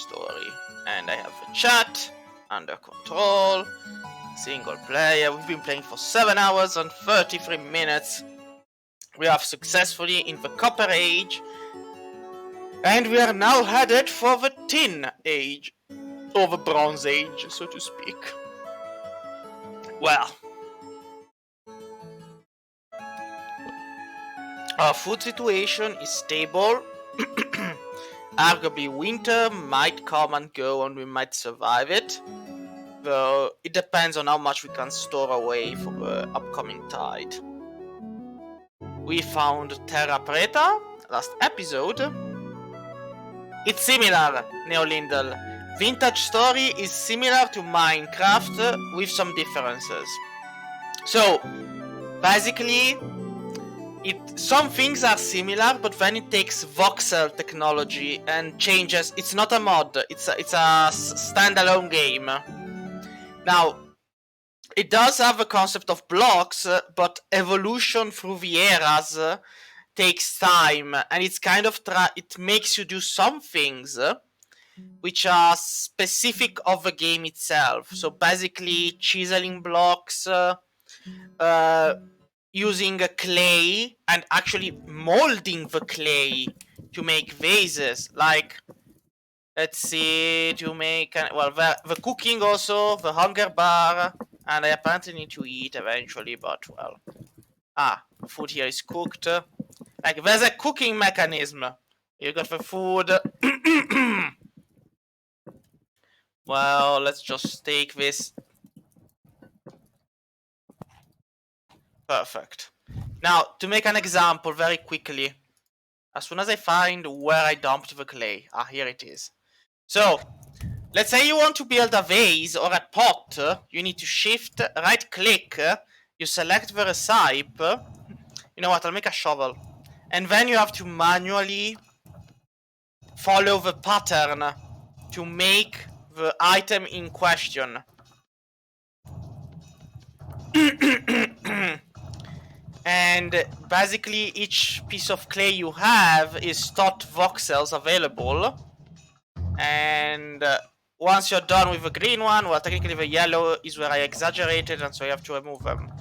story. And I have a chat under control. Single player. We've been playing for 7 hours and 33 minutes. We have successfully in the Copper Age. And we are now headed for the Tin Age. Or the Bronze Age, so to speak. Well. Our food situation is stable. Arguably winter might come and go and we might survive it. Though it depends on how much we can store away for the upcoming tide. We found Terra Preta last episode. It's similar, Neolindel. Vintage Story is similar to Minecraft with some differences. So, basically, some things are similar, but then it takes voxel technology and changes. It's not a mod, it's a standalone game. Now, it does have a concept of blocks, but evolution through the eras takes time, and it's kind of it makes you do some things which are specific of the game itself. So basically, chiseling blocks, using a clay and actually molding the clay to make vases. Like, let's see, to make the cooking also, the hunger bar, and I apparently need to eat eventually, but well. Food here is cooked. Like, there's a cooking mechanism. You got the food. Well, let's just take this. Perfect. Now, to make an example very quickly, as soon as I find where I dumped the clay. Here it is. So, let's say you want to build a vase or a pot. You need to shift, right click, you select the recipe. You know what, I'll make a shovel. And then you have to manually follow the pattern to make the item in question. And basically each piece of clay you have is dot voxels available. And once you're done with the green one, well, technically the yellow is where I exaggerated, and so you have to remove them.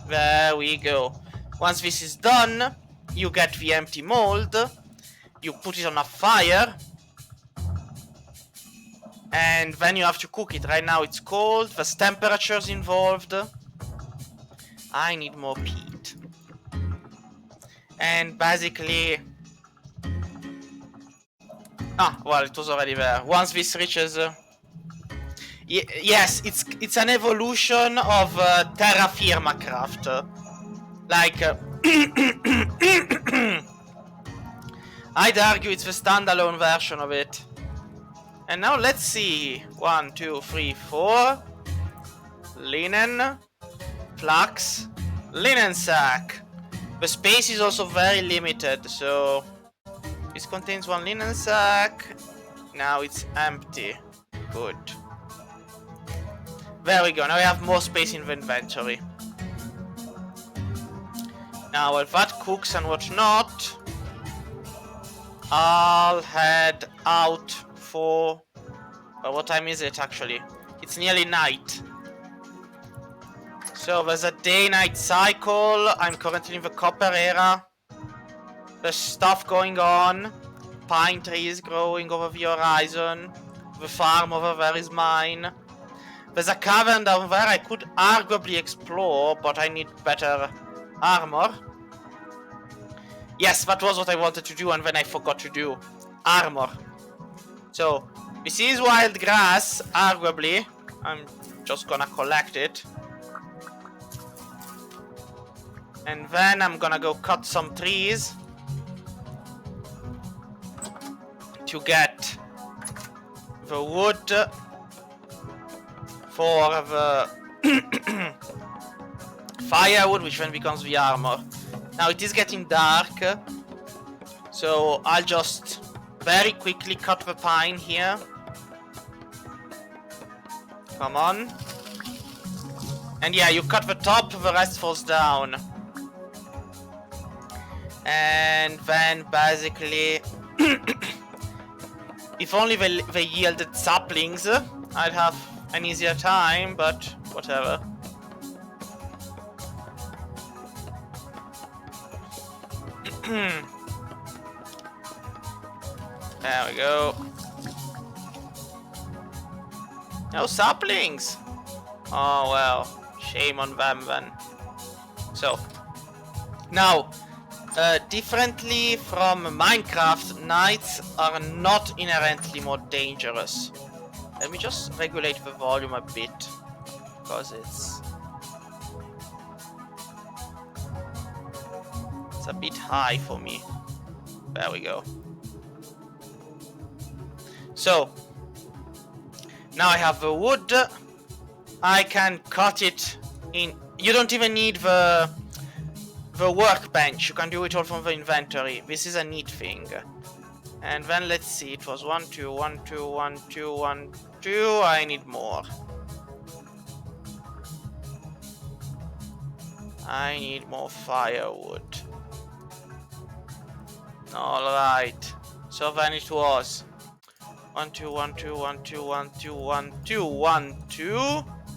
There we go. Once this is done, you get the empty mold, you put it on a fire, and then you have to cook it. Right now it's cold, there's temperatures involved. I need more peat. And basically... well, it was already there. Once this reaches... yes, it's an evolution of Terra Firma Craft. Like... I'd argue it's the standalone version of it. And now let's see. 1, 2, 3, 4. Linen. Flax. Linen sack. The space is also very limited, so... This contains 1 linen sack. Now it's empty. Good. There we go. Now we have more space in the inventory. Now, while that cooks and whatnot, I'll head out for... Well, what time is it, actually? It's nearly night. So, there's a day-night cycle. I'm currently in the Copper era. There's stuff going on. Pine trees growing over the horizon. The farm over there is mine. There's a cavern down there I could arguably explore, but I need better armor. Yes, that was what I wanted to do and then I forgot to do. Armor. So, this is wild grass, arguably. I'm just gonna collect it. And then I'm gonna go cut some trees to get the wood for the firewood, which then becomes the armor. Now it is getting dark, so I'll just very quickly cut the pine here. Come on. And yeah, you cut the top, the rest falls down. And then basically If only they yielded saplings, I'd have an easier time, but whatever. There we go. No saplings! Oh well, shame on them then. So, now, differently from Minecraft, knights are not inherently more dangerous. Let me just regulate the volume a bit, because it's a bit high for me. There we go. So, now I have the wood. I can cut it in. You don't even need the workbench. You can do it all from the inventory. This is a neat thing. And then let's see. It was 1, 2, 1, 2, 1, 2, 1, 2. I need more. I need more firewood. Alright. So then it was 1, 2, 1, 2, 1, 2, 1, 2, 1, 2, 1, 2.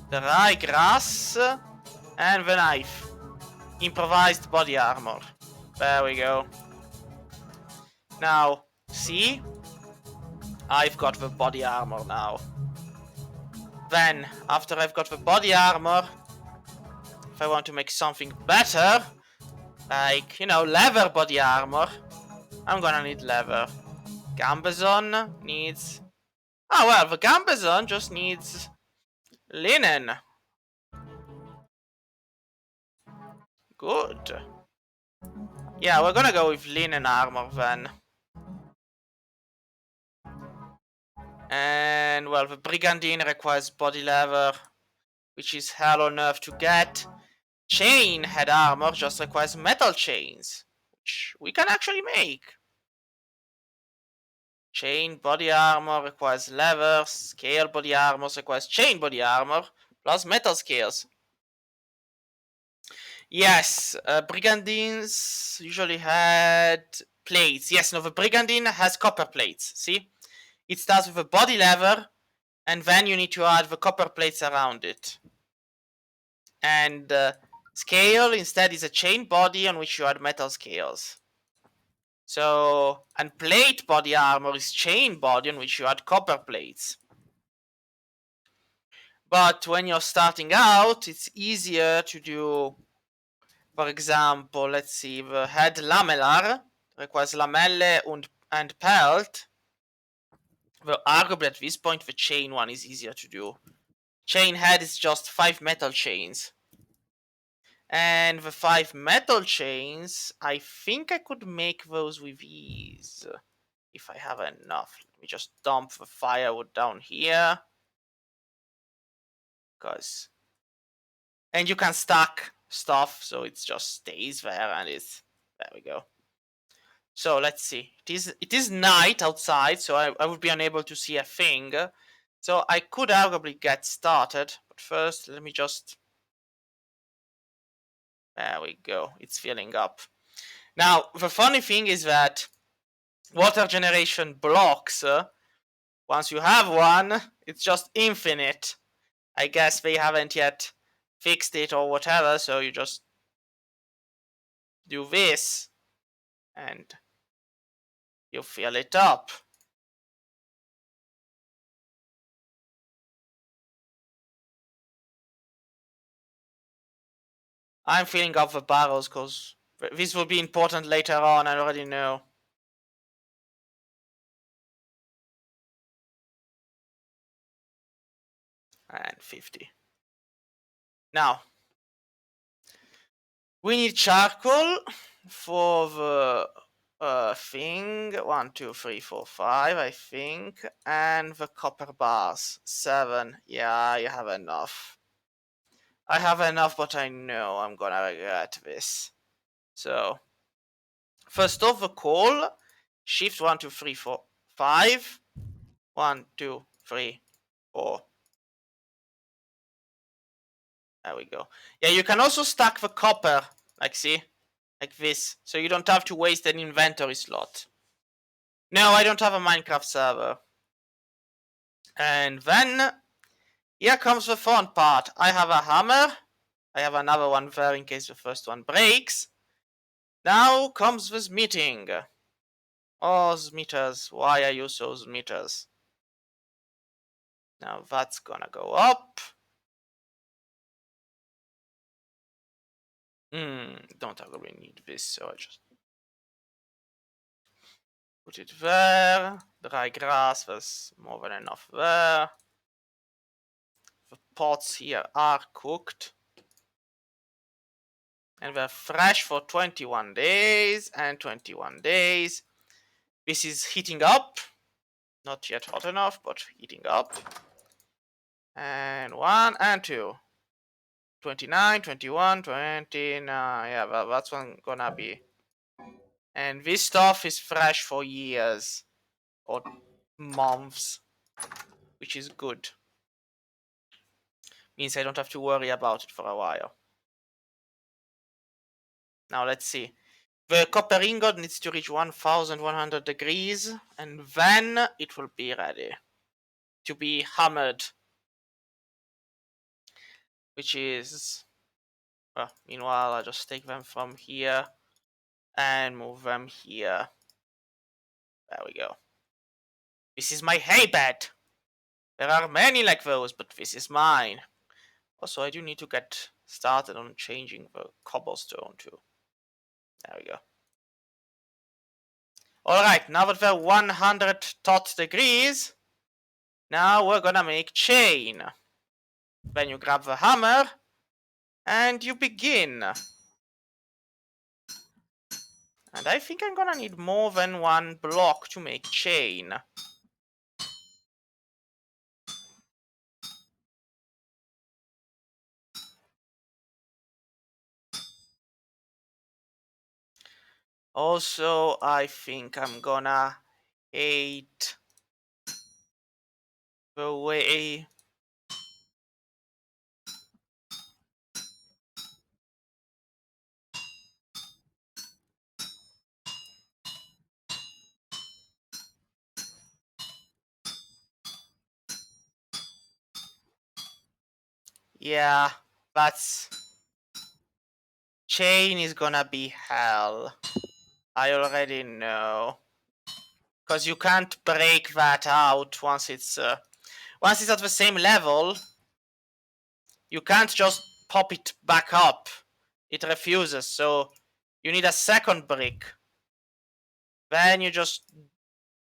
The ryegrass. And the knife. Improvised body armor. There we go. Now, see? I've got the body armor now. Then, after I've got the body armor, if I want to make something better, like, you know, leather body armor, I'm gonna need leather. Gambazon needs... Oh, well, the Gambazon just needs linen. Good. Yeah, we're gonna go with linen armor then. And, well, the Brigandine requires body leather, which is hell on earth to get. Chain head armor just requires metal chains, which we can actually make. Chain body armor requires leather. Scale body armor requires chain body armor, plus metal scales. Yes, Brigandines usually had plates. Yes, no, the Brigandine has copper plates, see? It starts with a body leather, and then you need to add the copper plates around it. And scale instead is a chain body on which you add metal scales. So, and plate body armor is chain body on which you add copper plates. But when you're starting out, it's easier to do, for example, let's see, the head lamellar requires lamelle and pelt. Well, arguably at this point, the chain one is easier to do. Chain head is just 5 metal chains. And the 5 metal chains, I think I could make those with ease. If I have enough. Let me just dump the firewood down here. And you can stack stuff, so it just stays there, and there we go. So let's see. It is night outside, so I would be unable to see a thing. So I could arguably get started, but first let me just... There we go. It's filling up. Now, the funny thing is that water generation blocks, once you have one, it's just infinite. I guess they haven't yet fixed it or whatever, so you just do this and you fill it up. I'm filling up the barrels because this will be important later on, I already know. And 50. Now, we need charcoal for the thing. 1, 2, 3, 4, 5, I think. And the copper bars. 7. Yeah, you have enough. I have enough, but I know I'm gonna regret this. So, first off, the coal. Shift 1, 2, 3, 4, 5. 1, 2, 3, 4. There we go. Yeah, you can also stack the copper, like see? Like this. So you don't have to waste an inventory slot. No, I don't have a Minecraft server. And then here comes the fun part. I have a hammer. I have another one there in case the first one breaks. Now comes the smithing. Oh, smithers, why are you so smithers? Now that's gonna go up. Don't really need this, so I just put it there. Dry grass, there's more than enough there. The pots here are cooked. And they're fresh for 21 days and 21 days. This is heating up. Not yet hot enough, but heating up. And 1 and 2. 29, 21, 29. Yeah, well, that's one gonna be. And this stuff is fresh for years or months, which is good. Means I don't have to worry about it for a while. Now let's see. The copper ingot needs to reach 1100 degrees, and then it will be ready to be hammered. Which is... Well, meanwhile, I just take them from here and move them here. There we go. This is my hay bed. There are many like those, but this is mine. Also, I do need to get started on changing the cobblestone too. There we go. Alright, now that we're 100 tot degrees, now we're gonna make chain. Then you grab the hammer, and you begin. And I think I'm gonna need more than one block to make chain. Also, I think I'm gonna hate the way yeah, that's chain is gonna be hell. I already know. Because you can't break that out once it's at the same level. You can't just pop it back up. It refuses, so you need a second brick. Then you just...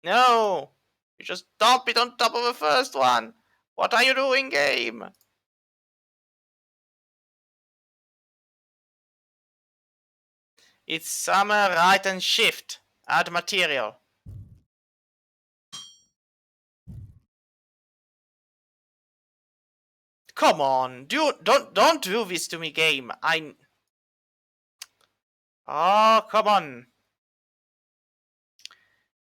No! You just dump it on top of the first one! What are you doing, game? It's summer, right, and shift. Add material. Come on, don't do this to me, game. Oh, come on.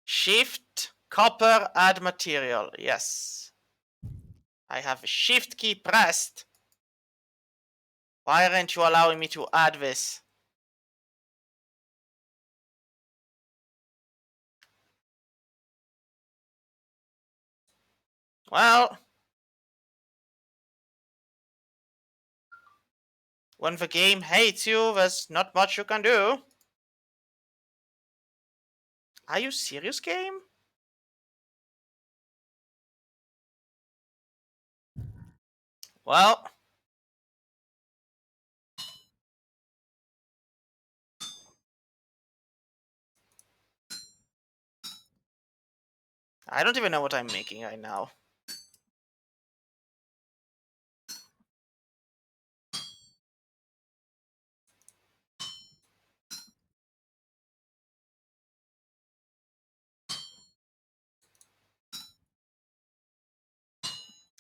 Shift, copper, add material. Yes. I have a shift key pressed. Why aren't you allowing me to add this? Well, when the game hates you, there's not much you can do. Are you serious, game? Well, I don't even know what I'm making right now.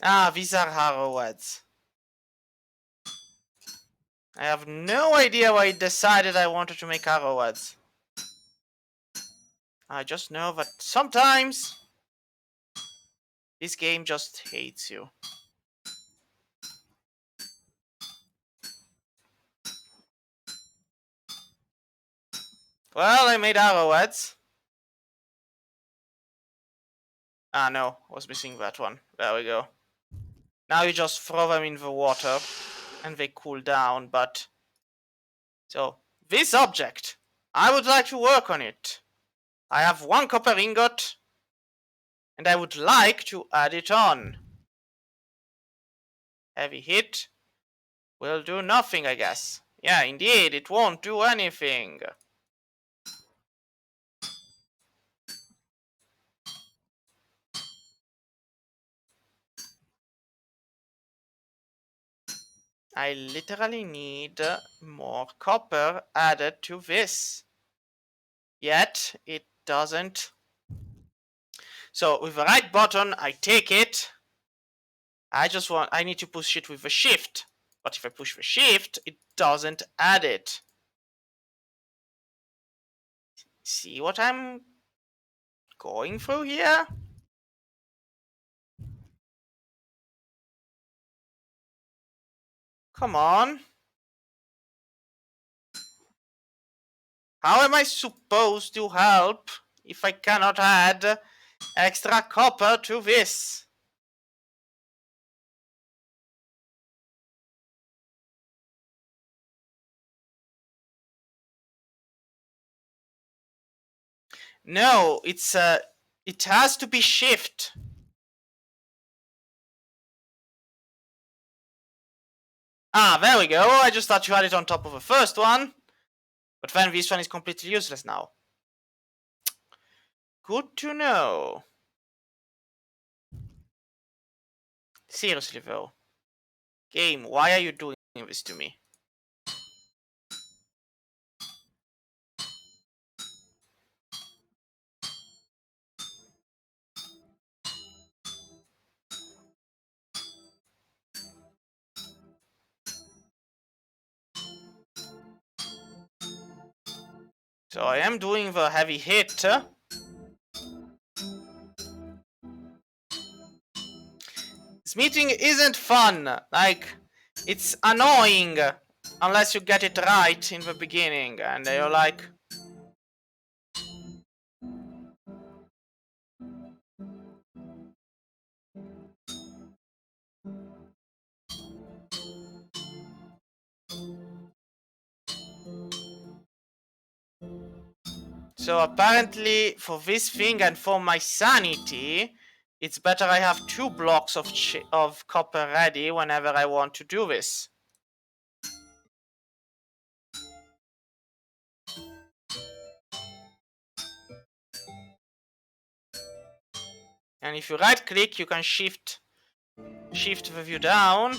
Ah, these are arrowheads. I have no idea why I decided I wanted to make arrowheads. I just know that sometimes this game just hates you. Well, I made arrowheads. Ah, no, I was missing that one. There we go. Now you just throw them in the water and they cool down, but... So, this object, I would like to work on it. I have 1 copper ingot, and I would like to add it on. Heavy hit will do nothing, I guess. Yeah, indeed, it won't do anything. I literally need more copper added to this. Yet, it doesn't. So, with the right button, I take it. I need to push it with the shift. But if I push the shift, it doesn't add it. See what I'm going through here? Come on. How am I supposed to help if I cannot add extra copper to this? No, it has to be shift. Ah, there we go. I just thought you had it on top of the first one. But then this one is completely useless now. Good to know. Seriously though. Game, why are you doing this to me? So I am doing the heavy hit. This meeting isn't fun. Like, it's annoying unless you get it right in the beginning, and you're like... So apparently, for this thing and for my sanity, it's better I have 2 blocks of copper ready whenever I want to do this. And if you right click, you can shift the view down.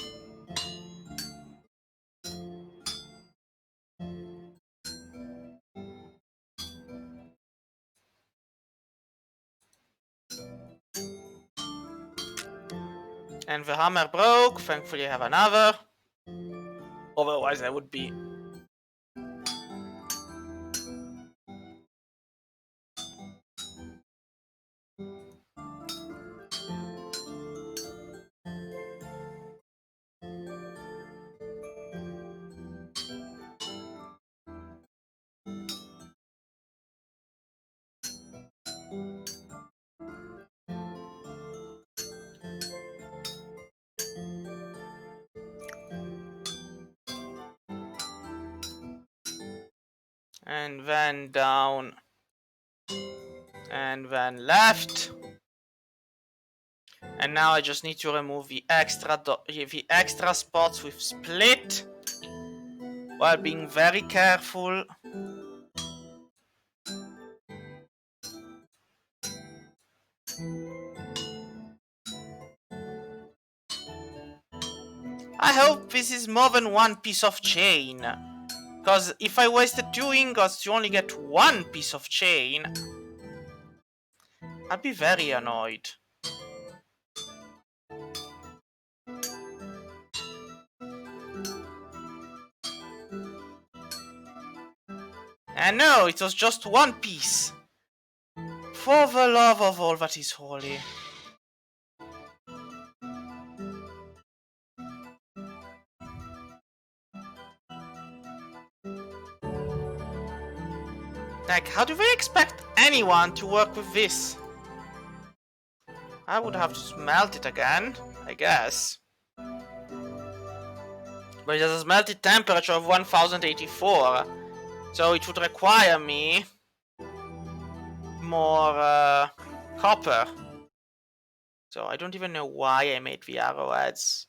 And the hammer broke. Thankfully I have another. Otherwise I would be... And then down. And then left. And now I just need to remove the extra spots with split, while being very careful. I hope this is more than 1 piece of chain. Because if I wasted 2 ingots to only get 1 piece of chain, I'd be very annoyed. And no, it was just 1 piece. For the love of all that is holy. Like, how do they expect anyone to work with this? I would have to smelt it again, I guess. But it has a smelted temperature of 1084, so it would require me more copper. So I don't even know why I made the arrowheads.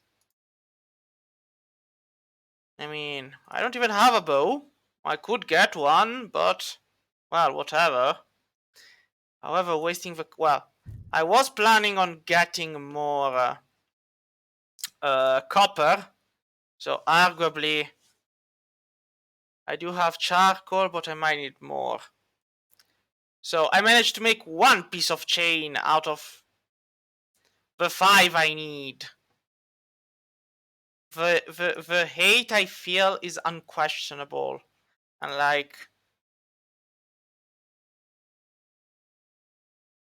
I mean, I don't even have a bow. I could get one, but, well, whatever. However, wasting the... Well, I was planning on getting more copper. So, arguably, I do have charcoal, but I might need more. So, I managed to make one piece of chain out of the 5 I need. The hate I feel is unquestionable. And like...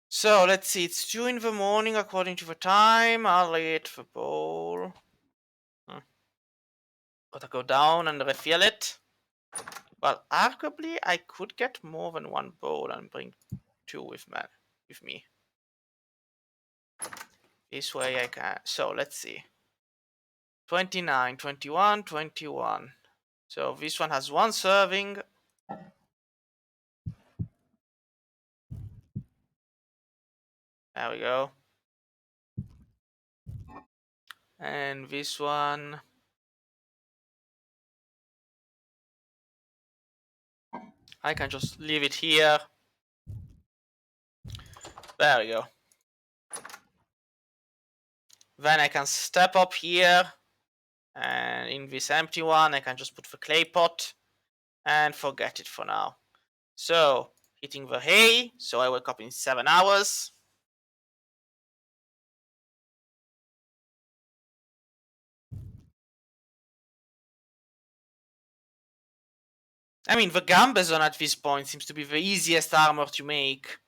So, let's see. It's 2 in the morning according to the time. I'll eat the bowl. Gotta go down and refill it. Well, arguably, I could get more than one bowl and bring 2 with me. This way I can. So, let's see. 29, 21, 21. So, this one has 1 serving. There we go. And this one... I can just leave it here. There we go. Then I can step up here. And in this empty one, I can just put the clay pot. And forget it for now. So, hitting the hay. So I wake up in 7 hours. I mean, the Gambazon at this point seems to be the easiest armor to make.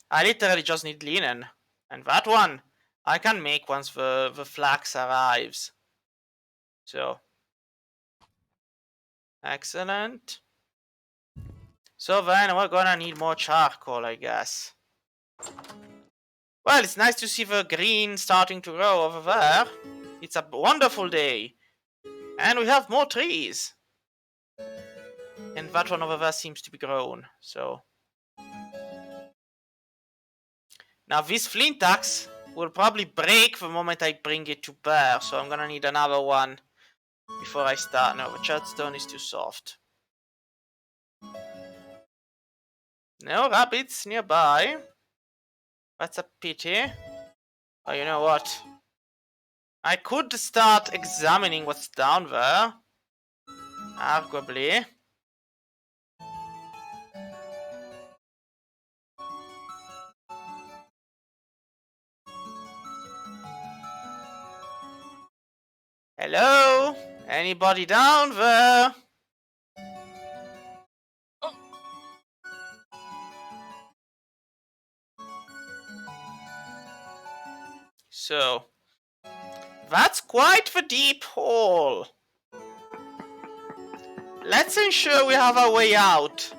I literally just need linen. And that one, I can make once the flax arrives. So. Excellent. So then we're gonna need more charcoal, I guess. Well, it's nice to see the green starting to grow over there. It's a wonderful day. And we have more trees. And that one over there seems to be grown, so... Now this flint axe will probably break the moment I bring it to bear, so I'm gonna need another one before I start. No, the churchstone is too soft. No rabbits nearby. That's a pity. Oh, you know what? I could start examining what's down there. Arguably. Hello? Anybody down there? So, that's quite the deep hole. Let's ensure we have a way out.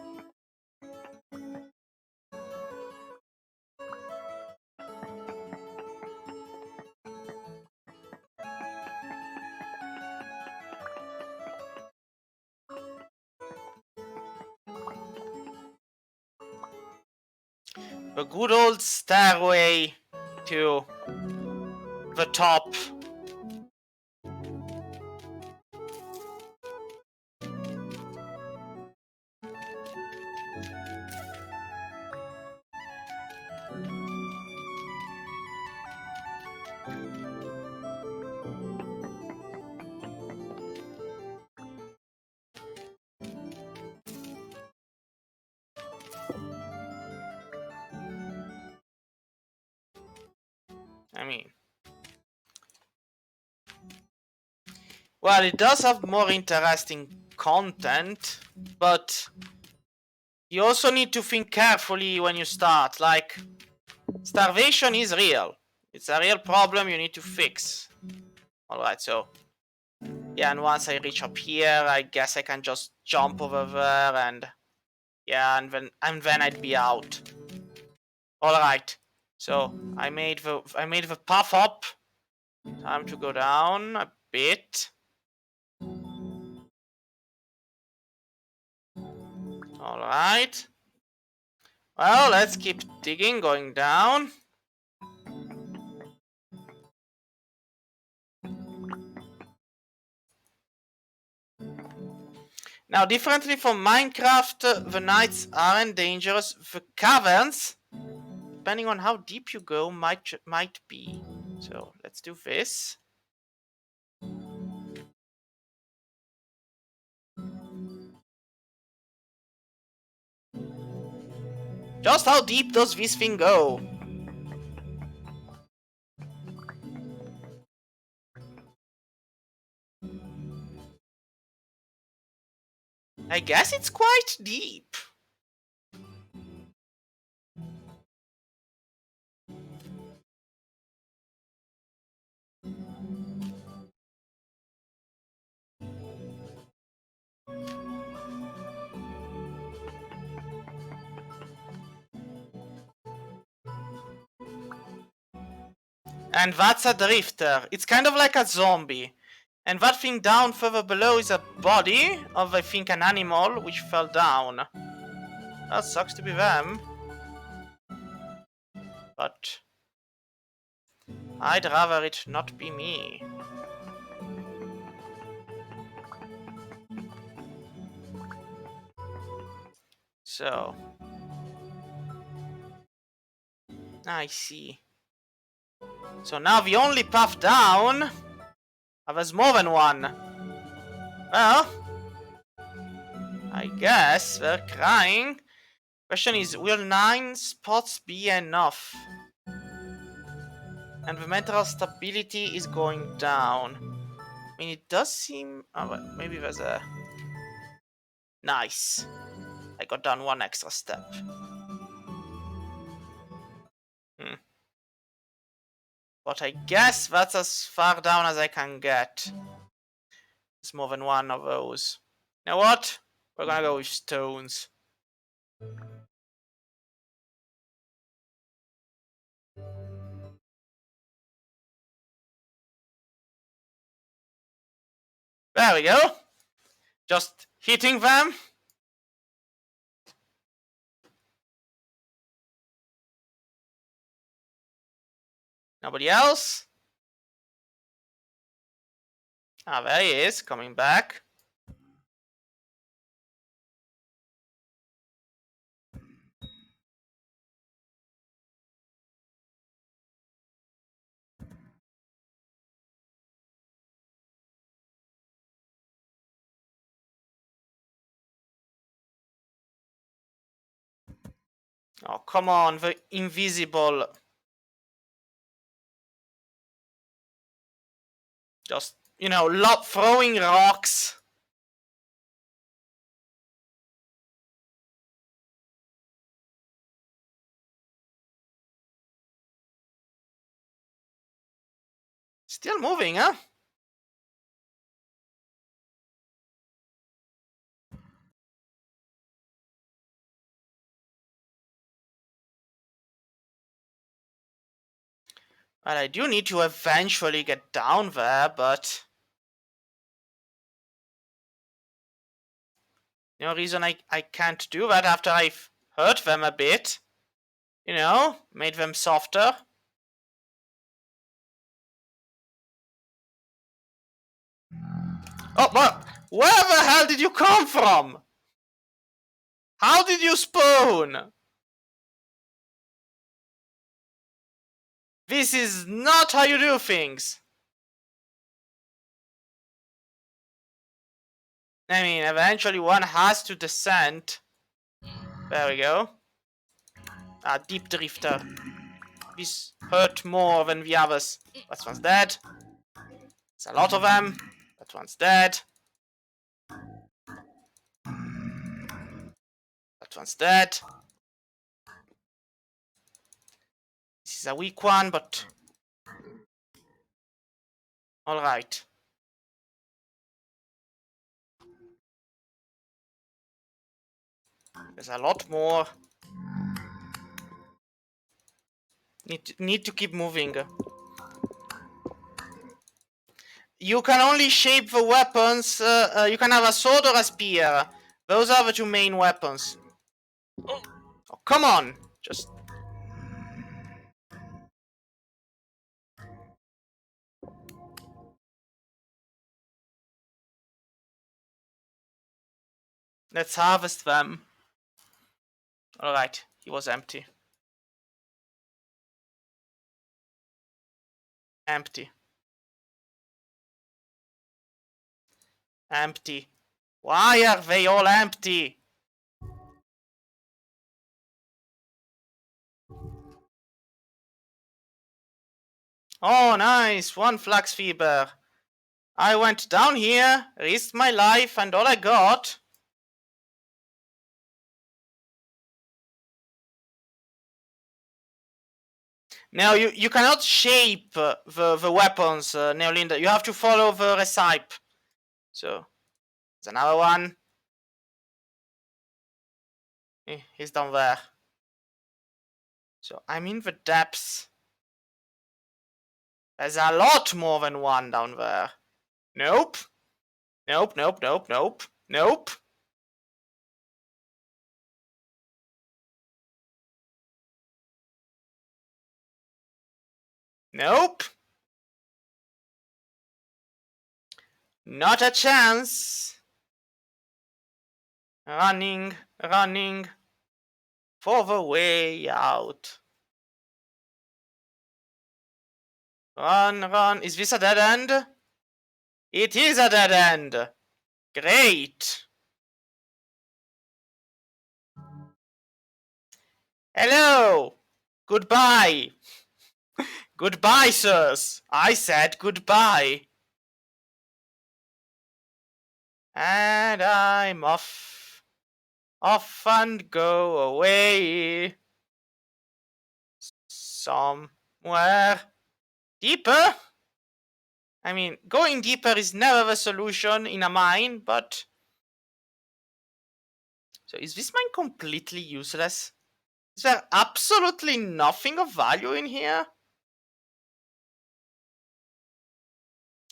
The good old stairway to the top. I mean, well, it does have more interesting content, but you also need to think carefully when you start. Like, starvation is real. It's a real problem you need to fix. Alright, so... yeah, and once I reach up here, I guess I can just jump over there and... yeah, and then I'd be out. Alright. So I made the path up. Time to go down a bit. All right. Well, let's keep digging, going down. Now, differently from Minecraft, the nights aren't dangerous. The caverns, depending on how deep you go, might be. So let's do this. Just how deep does this thing go? I guess it's quite deep. And that's a drifter. It's kind of like a zombie. And that thing down further below is a body of, I think, an animal which fell down. That sucks to be them. But I'd rather it not be me. So I see. So now the only path down. There's more than one. Well, I guess they're crying. Question is, will 9 spots be enough? And the mental stability is going down. I mean, it does seem... Oh, but maybe there's a... Nice. I got down one extra step. But I guess that's as far down as I can get. There's more than one of those. You know what? We're gonna go with stones. There we go. Just hitting them. Nobody else? Ah, there he is, coming back. Oh, come on, the invisible. Just, you know, throwing rocks. Still moving, huh? Well, I do need to eventually get down there, but... No reason I can't do that after I've hurt them a bit. You know, made them softer. Oh, but where the hell did you come from? How did you spawn? This is not how you do things. I mean, eventually one has to descend. There we go. Ah, deep drifter. This hurt more than the others. That one's dead. There's a lot of them. That one's dead. That one's dead. This is a weak one, but... Alright. There's a lot more. Need to keep moving. You can only shape the weapons. You can have a sword or a spear. Those are the two main weapons. Oh, come on! Just... Let's harvest them. Alright, he was empty. Empty. Empty. Why are they all empty? Oh, nice! 1 flax fiber. I went down here, risked my life, and all I got... Now, you cannot shape the weapons, Neolinda. You have to follow the recipe. So, there's another one. He's down there. So, I'm in the depths. There's a lot more than one down there. Nope. Nope, nope, nope, nope. Nope. Nope. Not a chance. Running, running for the way out. Run, run. Is this a dead end? It is a dead end. Great. Hello. Goodbye. Goodbye, sirs. I said goodbye. And I'm off. Off and go away. Somewhere deeper? I mean, going deeper is never the solution in a mine, but... So is this mine completely useless? Is there absolutely nothing of value in here?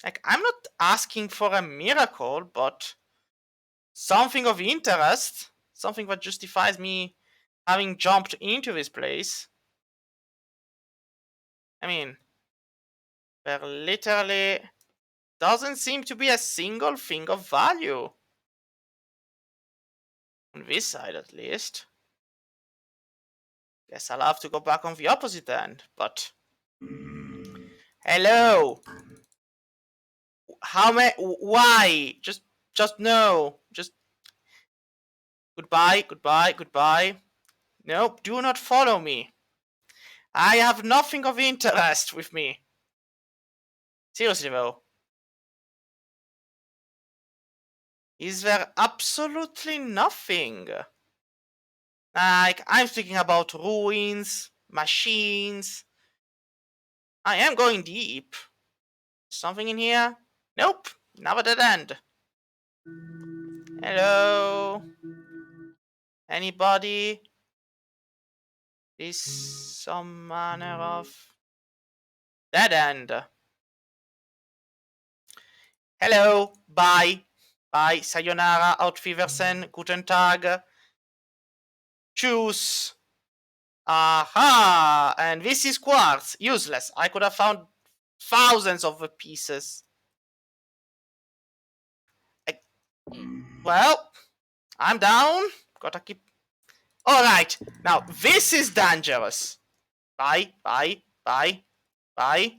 Like, I'm not asking for a miracle, but something of interest, something that justifies me having jumped into this place. I mean, there literally doesn't seem to be a single thing of value. On this side, at least. Guess I'll have to go back on the opposite end, but... Hello! How many... Why? Just no. Just... Goodbye, goodbye, goodbye. Nope, do not follow me. I have nothing of interest with me. Seriously, though. Is there absolutely nothing? Like, I'm thinking about ruins, machines. I am going deep. Something in here? Nope, another dead end. Hello? Anybody? Is some manner of dead end. Hello, bye. Bye, sayonara, auf Wiedersehen, guten Tag. Choose. Aha! And this is quartz. Useless. I could have found thousands of the pieces. Well, I'm down. Gotta keep... Alright, now this is dangerous. Bye, bye, bye, bye,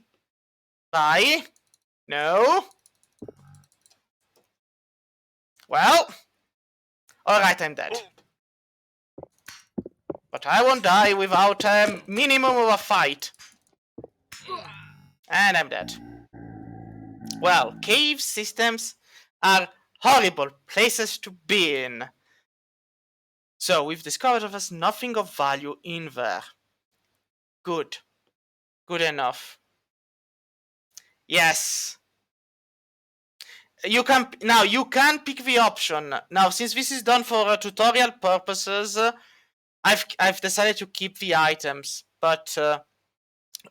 bye. No. Well. Alright, I'm dead. But I won't die without a minimum of a fight. And I'm dead. Well, cave systems are horrible places to be in. So we've discovered that there's nothing of value in there. Good. Good enough. Yes. You can pick the option. Now, since this is done for tutorial purposes, I've decided to keep the items, but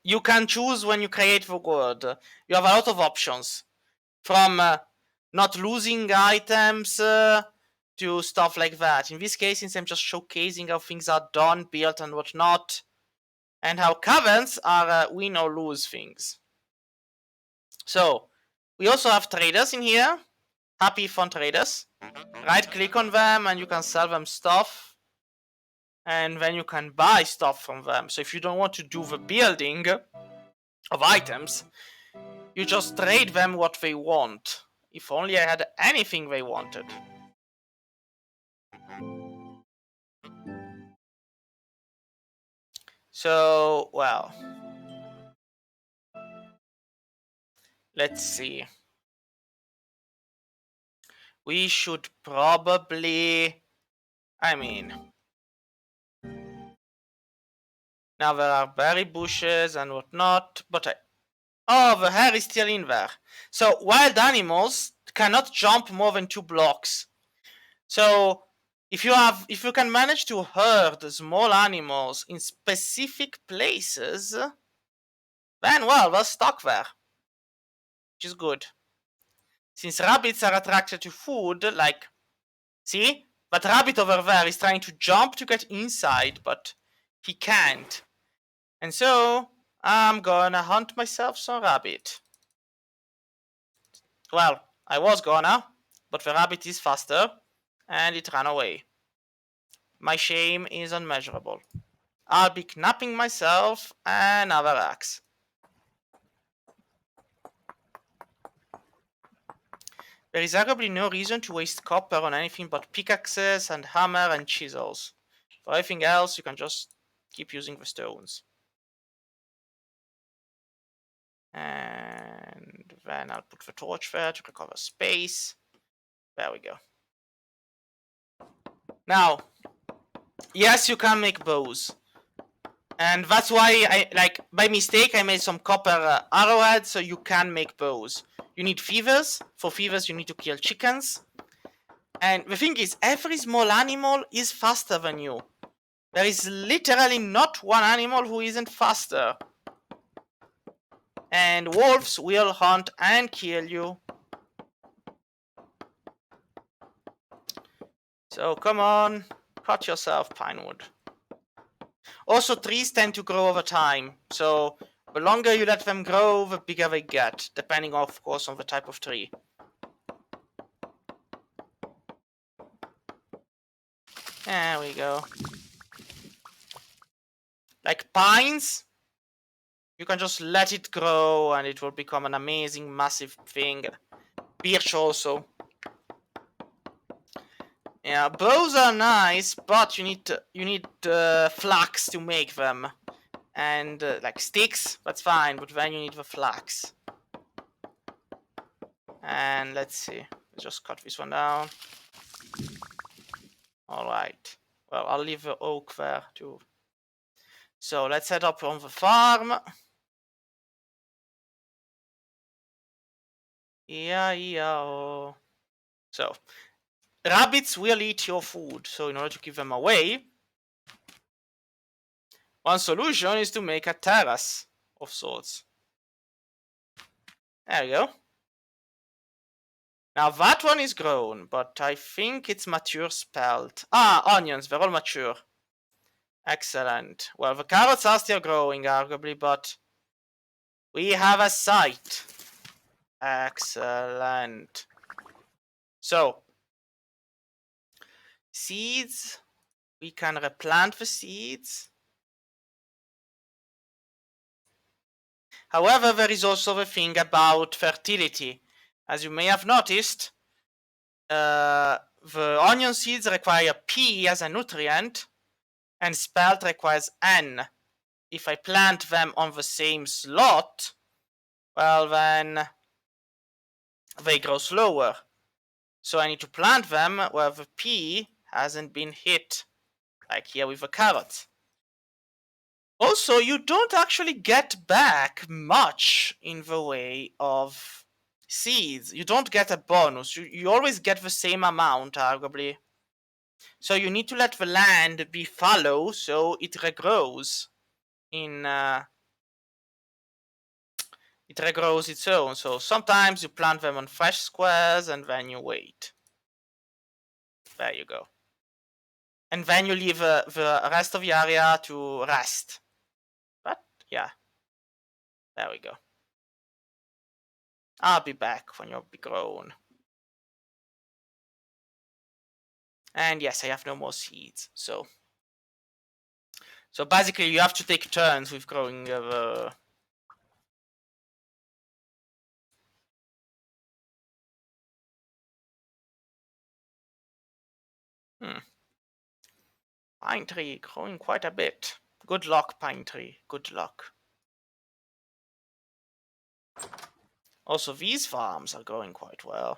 you can choose when you create the world. You have a lot of options, from not losing items to stuff like that. In this case, since I'm just showcasing how things are done, built, and whatnot, and how caverns are win or lose things. So we also have traders in here. Happy fun traders. Right click on them and you can sell them stuff, and then you can buy stuff from them. So if you don't want to do the building of items, you just trade them what they want. If only I had anything they wanted. So, well, let's see. We should probably, I mean, now there are berry bushes and whatnot, but oh, the hair is still in there. So wild animals cannot jump more than 2 blocks. So if you can manage to herd small animals in specific places, then well, they're stuck there, which is good. Since rabbits are attracted to food, like, see? That rabbit over there is trying to jump to get inside, but he can't. And so, I'm gonna hunt myself some rabbit. Well, I was gonna, but the rabbit is faster, and it ran away. My shame is unmeasurable. I'll be knapping myself another axe. There is arguably no reason to waste copper on anything but pickaxes and hammer and chisels. For everything else, you can just keep using the stones. And then I'll put the torch there to recover space. There we go. Now, yes, you can make bows. And that's why by mistake, I made some copper arrowheads so you can make bows. You need feathers. For feathers, you need to kill chickens. And the thing is, every small animal is faster than you. There is literally not one animal who isn't faster. And wolves will hunt and kill you. So come on, cut yourself, Pinewood. Also, trees tend to grow over time. So the longer you let them grow, the bigger they get, depending, of course, on the type of tree. There we go. Like pines, you can just let it grow and it will become an amazing, massive thing. Birch also. Yeah, bows are nice, but you need flax to make them. And like sticks, that's fine, but then you need the flax. And let's see, let's just cut this one down. All right. Well, I'll leave the oak there too. So let's head up on the farm. Yeah. So rabbits will eat your food. So in order to keep them away, one solution is to make a terrace of sorts. There you go. Now that one is grown, but I think it's mature spelt. Ah, onions, they're all mature. Excellent. Well, the carrots are still growing, arguably, but we have a site. Excellent. So, seeds. We can replant the seeds. However, there is also the thing about fertility. As you may have noticed, the onion seeds require P as a nutrient, and spelt requires N. If I plant them on the same slot, well then they grow slower. So I need to plant them where the P hasn't been hit, like here with the carrot. Also, you don't actually get back much in the way of seeds. You don't get a bonus. You always get the same amount, arguably. So you need to let the land be fallow so it regrows in it regrows its own. So sometimes you plant them on fresh squares and then you wait. There you go. And then you leave the rest of the area to rest. But yeah, there we go. I'll be back when you're grown. And yes, I have no more seeds. So basically you have to take turns with growing the... Pine tree growing quite a bit. Good luck, pine tree. Good luck. Also, these farms are going quite well.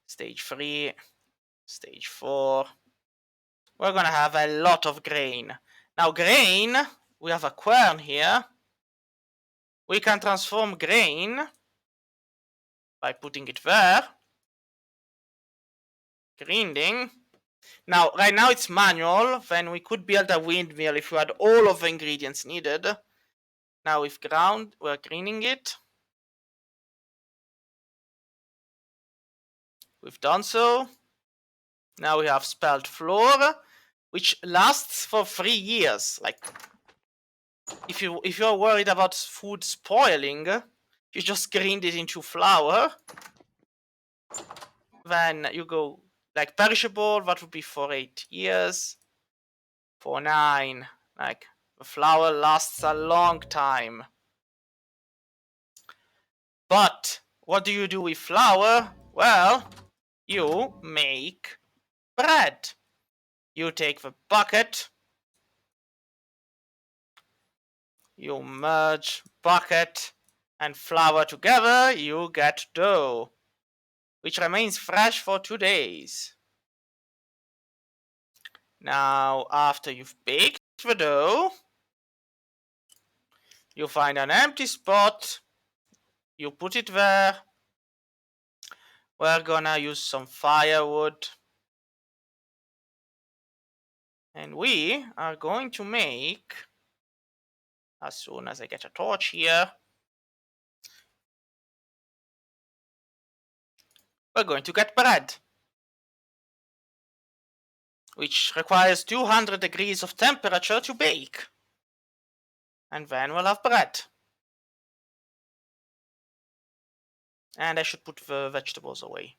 Stage 3, stage 4. We're gonna have a lot of grain. Now, grain, we have a quern here. We can transform grain by putting it there. Grinding. Now, right now it's manual. Then we could build a windmill if we had all of the ingredients needed. Now we've ground, we're grinding it. We've done so. Now we have spelled flour, which lasts for 3 years. Like, if you're worried about food spoiling, you just grind it into flour. Then you go like perishable. That would be for 8 years. For 9, like the flour lasts a long time. But what do you do with flour? Well, you make bread. You take the bucket, you merge bucket and flour together, you get dough, which remains fresh for 2 days. Now, after you've baked the dough, you find an empty spot, you put it there. We're gonna use some firewood. And we are going to make, as soon as I get a torch here, we're going to get bread, which requires 200 degrees of temperature to bake. And then we'll have bread. And I should put the vegetables away.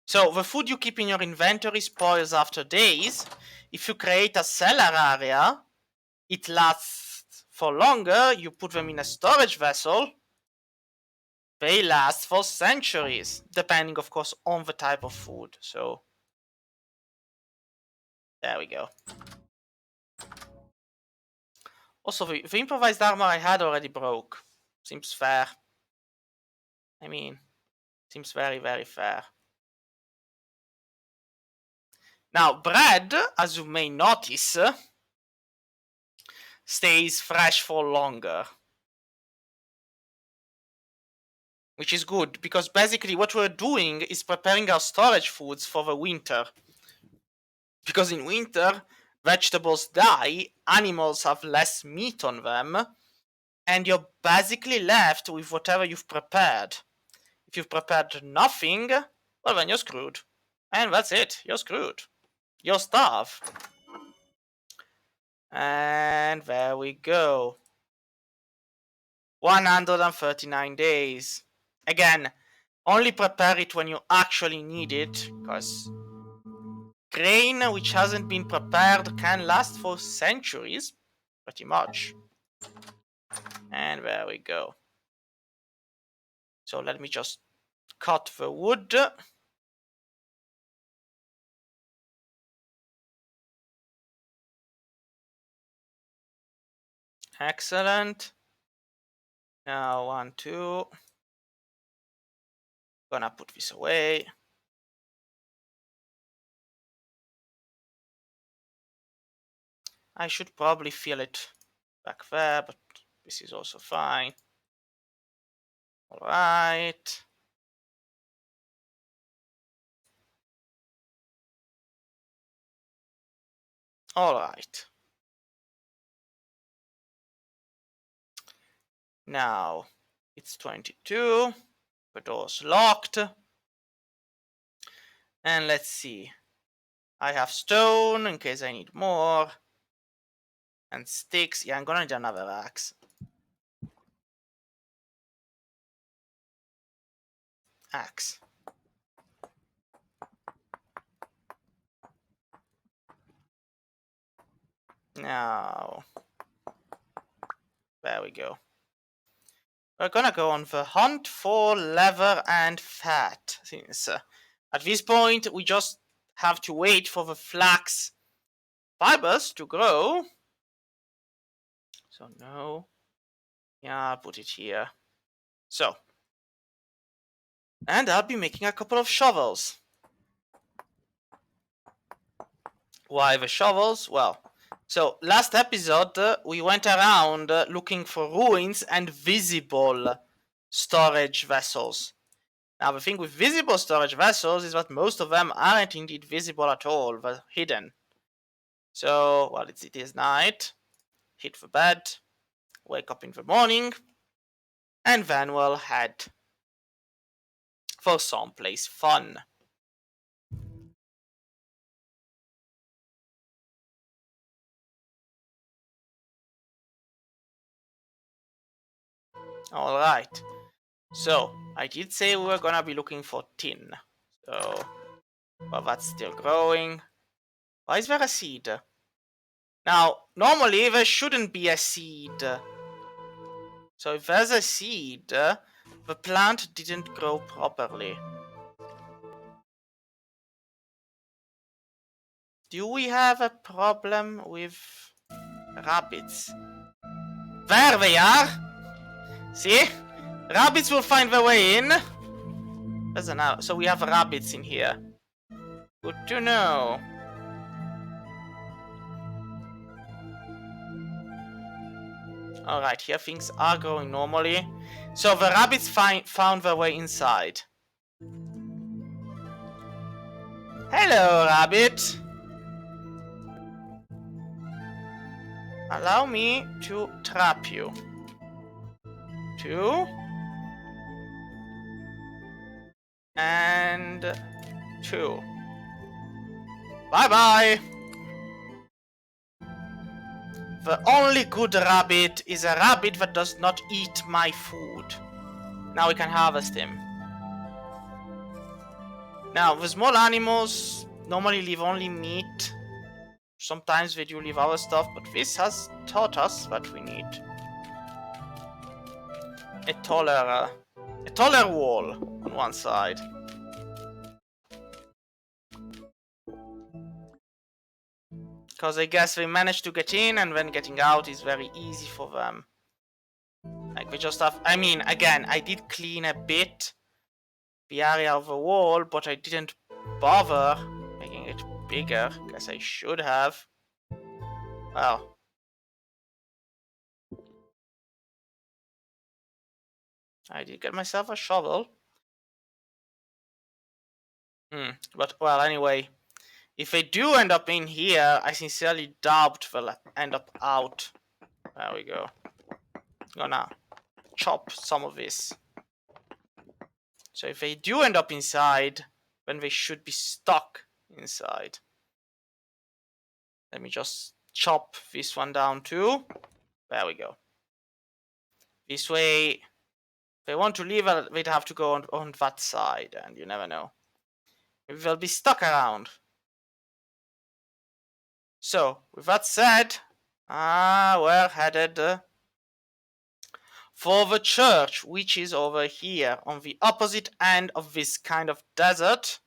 So the food you keep in your inventory spoils after days. If you create a cellar area, it lasts for longer. You put them in a storage vessel. They last for centuries, depending, of course, on the type of food. So there we go. Also, the improvised armor I had already broke. Seems fair. I mean, seems very, very fair. Now, bread, as you may notice, stays fresh for longer. Which is good, because basically what we're doing is preparing our storage foods for the winter. Because in winter, vegetables die, animals have less meat on them, and you're basically left with whatever you've prepared. If you've prepared nothing, well, then you're screwed. And that's it, you're screwed. You'll starve. And there we go. 139 days. Again, only prepare it when you actually need it, because grain which hasn't been prepared can last for centuries, pretty much. And there we go. So let me just cut the wood. Excellent. Now 1, 2. Gonna put this away. I should probably fill it back there, but this is also fine. All right. All right. Now it's 22. The door's locked. And let's see. I have stone in case I need more. And sticks. Yeah, I'm gonna need another axe. Axe. Now. There we go. We're gonna go on the hunt for leather and fat. Since at this point we just have to wait for the flax fibers to grow. So no. Yeah, I'll put it here. So. And I'll be making a couple of shovels. Why the shovels? Well, so last episode we went around looking for ruins and visible storage vessels. Now the thing with visible storage vessels is that most of them aren't indeed visible at all, they're hidden. So, well, it is night, hit the bed, wake up in the morning, and then we'll head for someplace fun. Alright, so I did say we were gonna be looking for tin. So, well, that's still growing. Why is there a seed? Now, normally there shouldn't be a seed. So if there's a seed, the plant didn't grow properly. Do we have a problem with rabbits? There they are! See? Rabbits will find their way in. There's an so we have rabbits in here. Good to know. Alright, here things are going normally. So the rabbits found their way inside. Hello, rabbit. Allow me to trap you. 2. And 2. Bye-bye. The only good rabbit is a rabbit that does not eat my food. Now we can harvest him. Now, the small animals normally leave only meat. Sometimes they do leave other stuff, but this has taught us that we need a taller wall on one side. Because I guess they managed to get in, and then getting out is very easy for them. Like, we just have... I mean, again, I did clean a bit the area of the wall, but I didn't bother making it bigger. Guess I should have. Well. I did get myself a shovel. But, well, anyway. If they do end up in here, I sincerely doubt they'll end up out. There we go. Gonna chop some of this. So if they do end up inside, then they should be stuck inside. Let me just chop this one down too. There we go. This way, if they want to leave, they'd have to go on that side, and you never know. Maybe they'll be stuck around. So, with that said, we're headed for the church, which is over here on the opposite end of this kind of desert.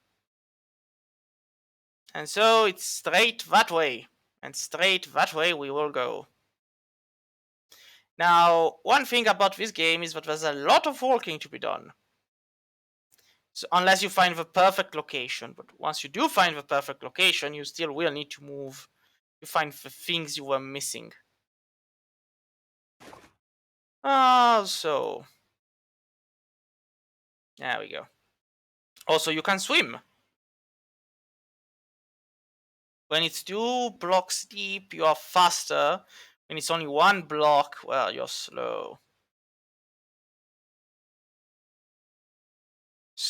And so it's straight that way, and straight that way we will go. Now, one thing about this game is that there's a lot of walking to be done. So unless you find the perfect location, but once you do find the perfect location, you still will need to move to find the things you were missing. So there we go. Also, you can swim. When it's 2 blocks deep, you are faster. When it's only 1 block, well, you're slow.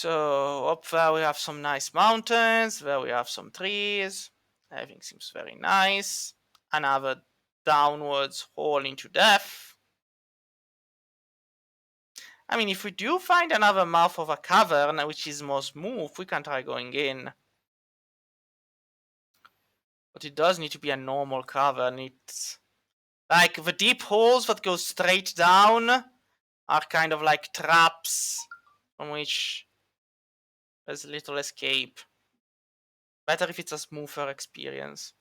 So up there we have some nice mountains, there we have some trees. Everything seems very nice. Another downwards hole into death. I mean, if we do find another mouth of a cavern, which is more smooth, we can try going in. But it does need to be a normal cavern. It's like the deep holes that go straight down are kind of like traps from which there's little escape. Better if it's a smoother experience.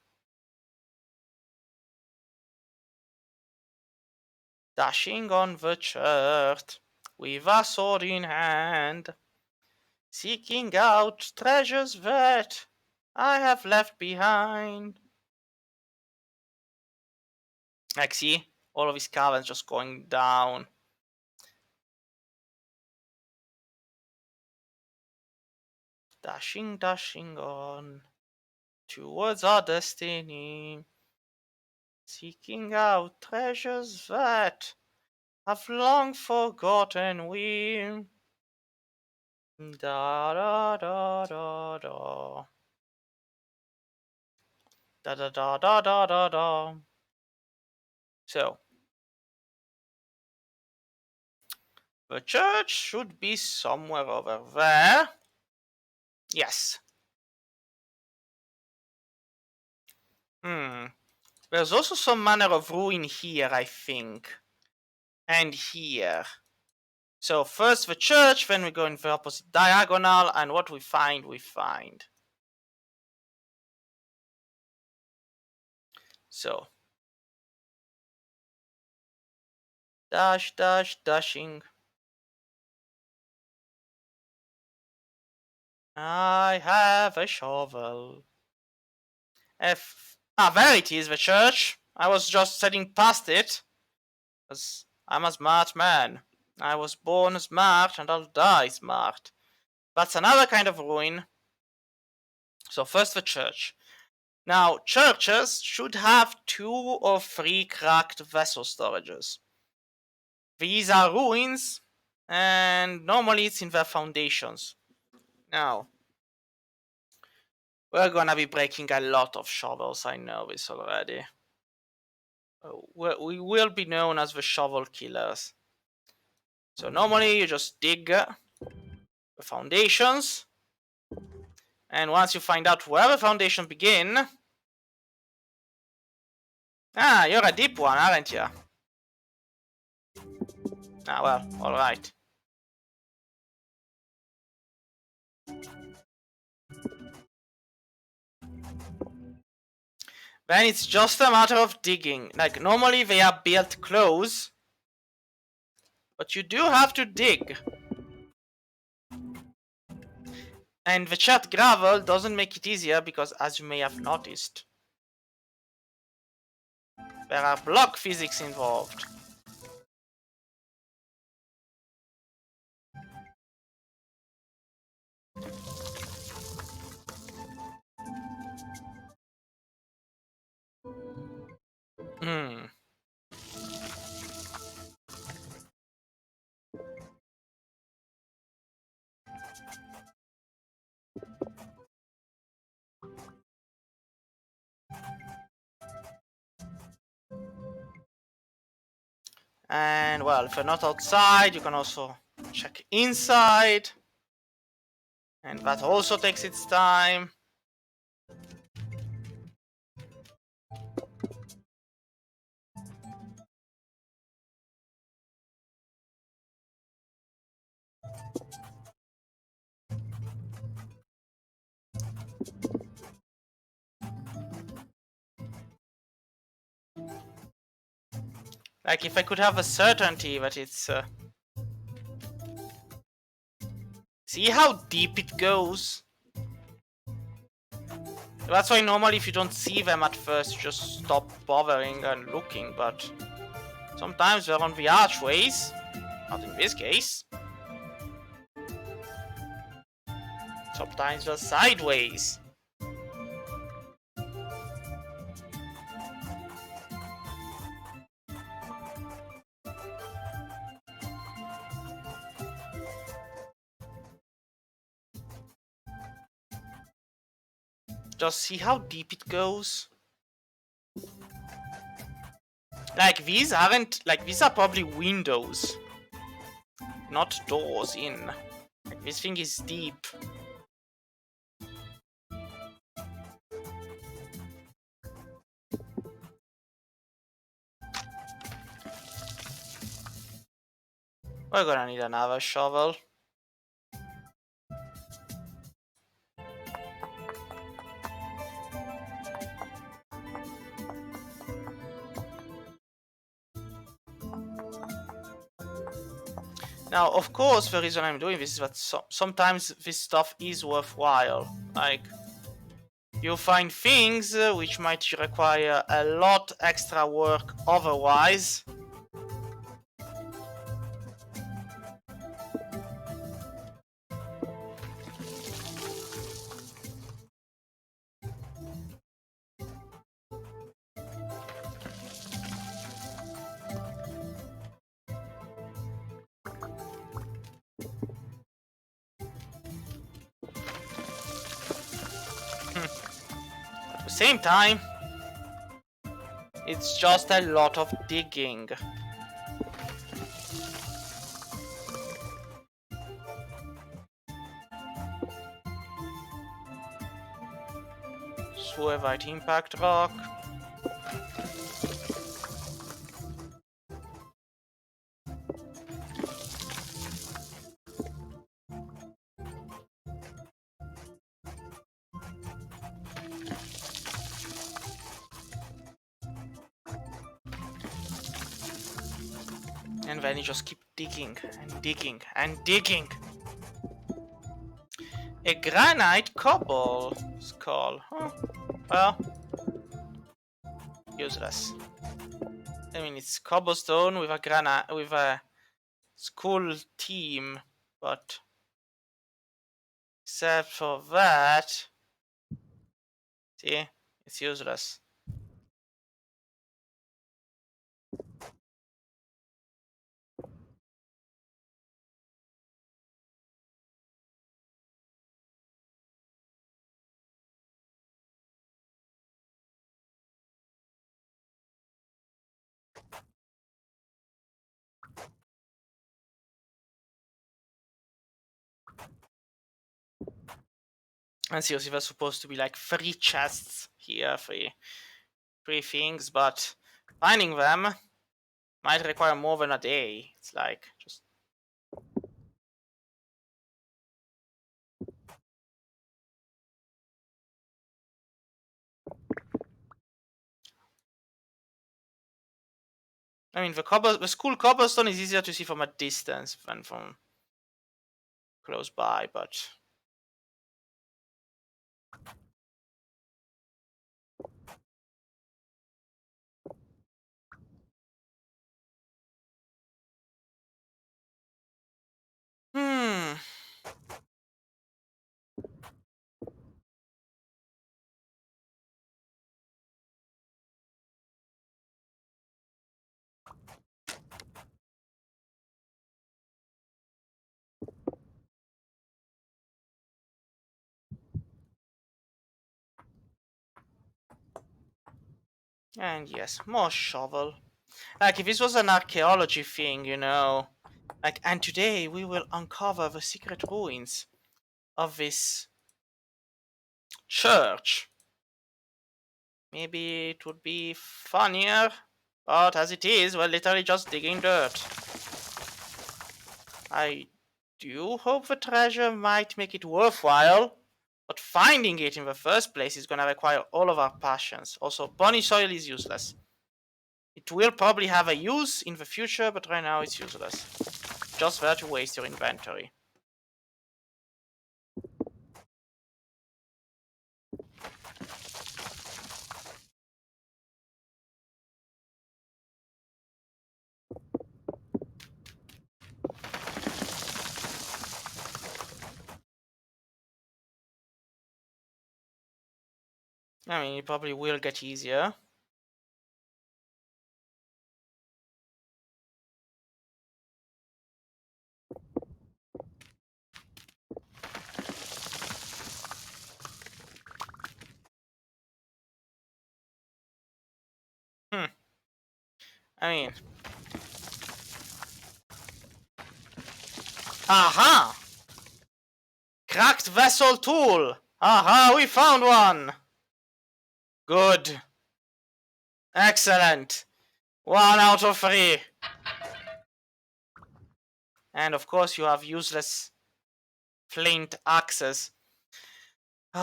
Dashing on the church with a sword in hand, seeking out treasures that I have left behind. Like, see? All of his caverns just going down. Dashing, dashing on towards our destiny, seeking out treasures that have long forgotten we. Da da da da da. Da da da da da da da. So, the church should be somewhere over there. Yes. There's also some manner of ruin here, I think. And here. So first the church, then we go in the opposite diagonal, and what we find, we find. So. Dash, dash, dashing. I have a shovel. There it is, the church. I was just heading past it. Because I'm a smart man. I was born smart and I'll die smart. That's another kind of ruin. So first the church. Now, churches should have 2 or 3 cracked vessel storages. These are ruins, and normally it's in their foundations. Now, we're gonna be breaking a lot of shovels, I know this already. We will be known as the shovel killers. So normally you just dig the foundations, and once you find out where the foundations begin... Ah, you're a deep one, aren't you? Ah, well, alright. Then it's just a matter of digging. Like, normally they are built close, but you do have to dig. And the chat gravel doesn't make it easier because, as you may have noticed, there are block physics involved. And well, if you're not outside, you can also check inside. And that also takes its time. Like, if I could have a certainty that it's... See how deep it goes? That's why normally if you don't see them at first, you just stop bothering and looking, but... sometimes they're on the archways. Not in this case. Sometimes they're sideways. just see how deep it goes. Like these aren't, like these are probably windows, not doors in. Like this thing is deep. We're gonna need another shovel. Now, of course, the reason I'm doing this is that sometimes this stuff is worthwhile. Like, you'll find things which might require a lot extra work otherwise. At the same time, it's just a lot of digging. Swervite impact rock. And then you just keep digging and digging and digging. A granite cobble skull. Huh. Well, useless. I mean, it's cobblestone with a granite with a skull team, but except for that, see, it's useless. And seriously, there's supposed to be like 3 chests here, three things, but finding them might require more than a day. It's like just. I mean, the school cobblestone is easier to see from a distance than from close by, but. Hmm. And yes, more shovel. Like, if this was an archaeology thing, you know. Like, and today we will uncover the secret ruins of this church. Maybe it would be funnier, but as it is, we're literally just digging dirt. I do hope the treasure might make it worthwhile, but finding it in the first place is gonna require all of our passions. Also, bunny soil is useless. It will probably have a use in the future, but right now it's useless. Just there to waste your inventory. I mean, it probably will get easier. I mean... Aha! Cracked vessel tool! Aha, we found one! Good. Excellent. 1 out of 3. And of course you have useless flint axes. Well,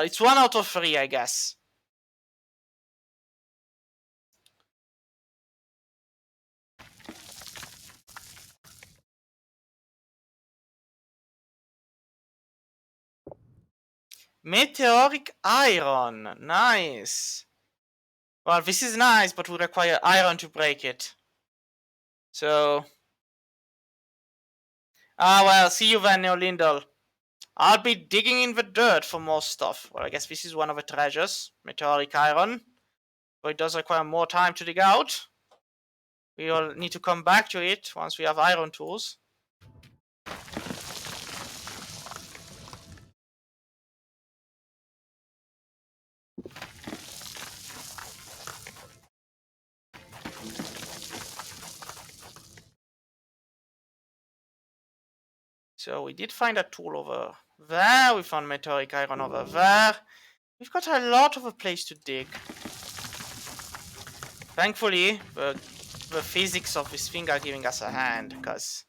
it's 1 out of 3, I guess. Meteoric iron. Nice. Well, this is nice, but we require iron to break it. So... well, see you then, Neolindel. I'll be digging in the dirt for more stuff. Well, I guess this is one of the treasures. Meteoric iron. But it does require more time to dig out. We will need to come back to it once we have iron tools. So we did find a tool over there. We found meteoric iron over there. We've got a lot of a place to dig. Thankfully, the physics of this thing are giving us a hand, because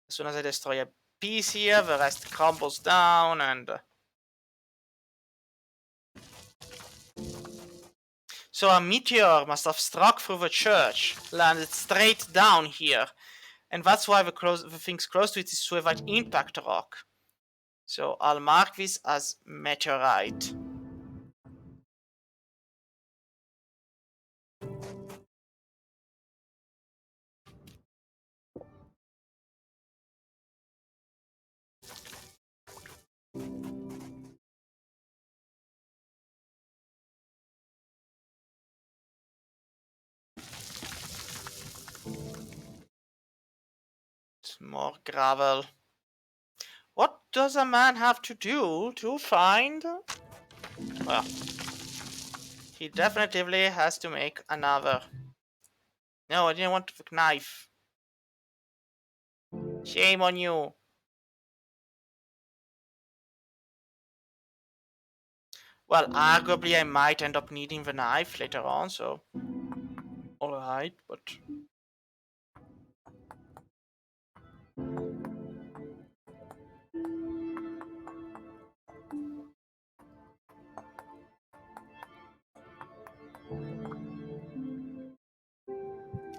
as soon as I destroy a piece here, the rest crumbles down, and... So a meteor must have struck through the church, landed straight down here, and that's why the things close to it is Suevite impact rock. So I'll mark this as meteorite. More gravel. What does a man have to do to find... Well, he definitely has to make another. No, I didn't want the knife. Shame on you. Well, arguably I might end up needing the knife later on, so... Alright, but...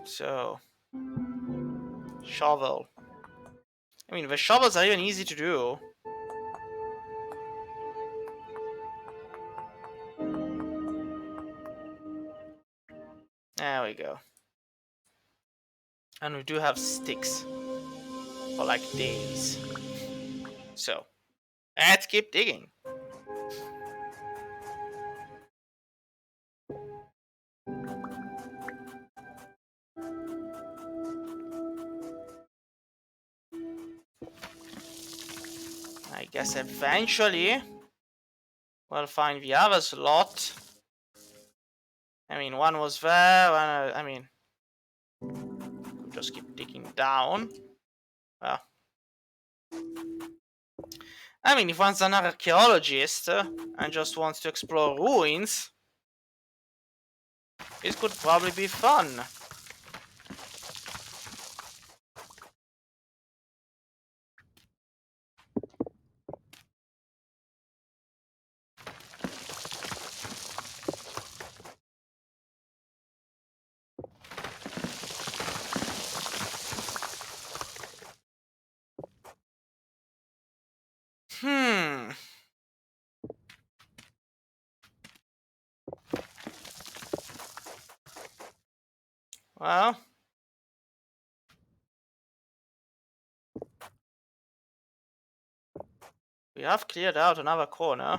So... Shovel. I mean, the shovels are even easy to do. There we go. And we do have sticks. For like days. So, let's keep digging. I guess eventually we'll find the other slot. I mean, one was there, I mean... We'll just keep digging down. Well... I mean, if one's an archaeologist and just wants to explore ruins, this could probably be fun. Well... We have cleared out another corner.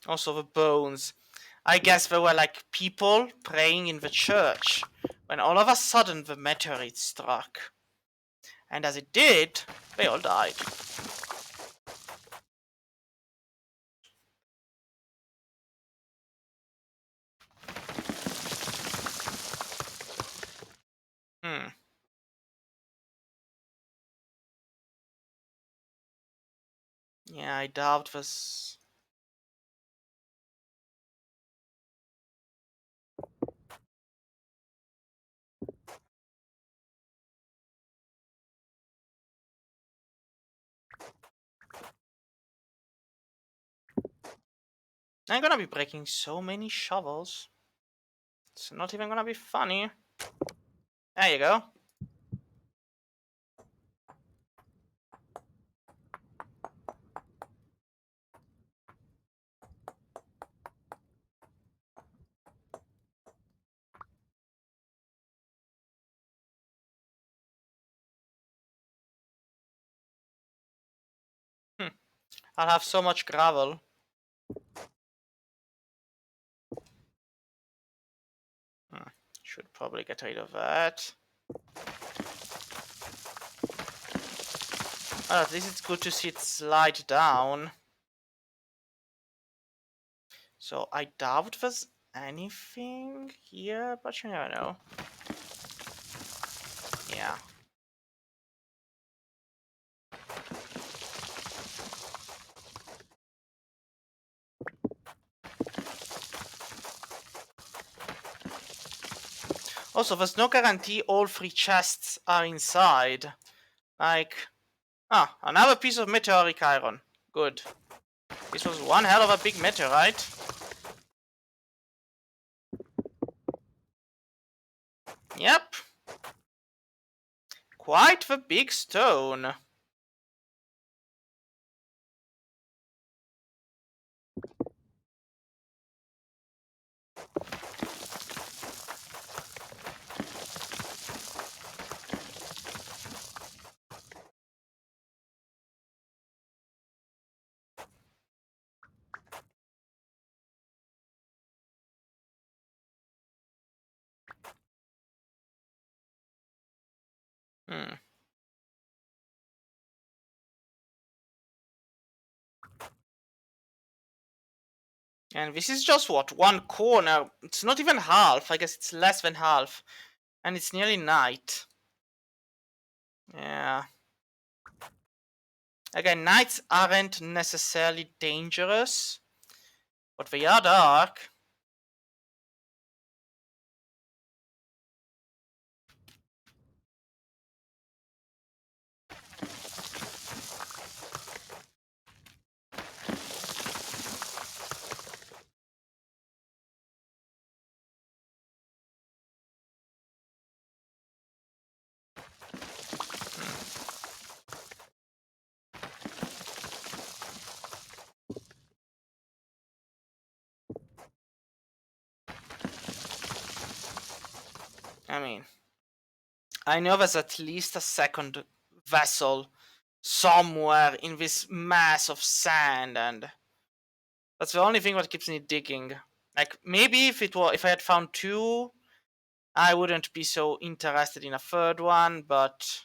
Also the bones. I guess they were like people praying in the church when all of a sudden the meteorite struck. And as it did, they all died. Hmm. Yeah, I doubt this. I'm gonna be breaking so many shovels. It's not even gonna be funny. There you go. I'll have so much gravel. Should probably get rid of that. Well, at least it's good to see it slide down. So I doubt there's anything here, but you never know. Yeah. Also, there's no guarantee all 3 chests are inside. Like, another piece of meteoric iron. Good. This was one hell of a big meteorite. Yep. Quite the big stone. Hmm. And this is just what? One corner. It's not even half. I guess it's less than half. And it's nearly night. Yeah. Again, nights aren't necessarily dangerous, but they are dark. I mean, I know there's at least a second vessel somewhere in this mass of sand, and that's the only thing that keeps me digging. Like, maybe if I had found 2, I wouldn't be so interested in a third one, but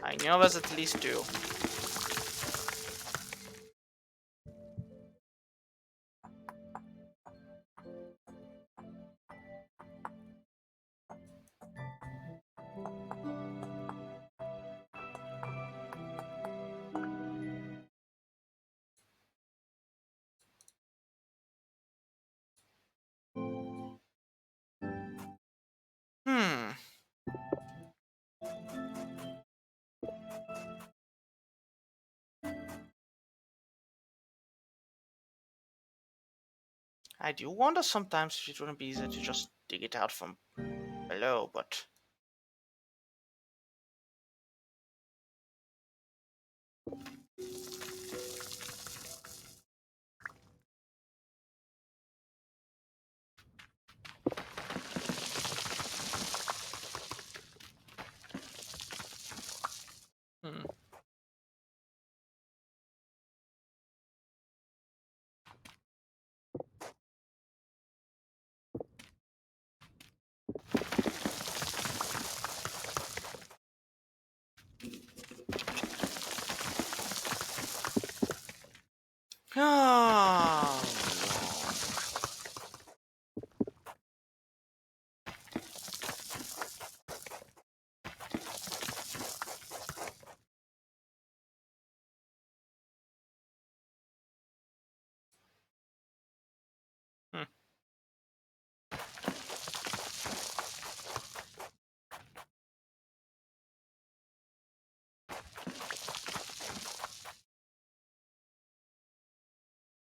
I know there's at least 2. Hmm. I do wonder sometimes if it wouldn't be easier to just dig it out from below, but... Hmm. Oh, no.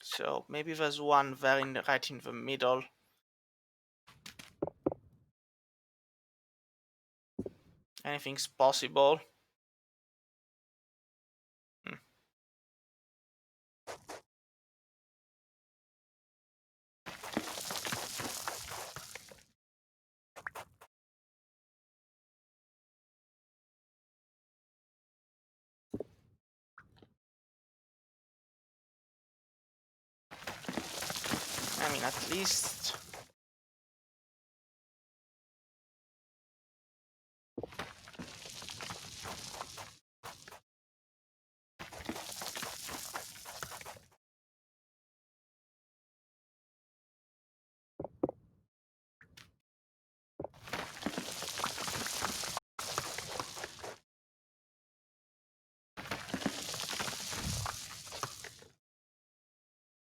So maybe there's one there right in the middle. Anything's possible. Hmm. I mean, at least.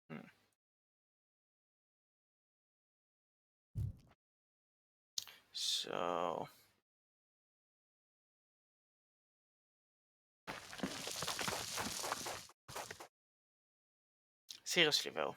Hmm. So. Seriously though.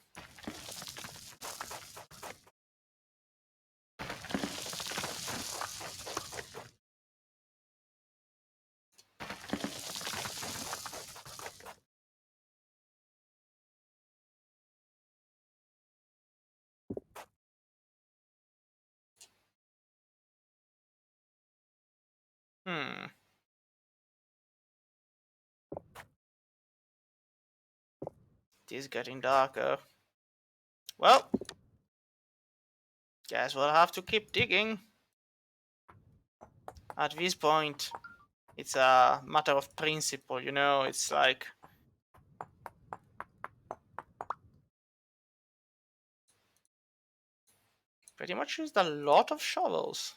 Hmm. It is getting darker. Well, guess we'll have to keep digging. At this point, it's a matter of principle, you know, it's like. Pretty much used a lot of shovels.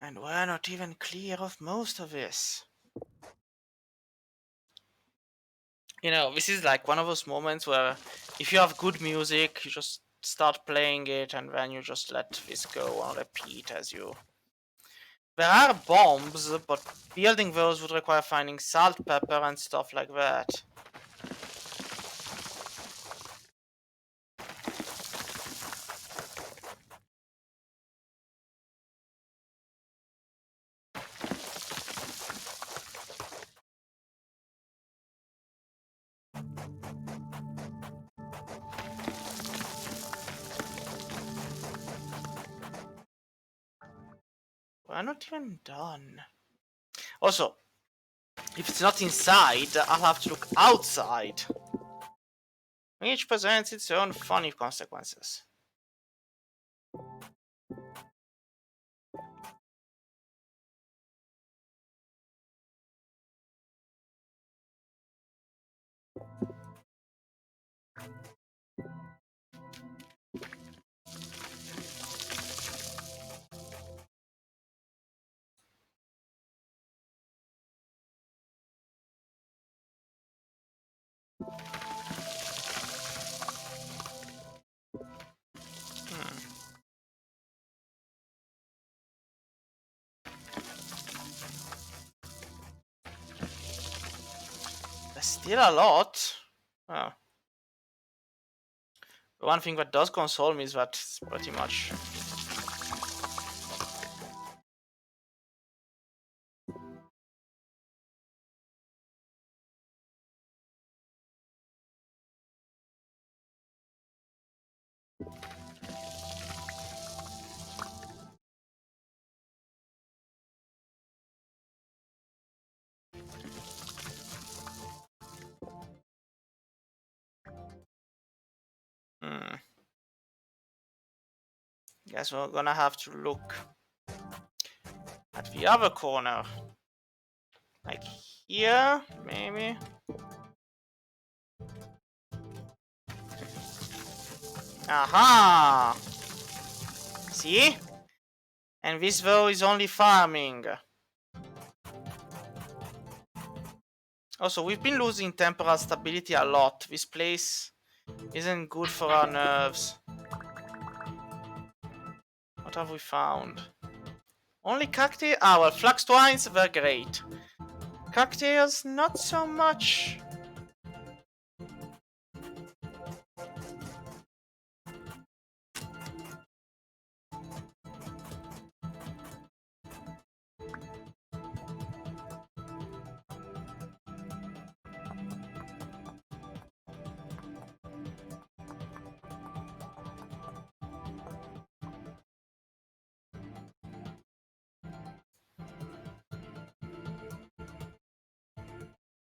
And we're not even clear of most of this. You know, this is like one of those moments where if you have good music, you just start playing it and then you just let this go on repeat as you. There are bombs, but building those would require finding salt, pepper, and stuff like that. We're not even done. Also, if it's not inside, I'll have to look outside. Each presents its own funny consequences. Hmm. There's still a lot. Oh. The one thing that does console me is that it's pretty much Guess we're gonna have to look at the other corner. Like here, maybe? Aha! See? And this though is only farming. Also, we've been losing temporal stability a lot. This place isn't good for our nerves. What have we found? Only cacti? Ah, well, flux twines were great. Cocktails, not so much.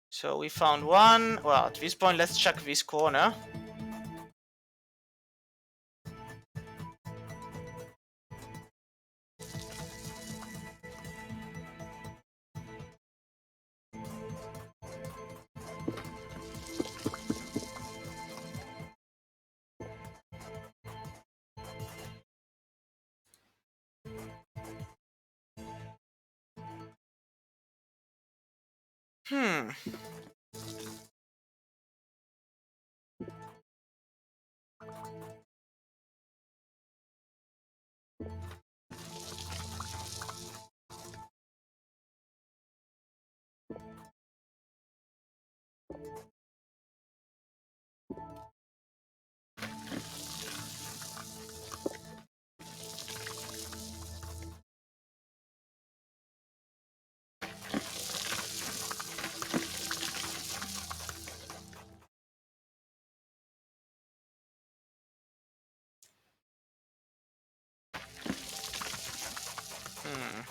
So we found one. Well, at this point, let's check this corner. Hmm. Hmm.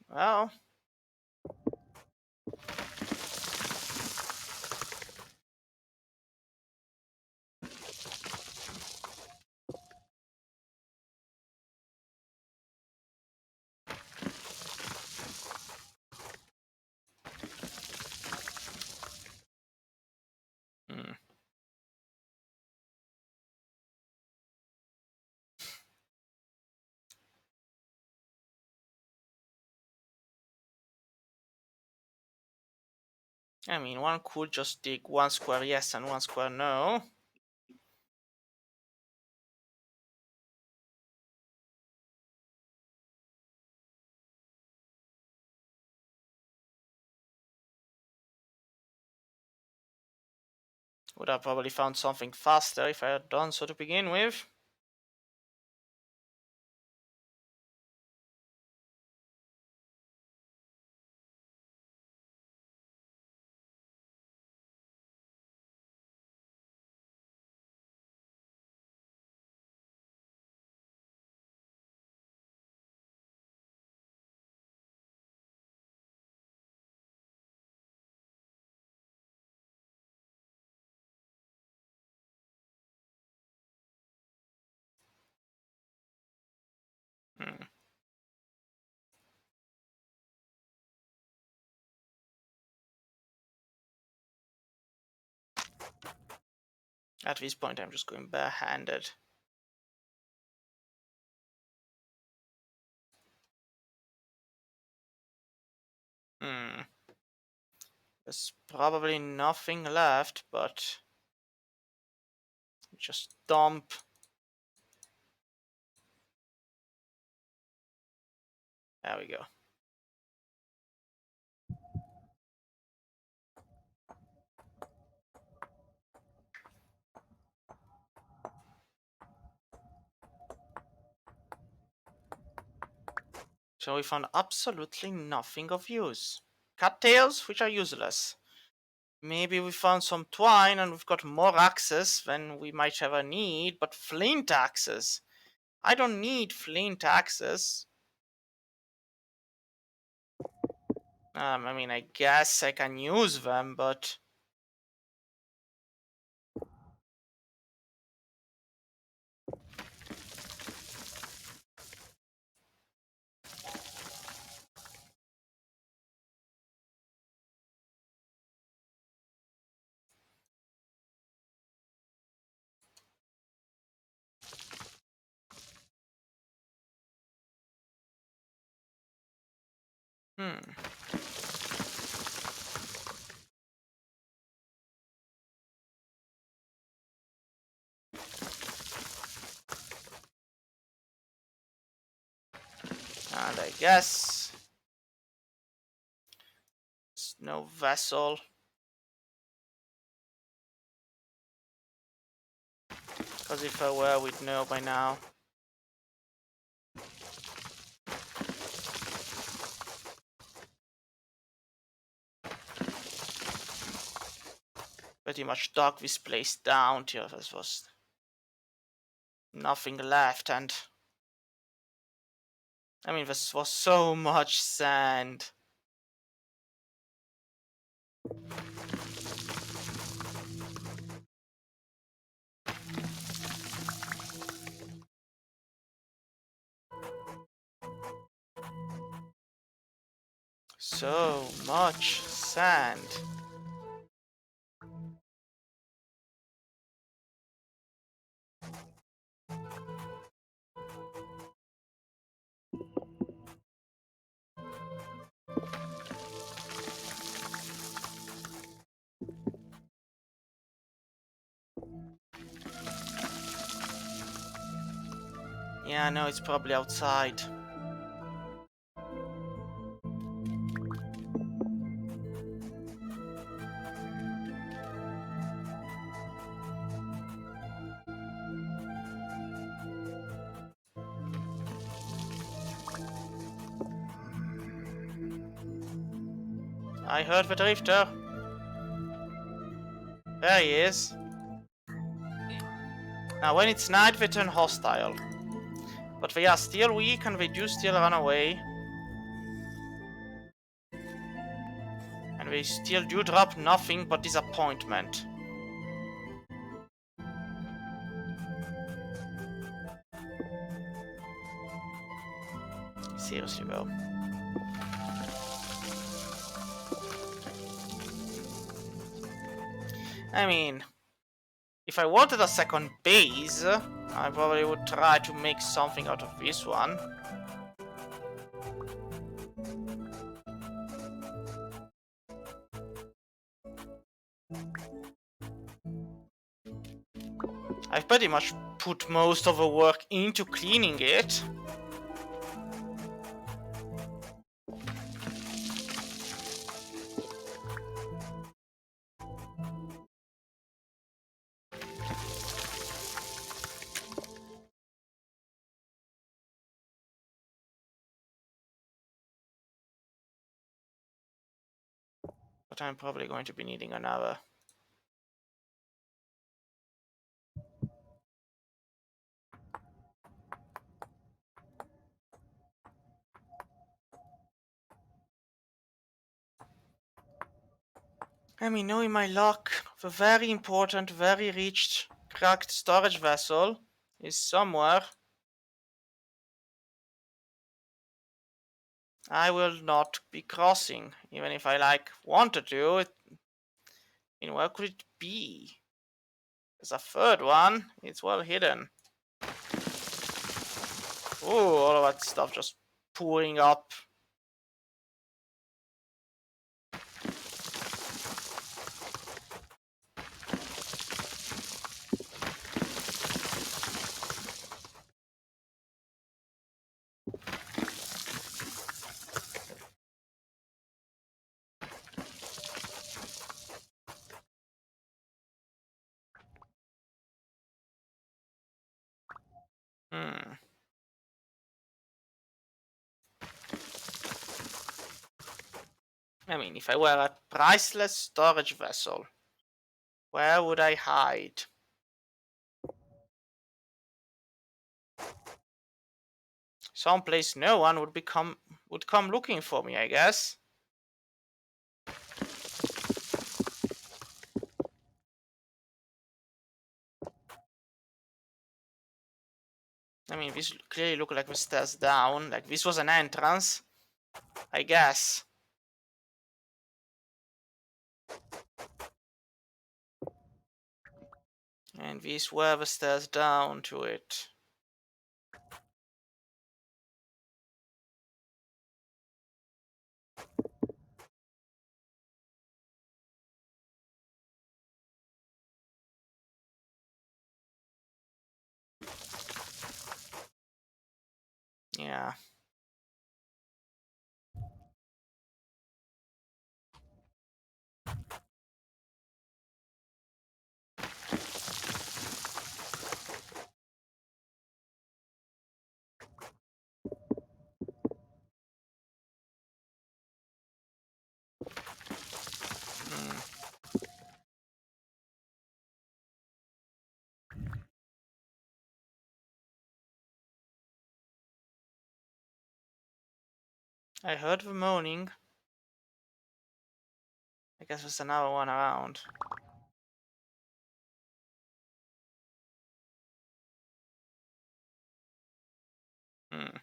Well. Hmm. I mean, one could just dig one square yes and one square no. Would have probably found something faster if I had done so to begin with. Hmm. At this point, I'm just going barehanded. Hmm. There's probably nothing left, but just dump. There we go. So we found absolutely nothing of use. Cattails, which are useless. Maybe we found some twine and we've got more axes than we might ever need, but flint axes. I don't need flint axes. I mean, I guess I can use them, but... And I guess... There's no vessel. Because if I were, we'd know by now. Pretty much dug this place down till there was nothing left, and... I mean, this was so much sand. So much sand. Yeah, no, it's probably outside. I heard the drifter. There he is. Now, when it's night, they turn hostile. But they are still weak and they do still run away. And they still do drop nothing but disappointment. Seriously though. I mean, if I wanted a second base, I probably would try to make something out of this one. I've pretty much put most of the work into cleaning it. But I'm probably going to be needing another. I mean, knowing my luck, the very important, very rich, cracked storage vessel is somewhere. I will not be crossing, even if I wanted to. I mean, where could it be? There's a third one. It's well hidden. Oh, all of that stuff just pouring up. I mean, if I were a priceless storage vessel, where would I hide? Someplace no one would come looking for me, I guess. I mean, this clearly look like the stairs down. Like, this was an entrance, I guess. And these were the stairs down to it. Yeah. Hmm. I heard the moaning. I guess there's another one around. Hmm.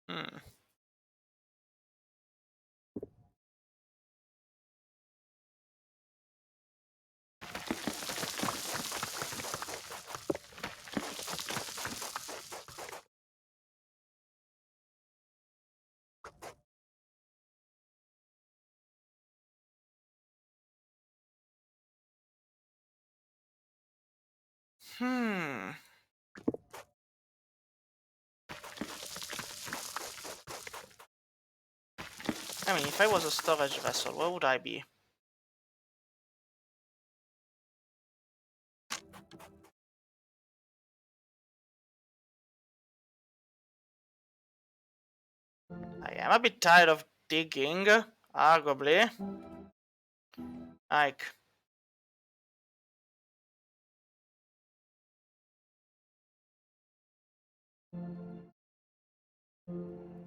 Hmm. Hmm. I mean, if I was a storage vessel, where would I be? I am a bit tired of digging, arguably. Like,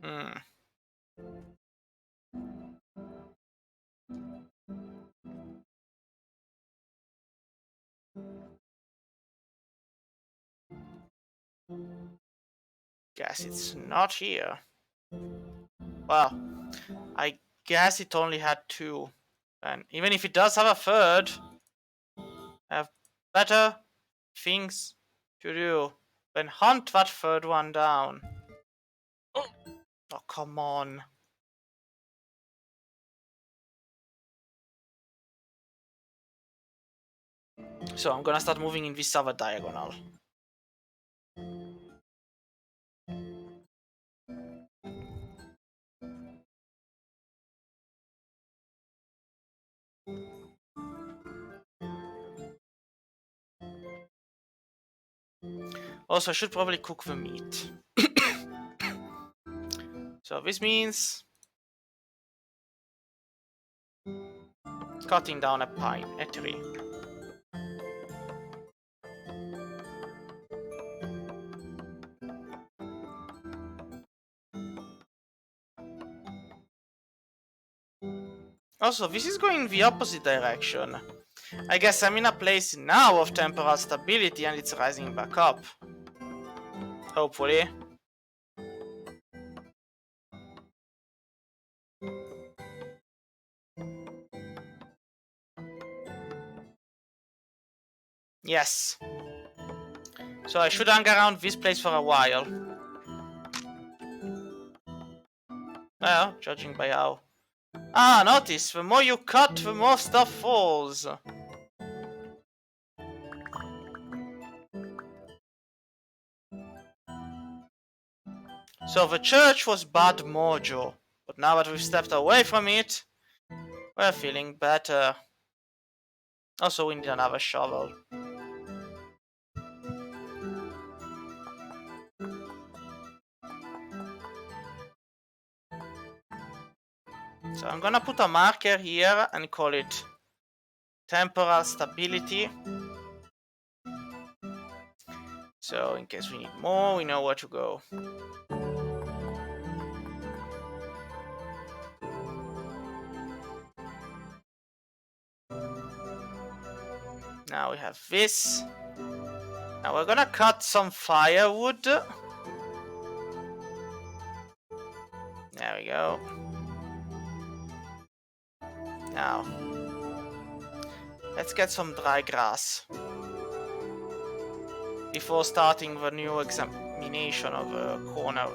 hmm. Guess it's not here. Well, I guess it only had two. And even if it does have a third, I have better things to do than hunt that third one down. Oh, come on. So I'm gonna start moving in this other diagonal. Also, I should probably cook the meat. So this means cutting down a tree. Also, this is going the opposite direction. I guess I'm in a place now of temporal stability and it's rising back up. Hopefully. Yes. So I should hang around this place for a while. Well, judging by how... Ah, notice, the more you cut, the more stuff falls. So the church was bad mojo, but now that we've stepped away from it, we're feeling better. Also, we need another shovel. So I'm gonna put a marker here and call it temporal stability. So in case we need more, we know where to go. Now we have this. Now we're gonna cut some firewood. There we go. Now, let's get some dry grass before starting the new examination of a corner.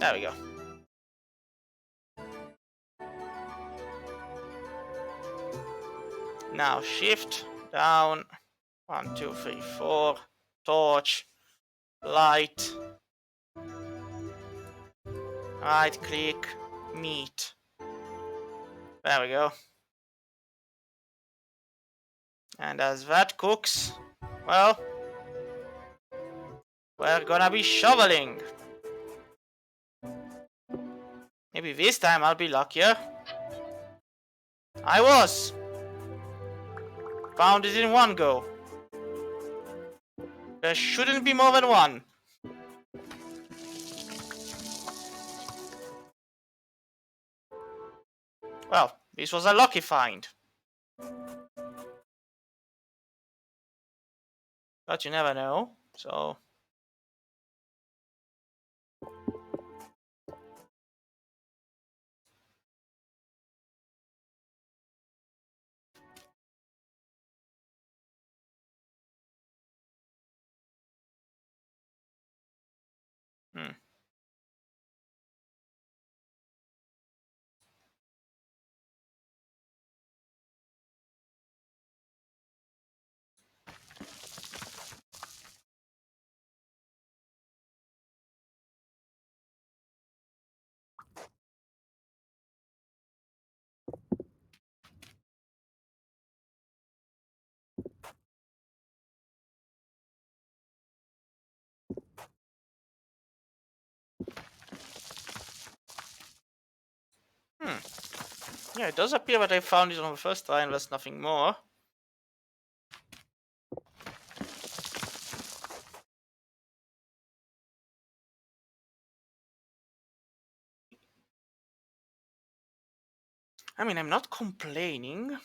There we go. Now shift down. 1, 2, 3, 4. Torch. Light. Right click. Meat. There we go. And as that cooks, well, we're gonna be shoveling. Maybe this time I'll be luckier. I was! Found it in one go. There shouldn't be more than one. Well, this was a lucky find. But you never know, so... Yeah, it does appear that I found it on the first try and there's nothing more. I mean, I'm not complaining.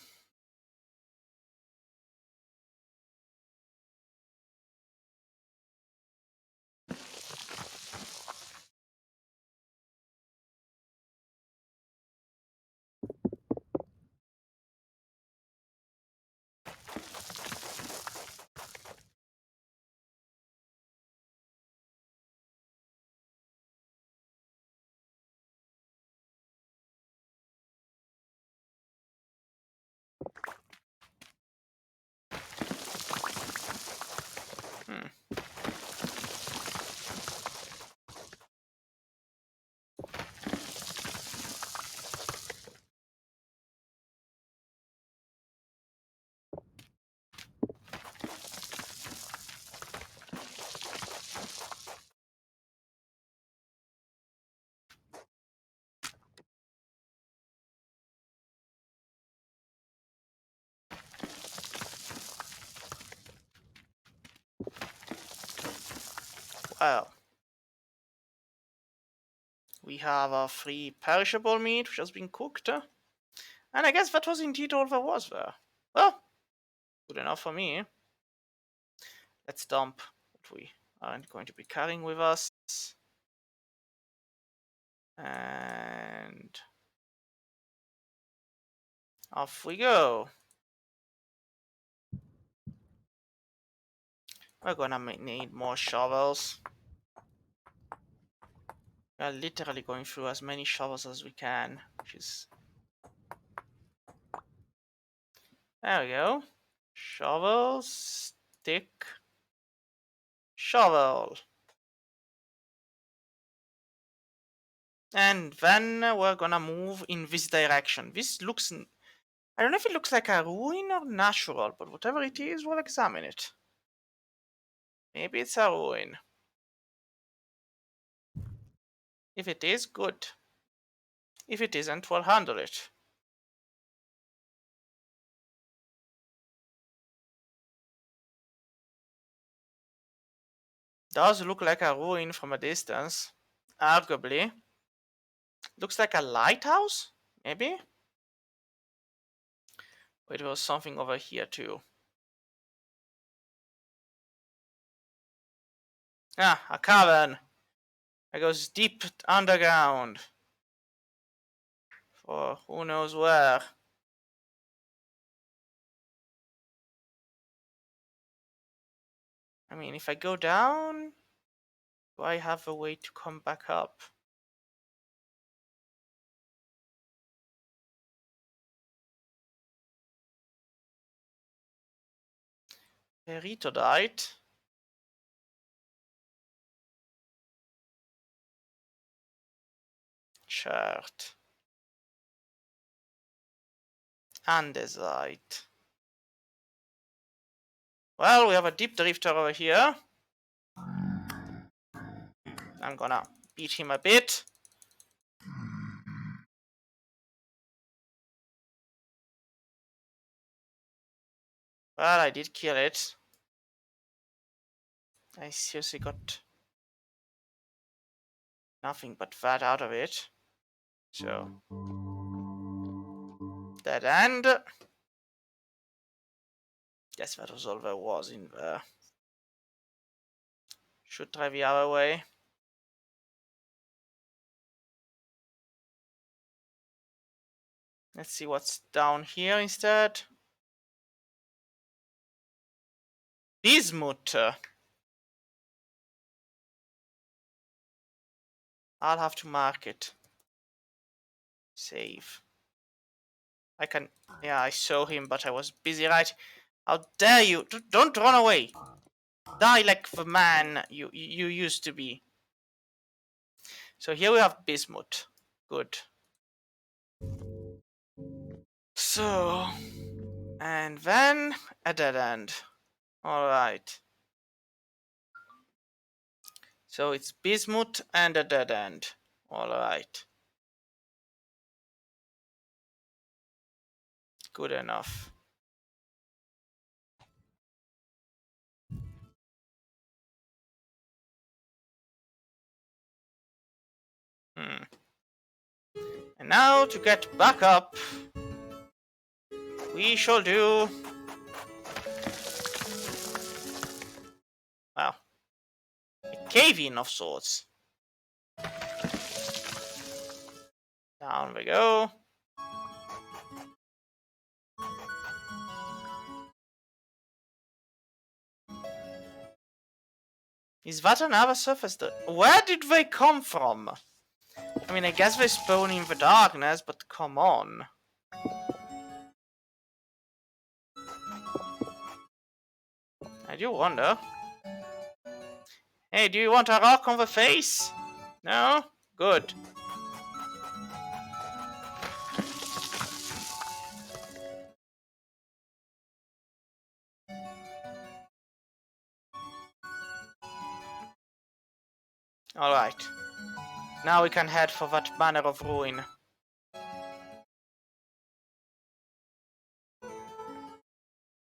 Well, we have a free perishable meat which has been cooked. And I guess that was indeed all there was there. Well, good enough for me. Let's dump what we aren't going to be carrying with us. And off we go. We're gonna need more shovels. We are literally going through as many shovels as we can, which is... There we go. Shovel, stick, shovel. And then we're gonna move in this direction. This looks... I don't know if it looks like a ruin or natural, but whatever it is, we'll examine it. Maybe it's a ruin. If it is, good. If it isn't, we'll handle it. Does look like a ruin from a distance. Arguably. Looks like a lighthouse? Maybe? Wait, there was something over here too. Ah, a cavern. It goes deep underground. For who knows where. I mean, if I go down, do I have a way to come back up? Peritodite. Chart. Andesite. Well, we have a deep drifter over here. I'm gonna beat him a bit. Well, I did kill it. I seriously got nothing but that out of it. So, dead end. Guess that was all there was in there. Should try the other way. Let's see what's down here instead. Bismuth. I'll have to mark it. Save. I can... Yeah, I saw him, but I was busy, right? How dare you! Don't run away! Die like the man you used to be. So here we have bismuth. Good. So... And then a dead end. Alright. So it's bismuth and a dead end. Alright. Good enough. And now to get back up, we shall do... Well, a cave-in of sorts. Down we go. Is that another surface? Where did they come from? I mean, I guess they spawn in the darkness, but come on. I do wonder. Hey, do you want a rock on the face? No? Good. Alright. Now we can head for that banner of ruin.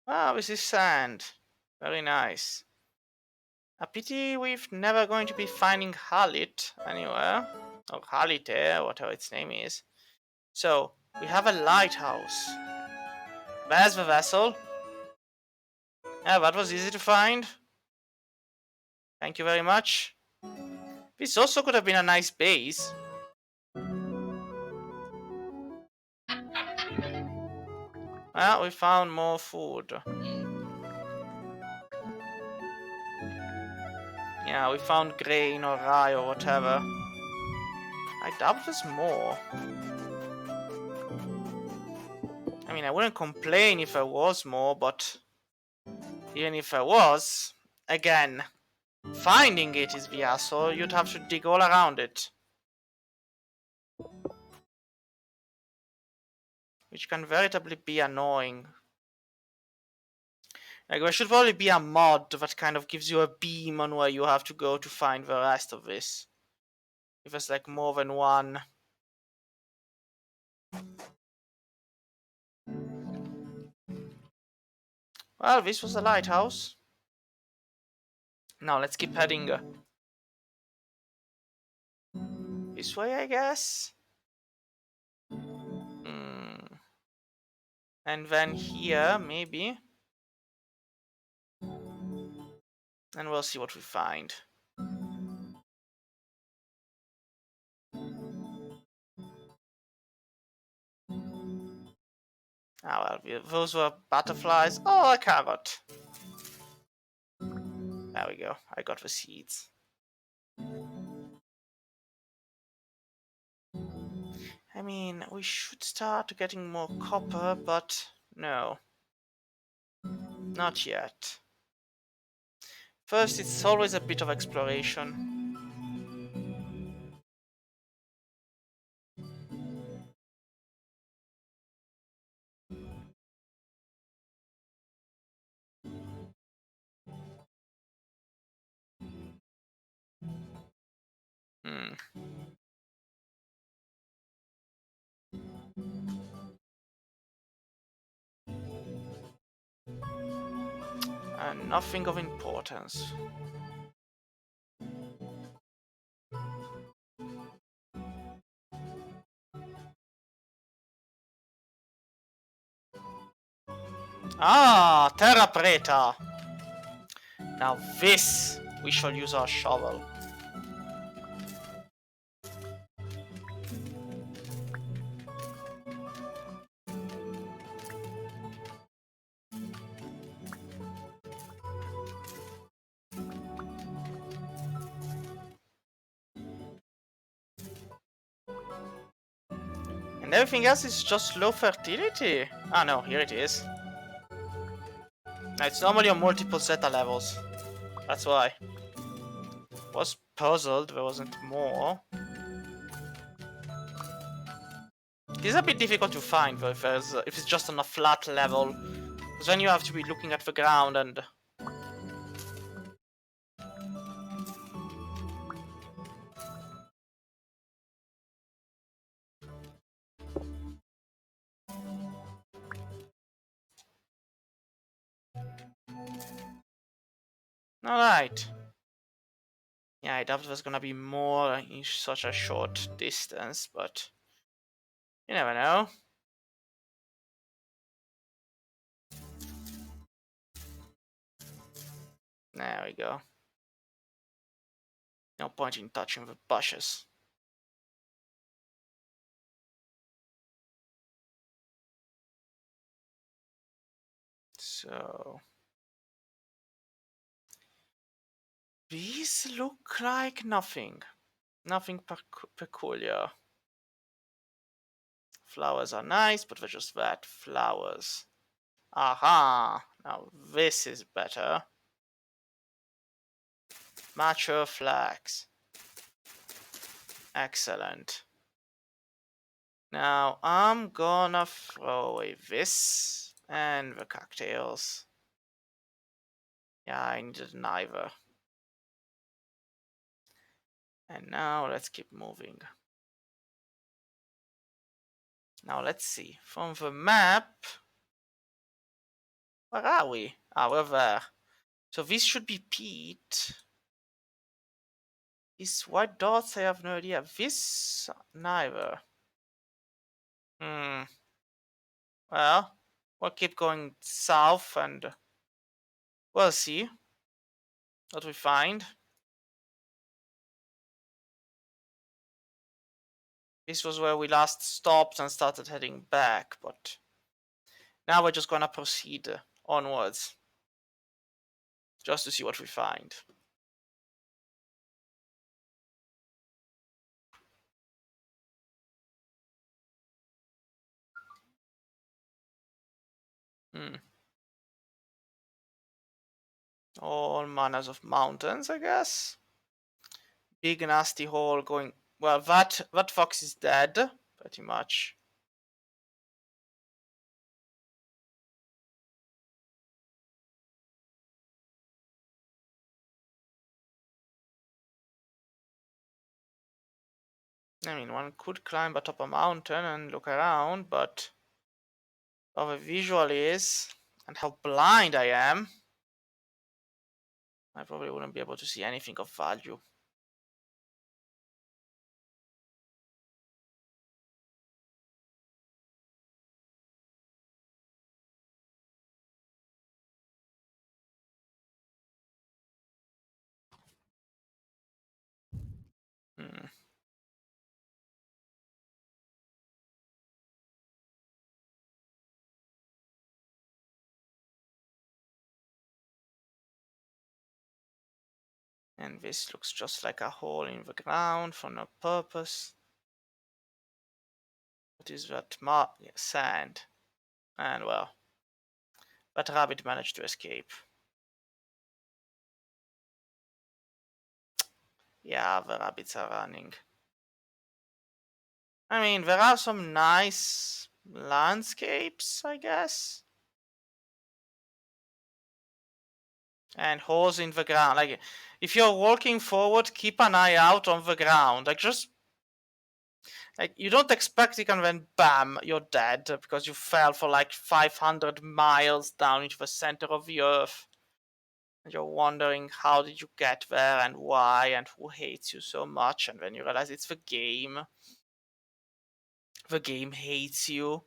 Ah, this is sand. Very nice. A pity we've never going to be finding Halit anywhere. Or Halite, whatever its name is. So, we have a lighthouse. There's the vessel. Yeah, that was easy to find. Thank you very much. This also could have been a nice base. Well, we found more food. Yeah, we found grain or rye or whatever. I doubt there's more. I mean, I wouldn't complain if there was more, but even if there was, again, finding it is the hassle. You'd have to dig all around it. Which can veritably be annoying. Like, there should probably be a mod that kind of gives you a beam on where you have to go to find the rest of this. If there's like more than one. Well, this was a lighthouse. Now let's keep heading this way, I guess. And then here, maybe. And we'll see what we find. Ah, well, those were butterflies. Oh, a carrot. There we go. I got the seeds. I mean, we should start getting more copper, but no. Not yet. First, it's always a bit of exploration. And nothing of importance. Ah, Terra Preta! Now this, we shall use our shovel. And everything else is just low fertility. Ah no, here it is. It's normally on multiple Zeta levels. That's why. Was puzzled there wasn't more. It's a bit difficult to find though if it's just on a flat level. Because then you have to be looking at the ground and... Alright. Yeah, I doubt there's gonna be more in such a short distance, but... You never know. There we go. No point in touching the bushes. So... These look like nothing. Nothing peculiar. Flowers are nice, but they're just that, flowers. Aha! Now this is better. Mature flags. Excellent. Now I'm gonna throw away this and the cocktails. Yeah, I needed neither. And now let's keep moving. Now let's see. From the map... Where are we? Ah, we're there. So this should be peat. These white dots, I have no idea. This, neither. Well, we'll keep going south and we'll see what we find. This was where we last stopped and started heading back, but now we're just gonna proceed onwards. Just to see what we find. All manners of mountains, I guess. Big nasty hole going... Well, that fox is dead, pretty much. I mean, one could climb atop a mountain and look around, but how the visual is and how blind I am, I probably wouldn't be able to see anything of value. Hmm. And this looks just like a hole in the ground for no purpose. What is that? Yeah, sand. And well, that rabbit managed to escape. Yeah, the rabbits are running. I mean, there are some nice landscapes, I guess. And holes in the ground. Like, if you're walking forward, keep an eye out on the ground. Like, just like you don't expect it, and then bam, you're dead because you fell for like 500 miles down into the center of the earth. And you're wondering how did you get there and why and who hates you so much, and then you realize it's the game. The game hates you,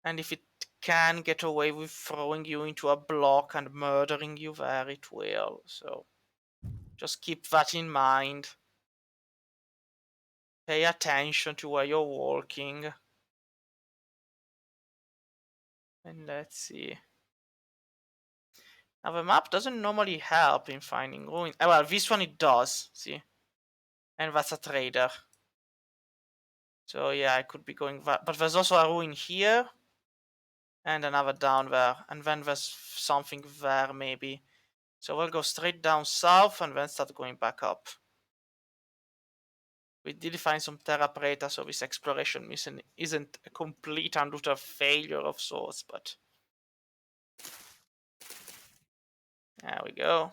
and if it can get away with throwing you into a block and murdering you there, it will. So just keep that in mind. Pay attention to where you're walking. And let's see. Now the map doesn't normally help in finding ruins. Well, this one it does, see? And that's a trader. So yeah, I could be going that. But there's also a ruin here. And another down there. And then there's something there maybe. So we'll go straight down south and then start going back up. We did find some Terra Preta, so this exploration mission isn't a complete and utter failure of sorts, but there we go.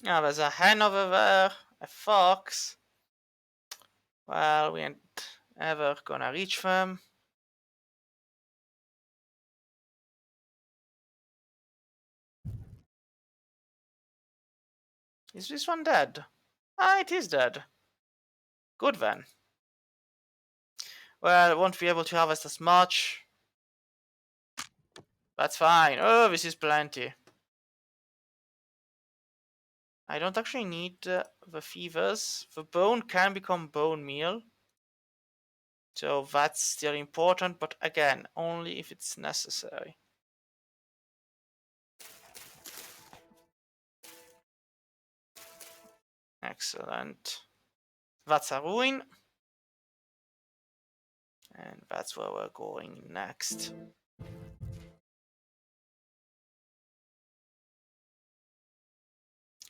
Now there's a hen over there, a fox. Well, we ain't ever gonna reach them. Is this one dead? Ah, it is dead. Good then. Well, won't be able to harvest as much. That's fine. Oh, this is plenty. I don't actually need the fevers. The bone can become bone meal. So that's still important, but again, only if it's necessary. Excellent. That's a ruin. And that's where we're going next.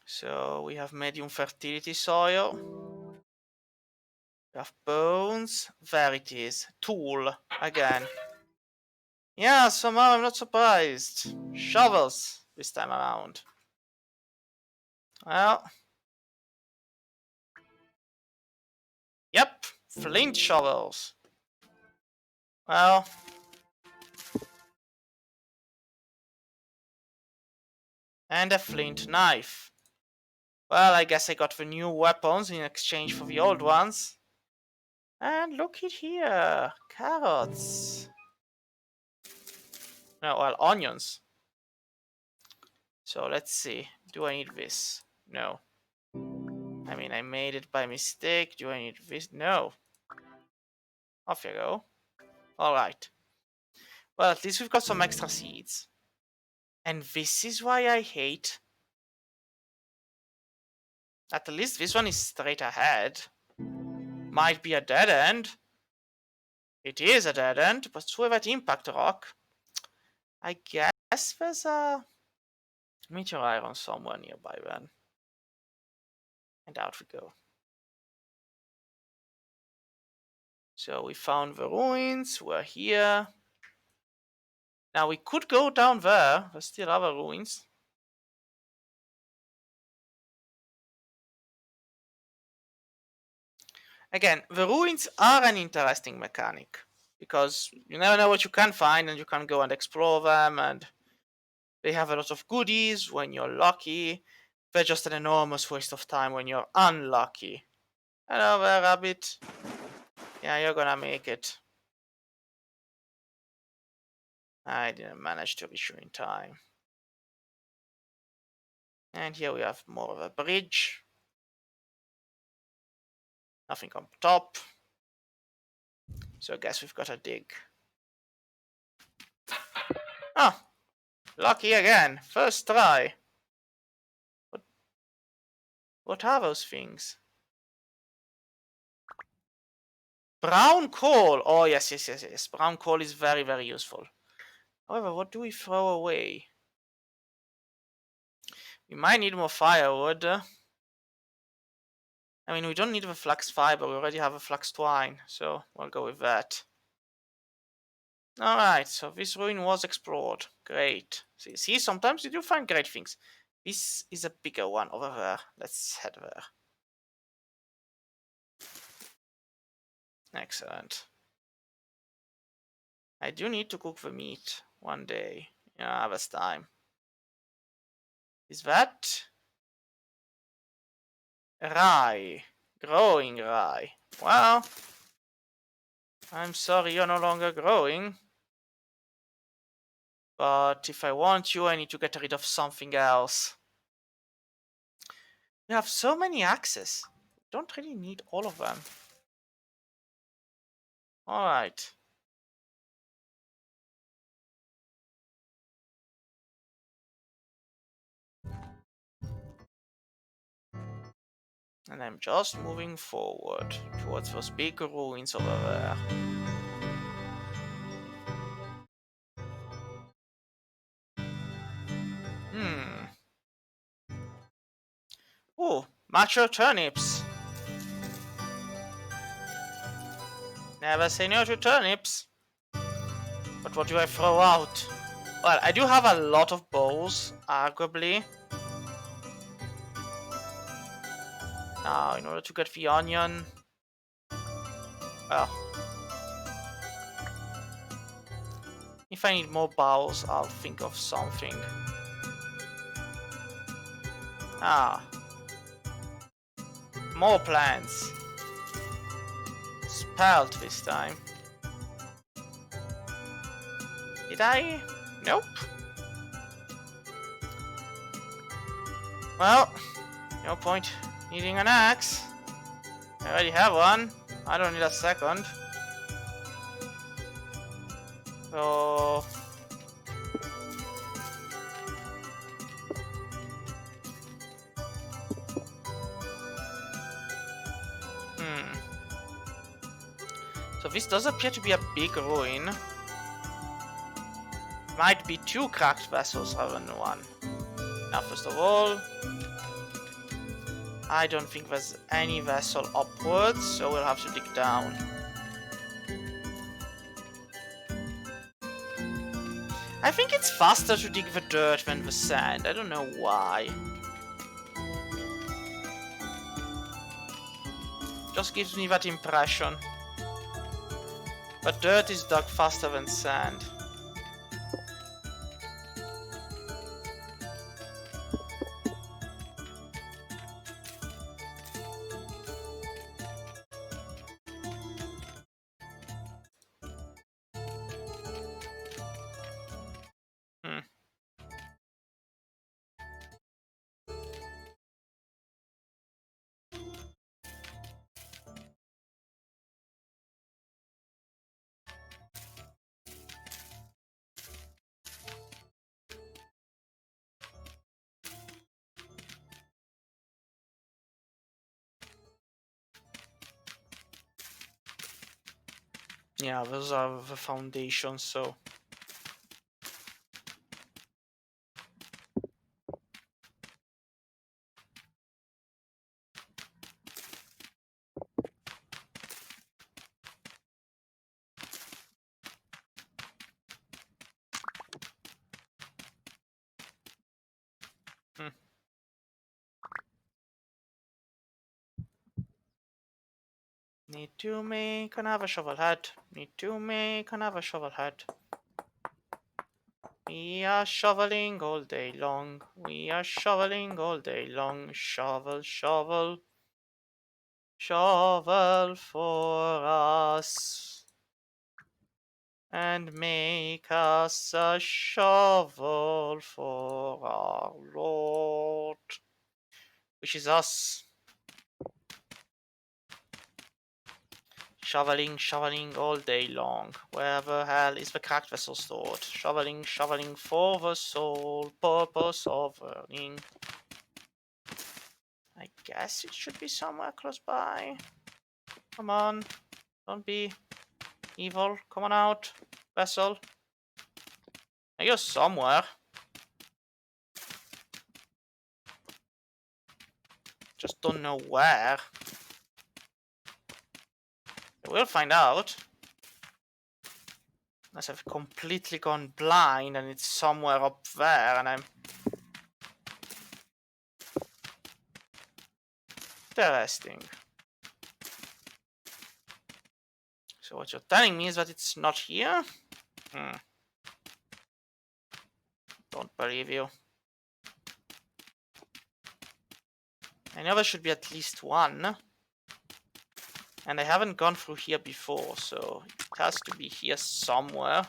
So we have medium fertility soil. We have bones. There it is. Tool. Again. Yeah, somehow I'm not surprised. Shovels this time around. Well. Yep. Flint shovels. Well. And a flint knife. Well, I guess I got the new weapons in exchange for the old ones. And look at here. Carrots. No, well, onions. So let's see. Do I need this? No. I mean, I made it by mistake. Do I need this? No. Off you go. Alright. Well, at least we've got some extra seeds. And this is why I hate. At least this one is straight ahead. Might be a dead end. It is a dead end, but so that impact rock. I guess there's a meteor iron somewhere nearby then. And out we go. So we found the ruins. We're here. Now we could go down there. There's still other ruins. Again, the ruins are an interesting mechanic because you never know what you can find and you can go and explore them, and they have a lot of goodies when you're lucky. They're just an enormous waste of time when you're unlucky. Hello there, rabbit. Yeah, you're gonna make it. I didn't manage to reach you in time. And here we have more of a bridge. Nothing on top. So I guess we've got to dig. Oh, lucky again. First try. What are those things? Brown coal. Oh, yes. Brown coal is very, very useful. However, what do we throw away? We might need more firewood. I mean, we don't need the flax fiber. We already have a flax twine. So we'll go with that. Alright, so this ruin was explored. Great. See, sometimes you do find great things. This is a bigger one over there. Let's head there. Excellent. I do need to cook the meat one day. Yeah, this time. Is that rye? Growing rye. Well, I'm sorry you're no longer growing. But if I want you, I need to get rid of something else. We have so many axes. Don't really need all of them. Alright. And I'm just moving forward towards those big ruins over there. Oh, mature turnips. Never say no to turnips. But what do I throw out? Well, I do have a lot of bowls, arguably. Now, in order to get the onion... Well... If I need more bowls, I'll think of something. Ah. More plants. Spelt this time. Did I? Nope. Well, no point needing an axe. I already have one. I don't need a second. So... So this does appear to be a big ruin. Might be 2 cracked vessels rather than 1. Now, first of all, I don't think there's any vessel upwards, so we'll have to dig down. I think it's faster to dig the dirt than the sand. I don't know why. Just gives me that impression. But dirt is dug faster than sand. Yeah, those are the foundations, so... Need to make another shovel head. Need to make another shovel head. We are shoveling all day long. We are shoveling all day long. Shovel, shovel. Shovel for us. And make us a shovel for our Lord. Which is us. Shoveling, shoveling all day long. Where the hell is the cracked vessel stored? Shoveling, shoveling for the sole purpose of earning. I guess it should be somewhere close by. Come on. Don't be evil. Come on out. Vessel. I guess somewhere. Just don't know where. We'll find out. Unless I've completely gone blind and it's somewhere up there and I'm... Interesting. So what you're telling me is that it's not here? Don't believe you. I know there should be at least one. And I haven't gone through here before, so it has to be here somewhere.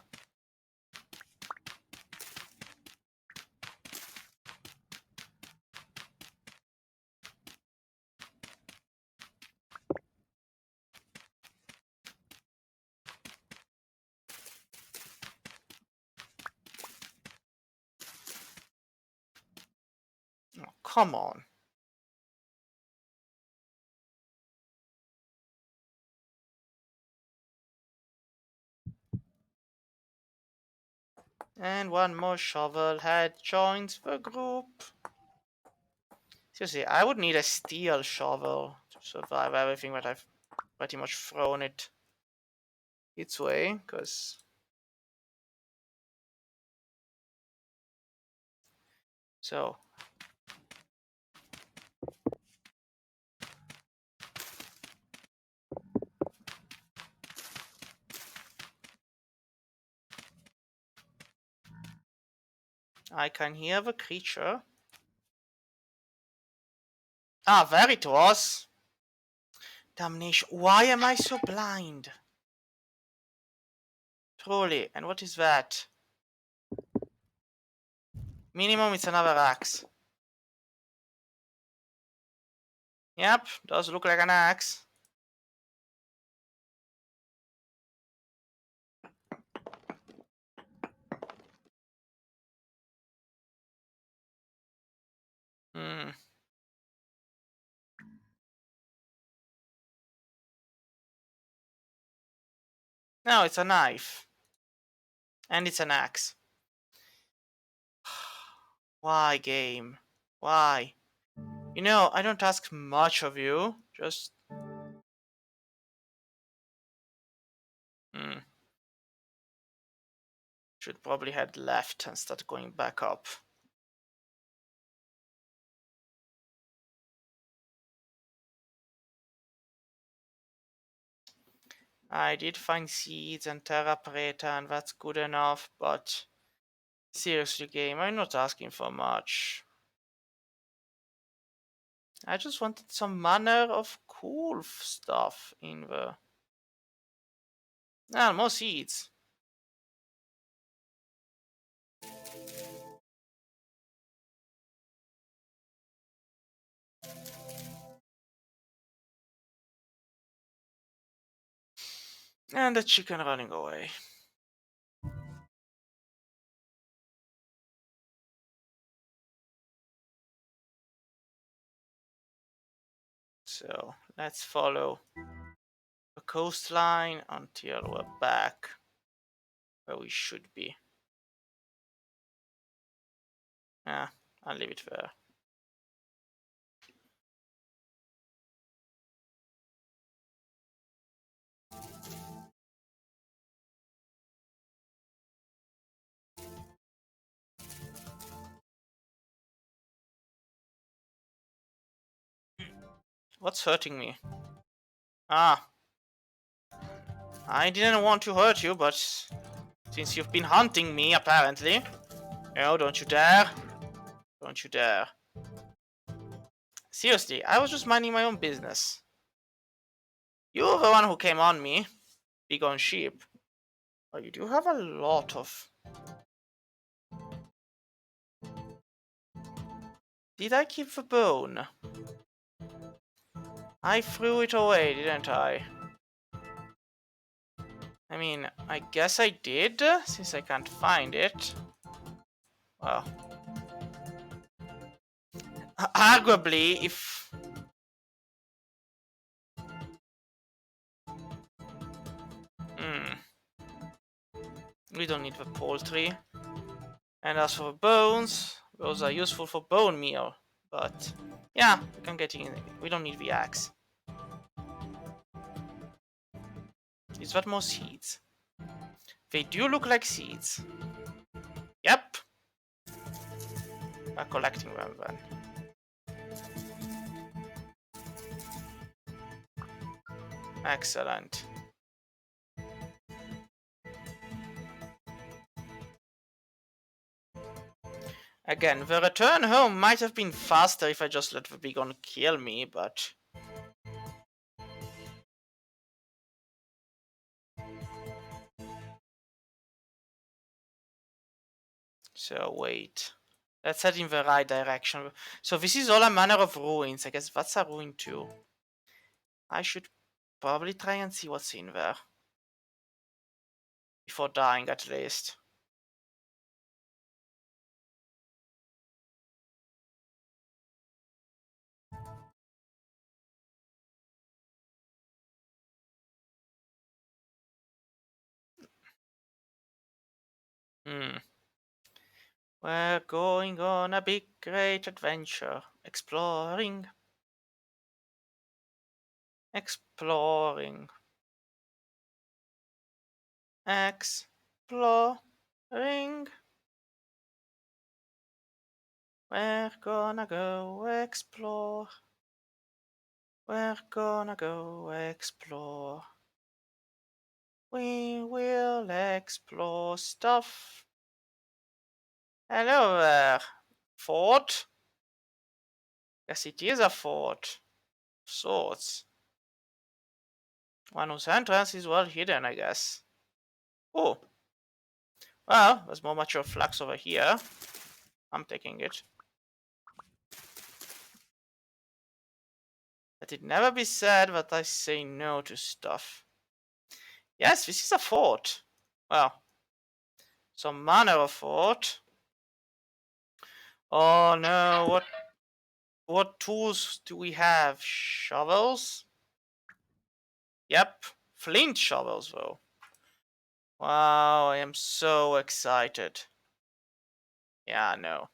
Oh, come on. And one more shovel head joins the group. Seriously, I would need a steel shovel to survive everything that I've pretty much thrown its way, because... So... I can hear the creature. Ah, there it was. Damnation. Why am I so blind? Truly. And what is that? Minimum, it's another axe. Yep, does look like an axe. Hmm. No, it's a knife. And it's an axe. Why, game? Why? You know, I don't ask much of you. Just... Should probably head left and start going back up. I did find seeds and terra preta, and that's good enough, but... Seriously, game, I'm not asking for much. I just wanted some manner of cool stuff in the... Ah, more seeds. And the chicken running away. So, let's follow the coastline until we're back where we should be. Yeah, I'll leave it there. What's hurting me? Ah, I didn't want to hurt you, but since you've been hunting me, apparently. No, don't you dare. Don't you dare. Seriously, I was just minding my own business. You're the one who came on me. Big on sheep. Oh, you do have a lot of... Did I keep the bone? I threw it away, didn't I? I mean, I guess I did, since I can't find it. Well... Arguably, if... We don't need the poultry. And as for bones, those are useful for bone meal. But, yeah, we can get in. We don't need the axe. Is that more seeds? They do look like seeds. Yep. We're collecting them then. Excellent. Again, the return home might have been faster if I just let the big one kill me, but... So, wait. Let's head in the right direction. So this is all a manner of ruins. I guess that's a ruin too. I should probably try and see what's in there. Before dying, at least. We're going on a big, great adventure. Exploring. Exploring. Exploring. We're gonna go explore. We're gonna go explore. We will explore stuff. Hello there. Fort? Yes, it is a fort. Of sorts. One whose entrance is well hidden, I guess. Oh. Well, there's more mature flax over here. I'm taking it. Let it never be said that I say no to stuff. Yes, this is a fort. Well, some manner of fort. Oh no, what tools do we have? Shovels? Yep, flint shovels though. Wow, I am so excited. Yeah, no.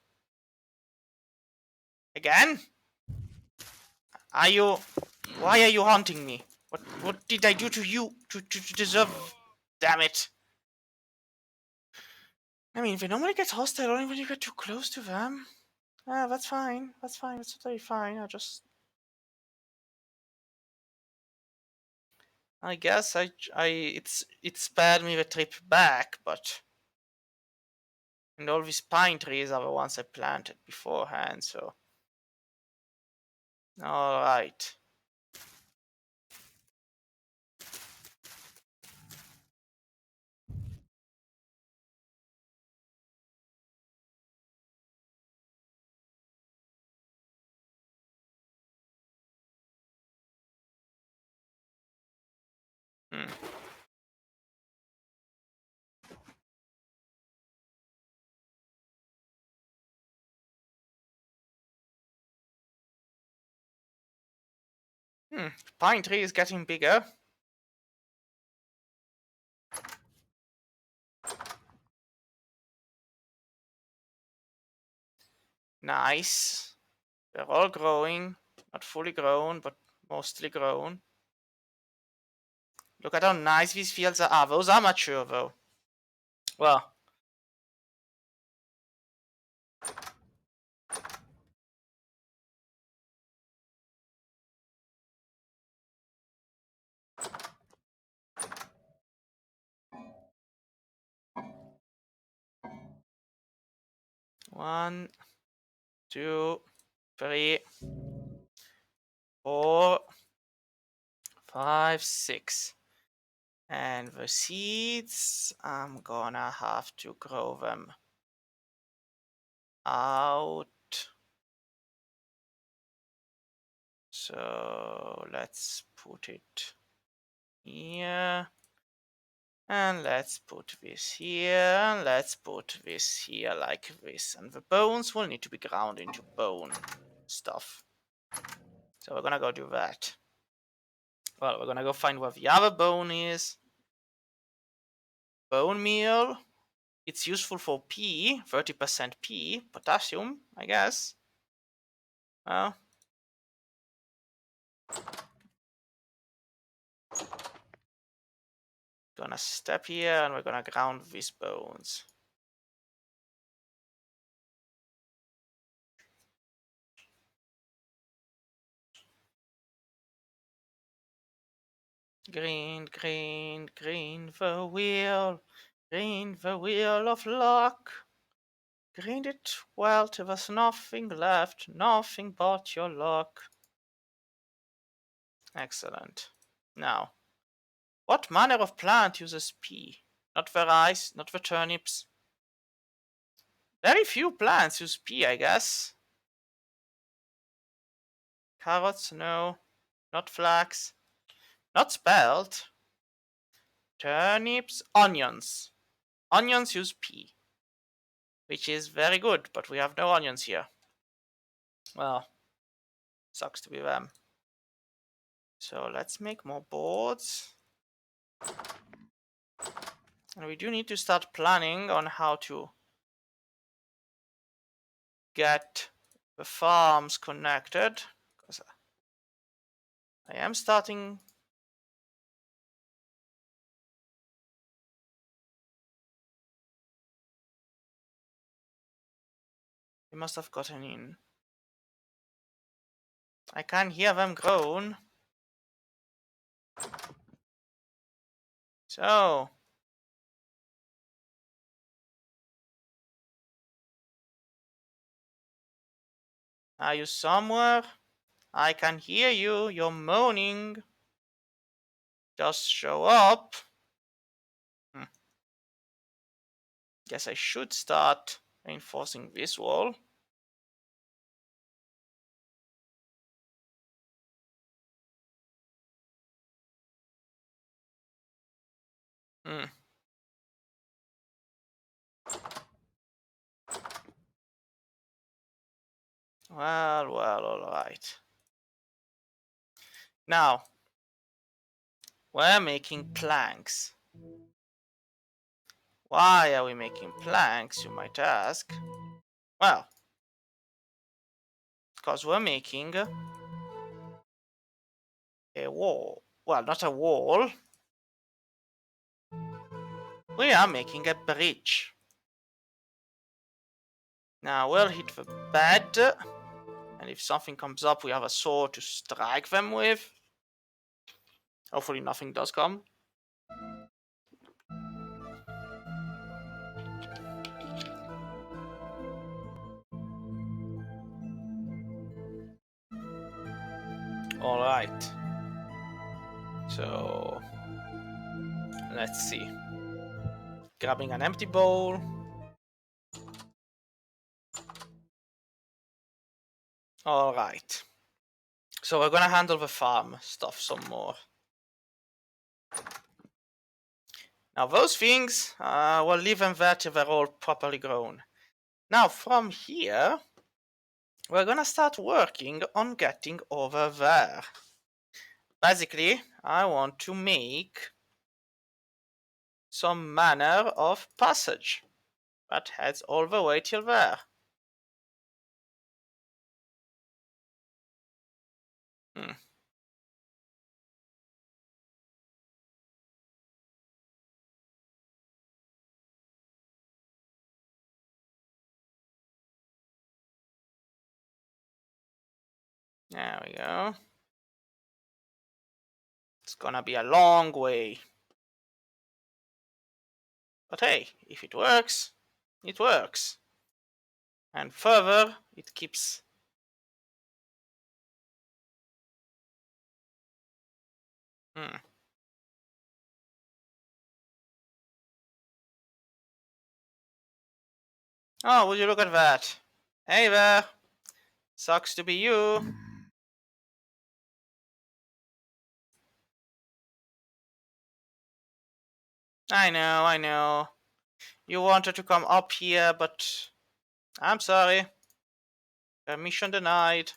Again? Are you... Why are you haunting me? What did I do to you to deserve... Damn it. I mean, they normally get hostile only when you get too close to them. Ah, that's fine. That's fine. That's totally fine. I guess it spared me the trip back, but... And all these pine trees are the ones I planted beforehand, so... Alright. Pine tree is getting bigger. Nice. They're all growing. Not fully grown, but mostly grown. Look at how nice these fields are. Ah, those are mature though. Well. 1, 2, 3, 4, 5, 6. And the seeds, I'm gonna have to grow them out. So let's put it here. And let's put this here. And let's put this here like this. And the bones will need to be ground into bone stuff. So we're gonna go do that. Well, we're gonna go find where the other bone is. Bone meal. It's useful for P, 30% P, potassium, I guess. Well, gonna step here and we're gonna ground these bones. Green, green, green the wheel. Green the wheel of luck. Grind it well till there's nothing left, nothing but your luck. Excellent. Now, what manner of plant uses P? Not the rice, not the turnips. Very few plants use P, I guess. Carrots, no. Not flax. Not spelt. Turnips, onions. Onions use P, which is very good, but we have no onions here. Well, sucks to be them. So let's make more boards. And we do need to start planning on how to get the farms connected, because I am starting. They must have gotten in. I can hear them groan. So are you somewhere? I can hear you. You're moaning. Just show up. Guess I should start reinforcing this wall. Well, all right. Now, we're making planks. Why are we making planks, you might ask? Well, because we're making a wall. Well, not a wall. We are making a bridge. Now we'll hit the bed, and if something comes up, we have a sword to strike them with. Hopefully nothing does come. Alright. So, let's see. Grabbing an empty bowl. Alright. So we're gonna handle the farm stuff some more. Now those things, we'll leave them there till they're all properly grown. Now from here, we're gonna start working on getting over there. Basically, I want to make some manner of passage that heads all the way till there. There we go. It's gonna be a long way. But hey, if it works, it works. And further, it keeps... Oh, would you look at that? Hey there! Sucks to be you. I know. You wanted to come up here, but I'm sorry. Permission denied.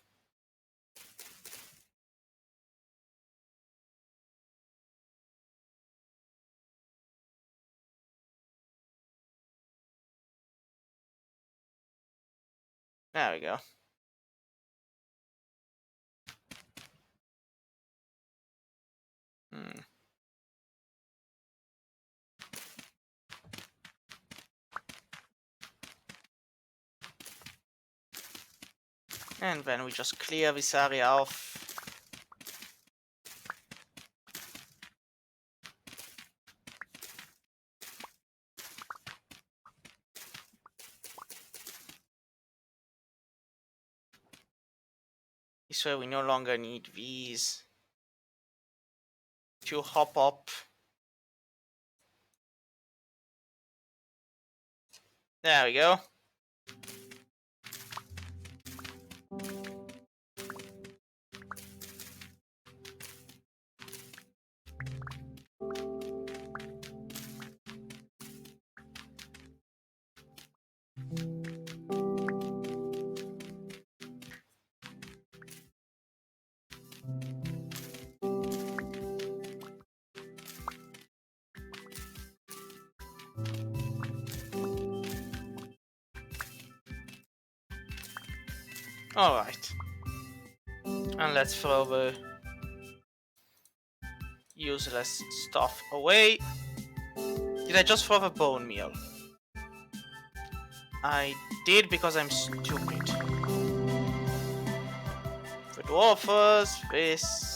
There we go. And then we just clear this area off. This way we no longer need these to hop up. There we go. Alright. And let's throw the useless stuff away. Did I just throw the bone meal? I did because I'm stupid. The dwarfers, this.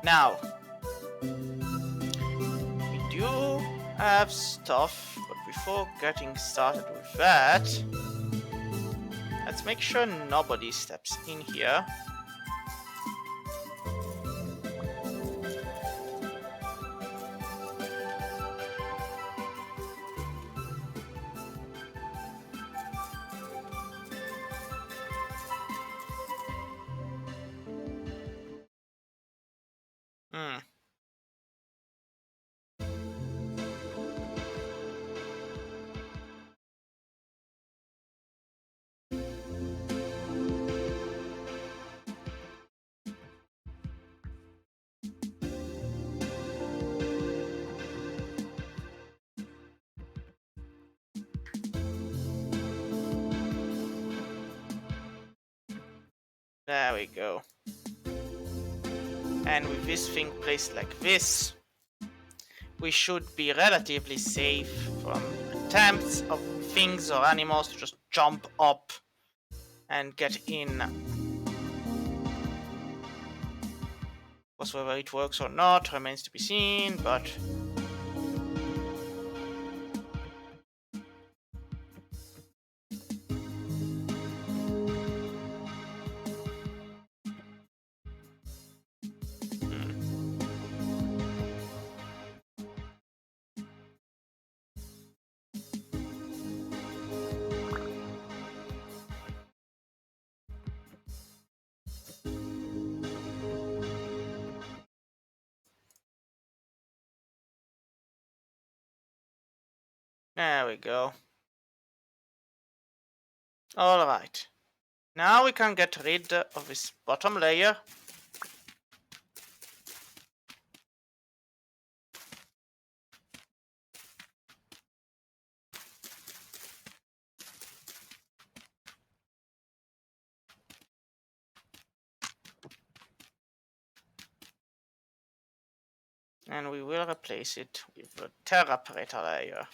Now, we do have stuff, but before getting started with that, let's make sure nobody steps in here. There we go. And with this thing placed like this, we should be relatively safe from attempts of things or animals to just jump up and get in. Of course, whether it works or not remains to be seen, but... There we go. Alright. Now we can get rid of this bottom layer. And we will replace it with a Terra Preta layer.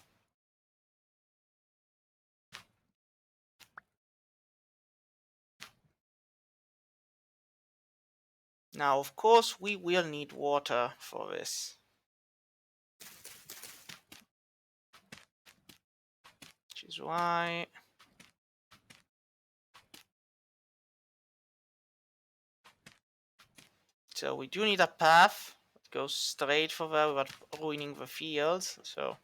Now, of course, we will need water for this. Which is why... So we do need a path that goes straight for there without ruining the fields, so...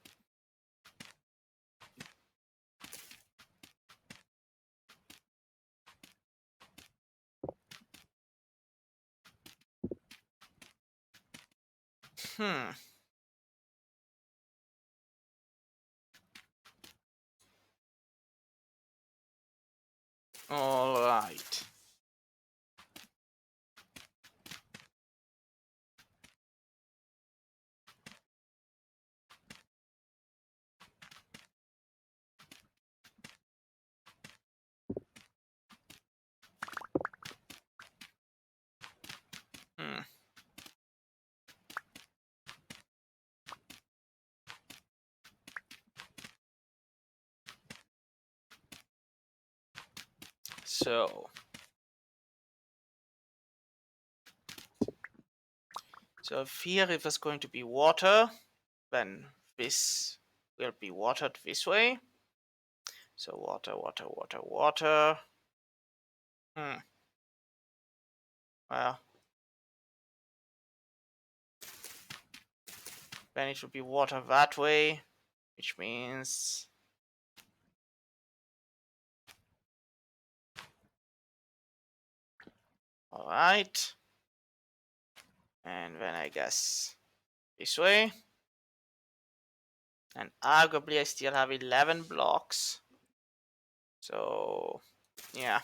Alright. So if here if there's going to be water, then this will be watered this way. So water, water, water, water. Well, then it should be water that way, which means... Alright. And then I guess this way. And arguably I still have 11 blocks. So, yeah.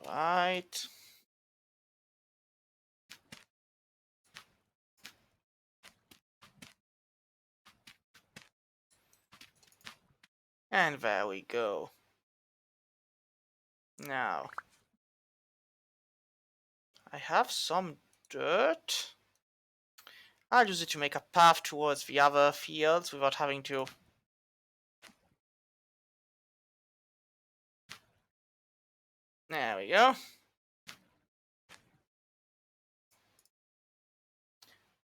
Alright. And there we go. Now, I have some dirt. I'll use it to make a path towards the other fields without having to... There we go.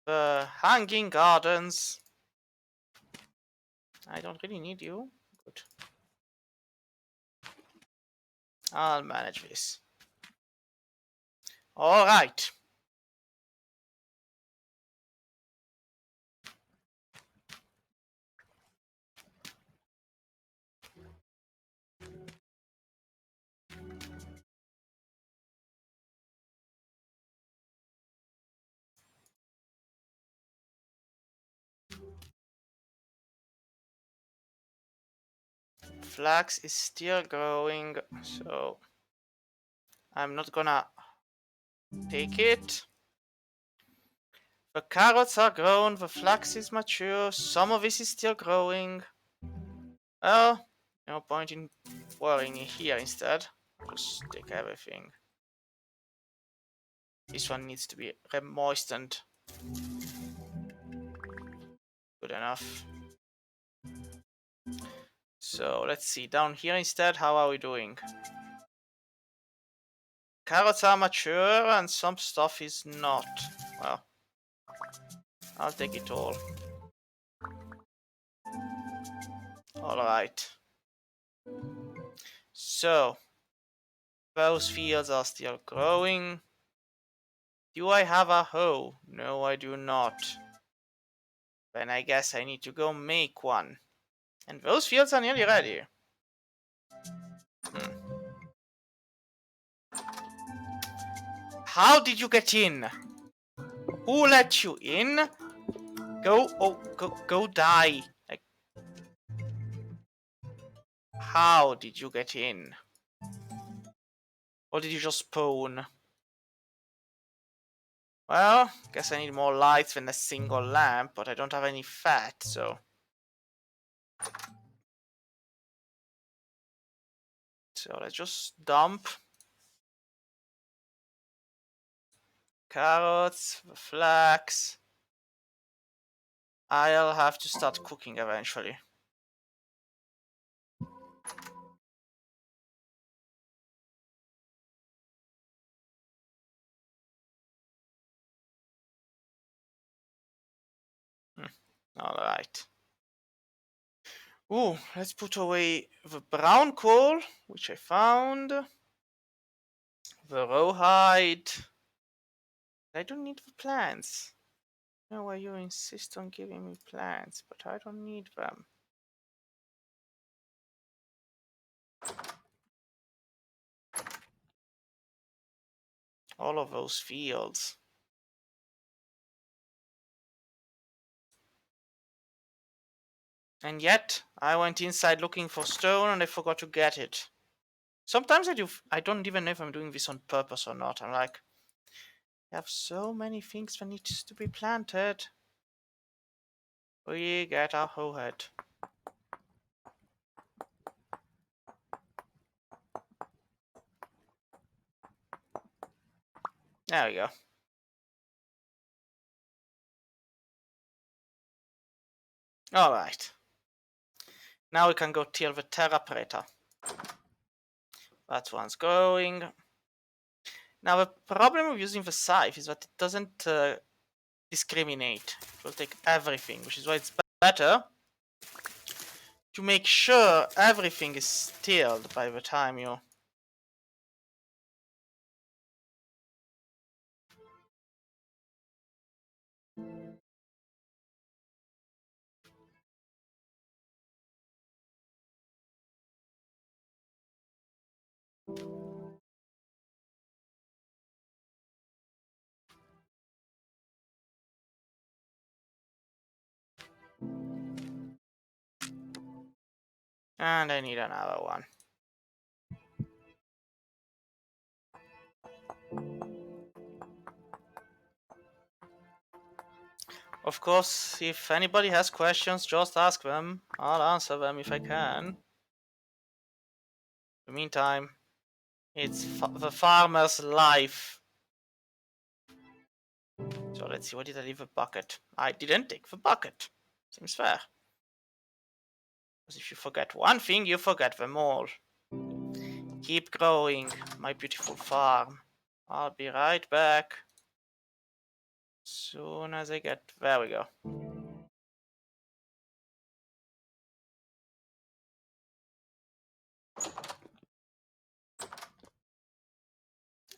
The hanging gardens. I don't really need you. Good. I'll manage this. Alright. Flax is still growing, so I'm not gonna take it. The carrots are grown, the flax is mature, some of this is still growing. Well, no point in worrying here instead. Just take everything. This one needs to be moistened. Good enough. So let's see, down here instead, how are we doing? Carrots are mature and some stuff is not. Well, I'll take it all. Alright. So, those fields are still growing. Do I have a hoe? No, I do not. Then I guess I need to go make one. And those fields are nearly ready. How did you get in? Who let you in? Go die. Like, how did you get in? Or did you just spawn? Well, guess I need more lights than a single lamp, but I don't have any fat, so... So let's just dump carrots, flax. I'll have to start cooking eventually. Alright. Ooh, let's put away the brown coal, which I found. The rawhide. I don't need the plants. I know why you insist on giving me plants, but I don't need them. All of those fields. And yet, I went inside looking for stone and I forgot to get it. Sometimes I don't even know if I'm doing this on purpose or not. I'm like, I have so many things that need to be planted. We get our whole head. There we go. Alright. Now we can go till the Terra Preta. That one's going. Now the problem with using the scythe is that it doesn't discriminate. It will take everything, which is why it's better to make sure everything is tilled by the time you... And I need another one. Of course, if anybody has questions, just ask them. I'll answer them if I can. In the meantime, it's the farmer's life. So let's see, where did I leave a bucket? I didn't take the bucket. Seems fair. Because if you forget one thing, you forget them all. Keep growing, my beautiful farm. I'll be right back. Soon as I get... There we go.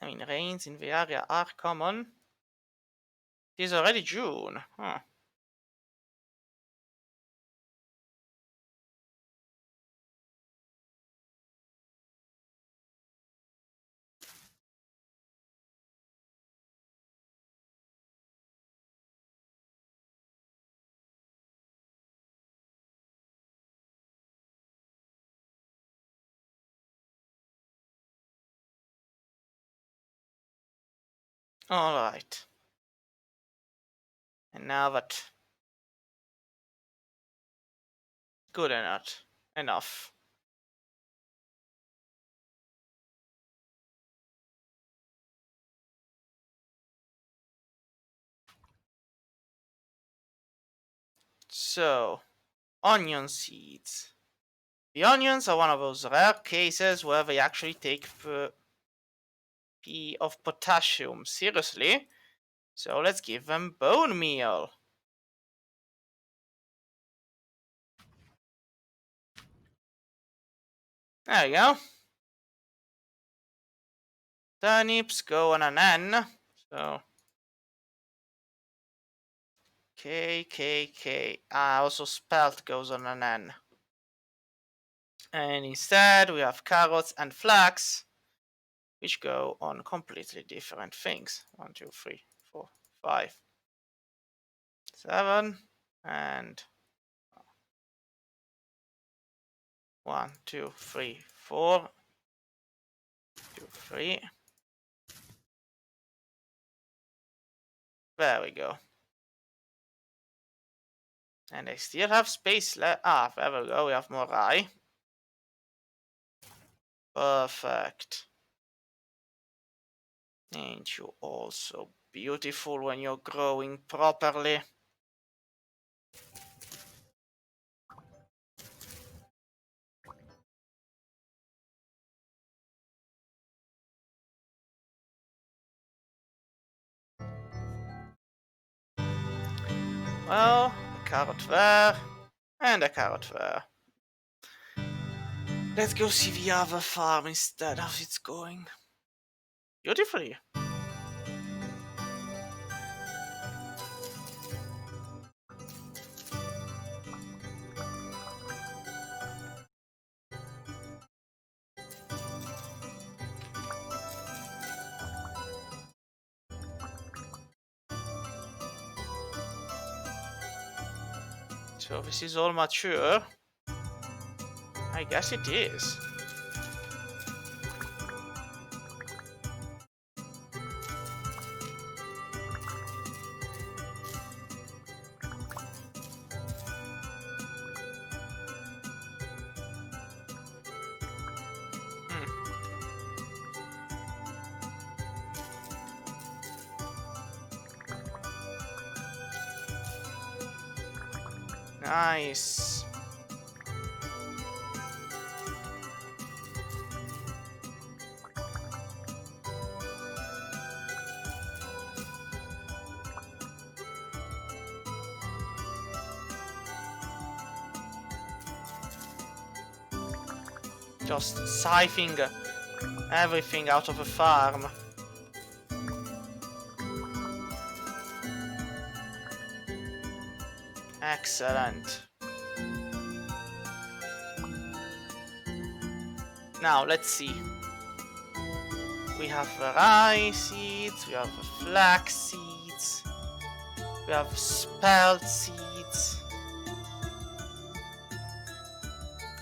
I mean, rains in the area are common. It is already June. Huh. Alright. And now that... Good enough. Enough. So, onion seeds. The onions are one of those rare cases where they actually take the P of potassium seriously. So let's give them bone meal. There you go. Turnips go on an N. So K, K, K. Also spelt goes on an N. And instead we have carrots and flax, which go on completely different things. 1, 2, 3, 4, 5, 7, and 1, 2, 3, 4, 2, 3. There we go. And I still have space left. Ah, there we go. We have more rye. Perfect. Ain't you also beautiful when you're growing properly? Well, a carrot there, and a carrot there. Let's go see the other farm instead. How's it going? Beautifully. So this is all mature. I guess it is. Nice. Just siphoning everything out of a farm. Excellent. Now, let's see. We have rye seeds, we have flax seeds, we have spelt seeds.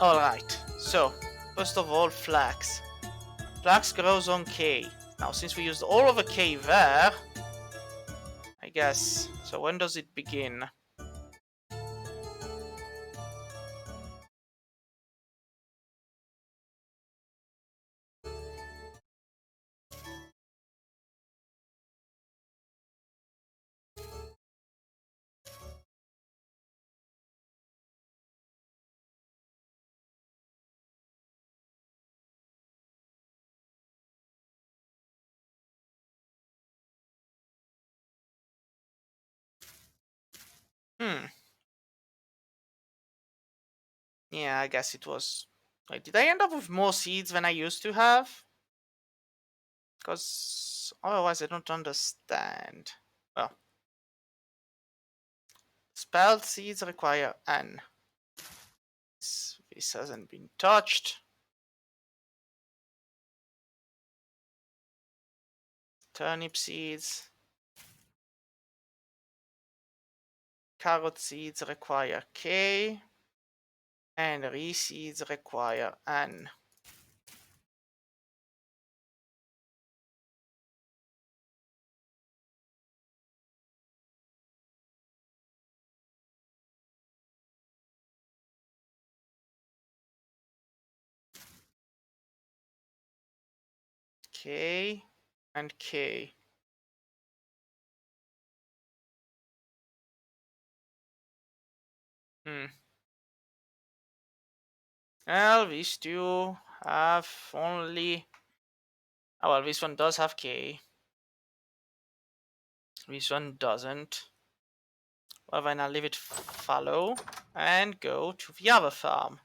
Alright, so, first of all, flax. Flax grows on K. Now, since we used all of a K there, I guess, so when does it begin? Yeah, I guess it was... Wait, did I end up with more seeds than I used to have? Because otherwise I don't understand. Well, spelled seeds require N. This hasn't been touched. Turnip seeds. Carrot seeds require K. And rye seeds require N. K and K. Well, these two have only... Oh, well, this one does have K. This one doesn't. Well, then I'll leave it fallow and go to the other farm.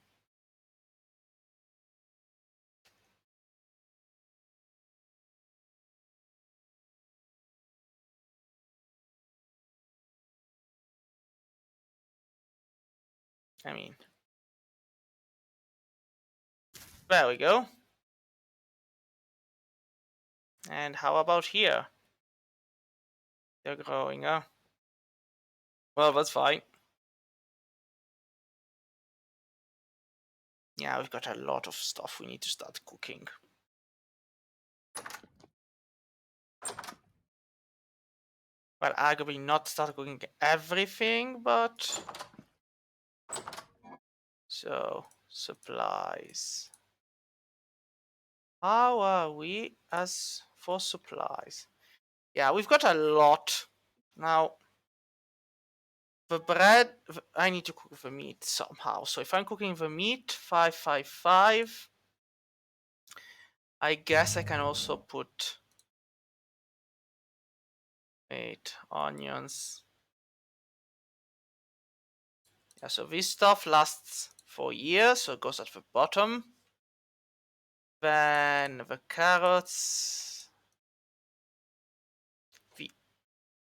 I mean... There we go. And how about here? They're growing, huh? Well, that's fine. Yeah, we've got a lot of stuff we need to start cooking. Well, arguably not start cooking everything, but... So, supplies. How are we as for supplies? Yeah, we've got a lot. Now, the bread, I need to cook the meat somehow. So if I'm cooking the meat, 555. I guess I can also put 8 onions. Yeah, so this stuff lasts for years, so it goes at the bottom. Then the carrots.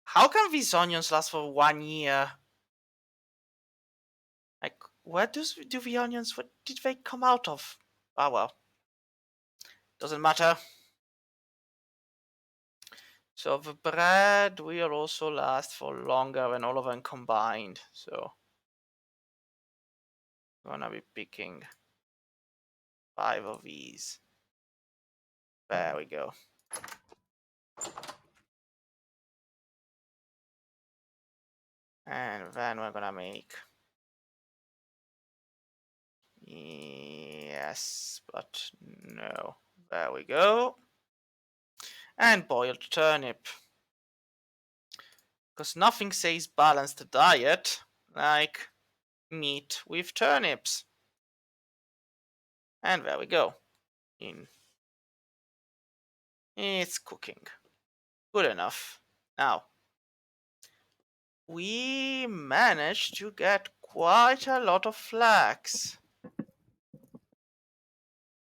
How can these onions last for 1 year? Like, where do the onions, what did they come out of? Ah, well. Doesn't matter. So the bread will also last for longer than all of them combined. So I'm gonna be picking 5 of these. There we go. And then we're gonna make... Yes, but no. There we go. And boiled turnip. Because nothing says balanced diet like meat with turnips. And there we go. It's cooking. Good enough. Now, we managed to get quite a lot of flax.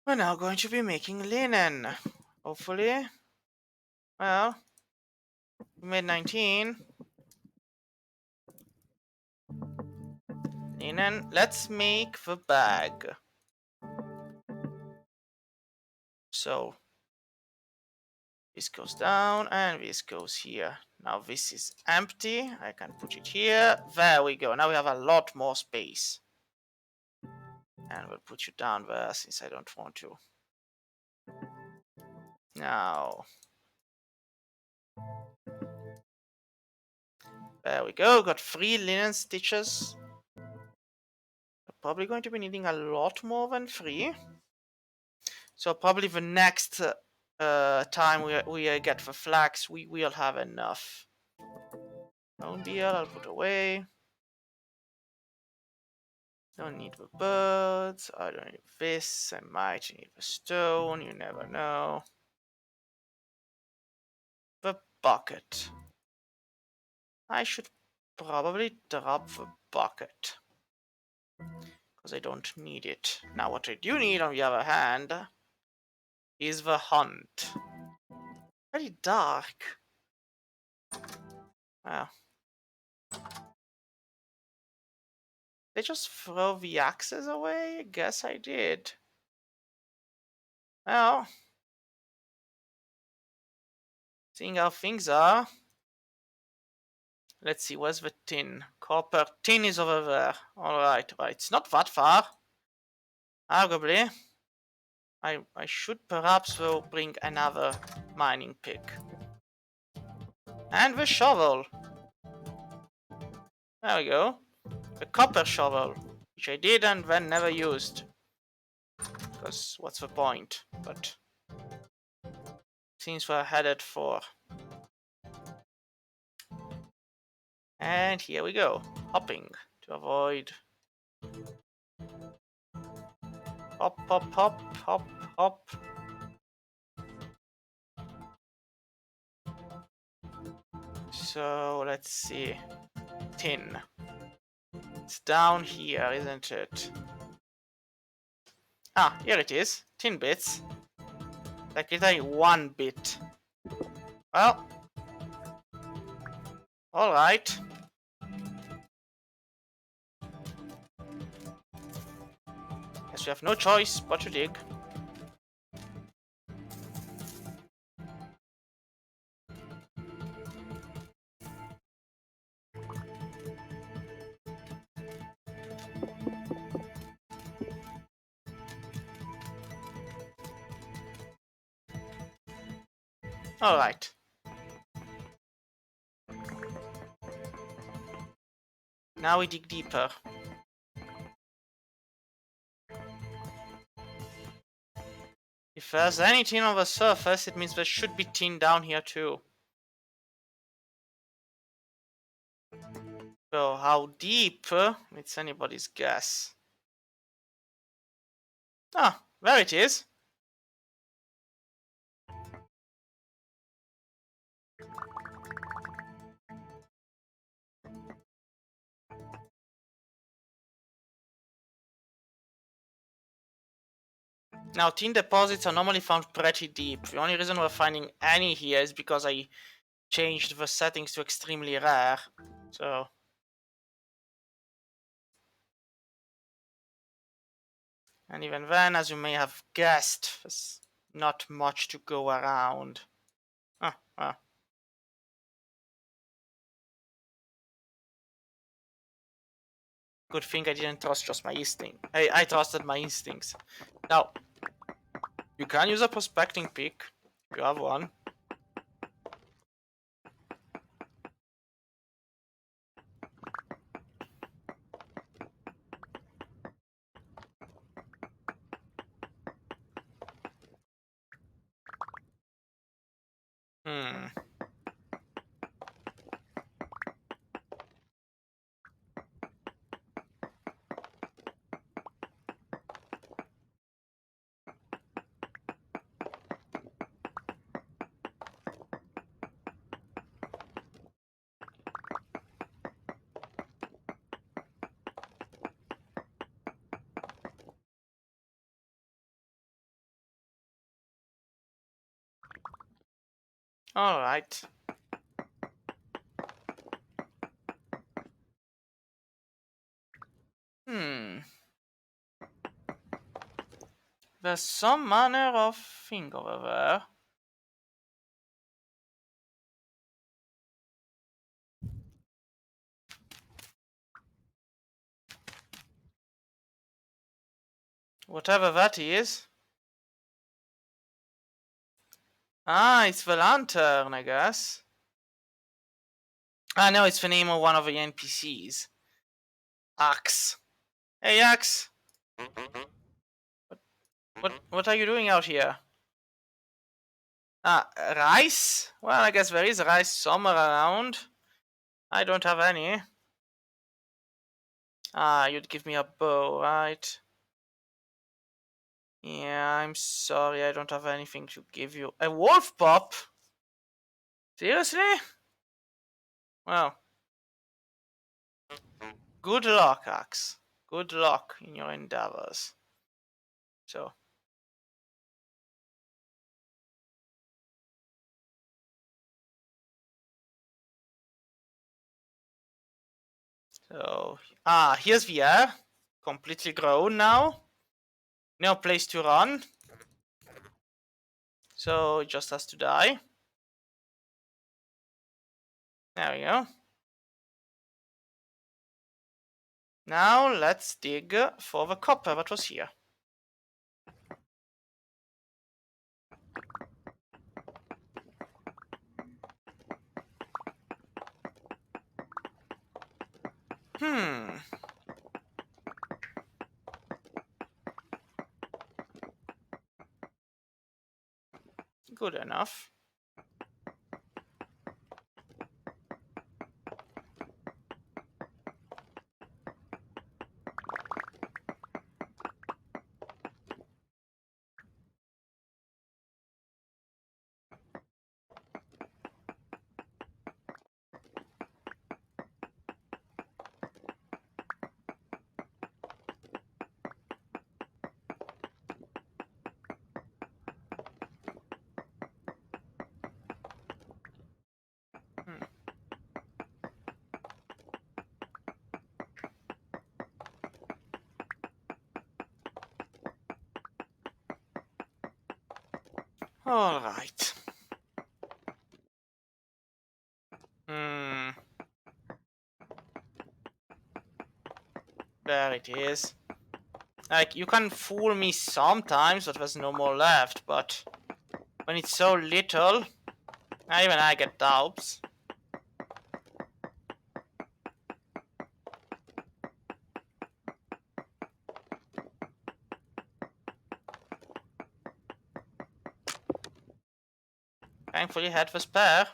We're now going to be making linen. Hopefully. Well, we made 19. Linen. Let's make the bag. So, this goes down and this goes here. Now this is empty. I can put it here. There we go. Now we have a lot more space. And we'll put you down there since I don't want to. Now, there we go. Got 3 linen stitches. We're probably going to be needing a lot more than 3. So probably the next time we get the flax, we will have enough. Bone deal, I'll put away. Don't need the birds. I don't need this. I might need the stone. You never know. The bucket. I should probably drop the bucket. Because I don't need it. Now what I do need, on the other hand, is the hunt. Very dark. Wow. They just throw the axes away? I guess I did. Well, seeing how things are. Let's see, where's the tin? Copper. Tin is over there. Alright, right. It's not that far. Arguably. I should perhaps though bring another mining pick. And the shovel. There we go. The copper shovel. Which I did and then never used. Because what's the point? But seems we're headed for. And here we go. Hopping to avoid. Hop, hop, hop, hop, hop. So let's see. Tin. It's down here, isn't it? Ah, here it is. Tin bits. Like it's only 1 bit. Well. Alright. Guess we have no choice but to dig. Alright. Now we dig deeper. If there's any tin on the surface, it means there should be tin down here too. So how deep? It's anybody's guess. Ah, there it is. Now, tin deposits are normally found pretty deep. The only reason we're finding any here is because I changed the settings to extremely rare. So... And even then, as you may have guessed, there's not much to go around. Ah. Good thing I didn't trust just my instinct. I trusted my instincts. Now, you can use a prospecting pick if you have one. Alright. There's some manner of thing over there. Whatever that is. Ah, it's the lantern, I guess. Ah, no, it's the name of one of the NPCs. Axe. Hey, Axe. What are you doing out here? Ah, rice? Well, I guess there is rice somewhere around. I don't have any. Ah, you'd give me a bow, right? Yeah, I'm sorry, I don't have anything to give you. A wolf pop? Seriously? Well, good luck, Axe. Good luck in your endeavors. So. Here's the air. Completely grown now. No place to run. So it just has to die. There we go. Now let's dig for the copper that was here. Good enough. All right. There it is. Like, you can fool me sometimes that there's no more left, but when it's so little, even I get doubts. thankfully had the spare.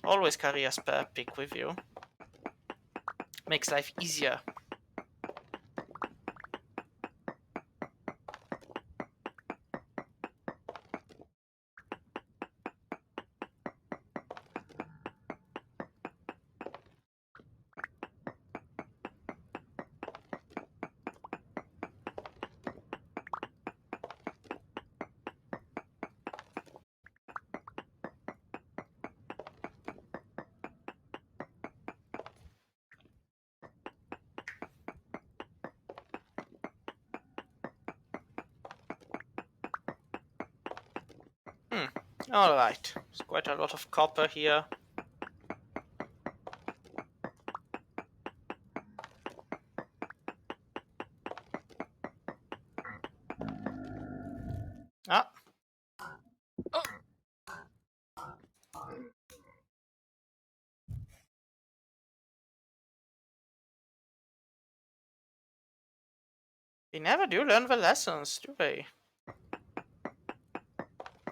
Always carry a spare pick with you. Makes life easier. Alright, there's quite a lot of copper here. Ah. They never do learn the lessons, do they?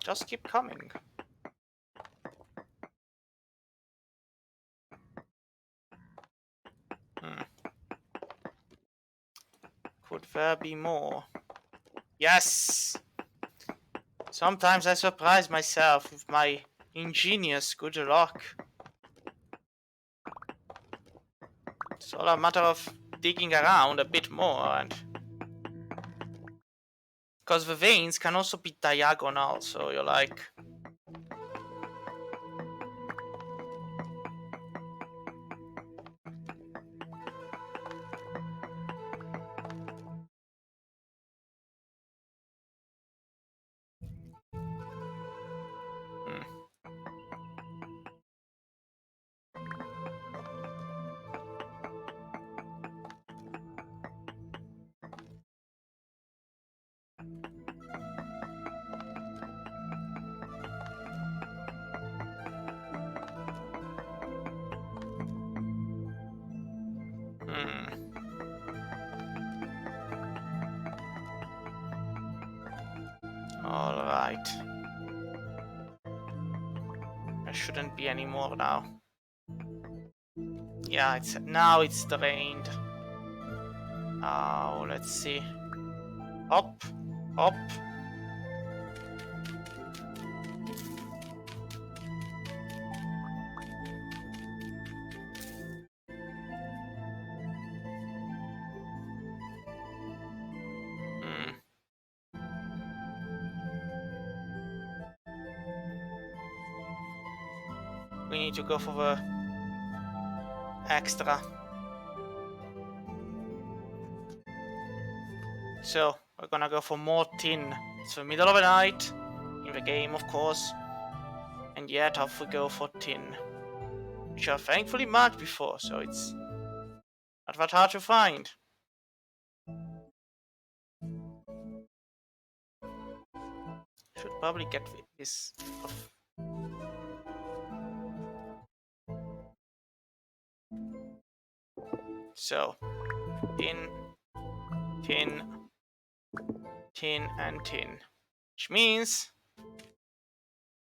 Just keep coming. Could there be more? Yes! Sometimes I surprise myself with my ingenious good luck. It's all a matter of digging around a bit more and... Because the veins can also be diagonal, so you're like... Alright. There shouldn't be any more now. Yeah, now it's drained. Oh, let's see. Up, up. We need to go for the extra. So, we're gonna go for more tin. It's the middle of the night, in the game of course, and yet off we go for tin. Which are thankfully marked before, so it's not that hard to find. Should probably get this off. So, tin, tin, tin, and tin. Which means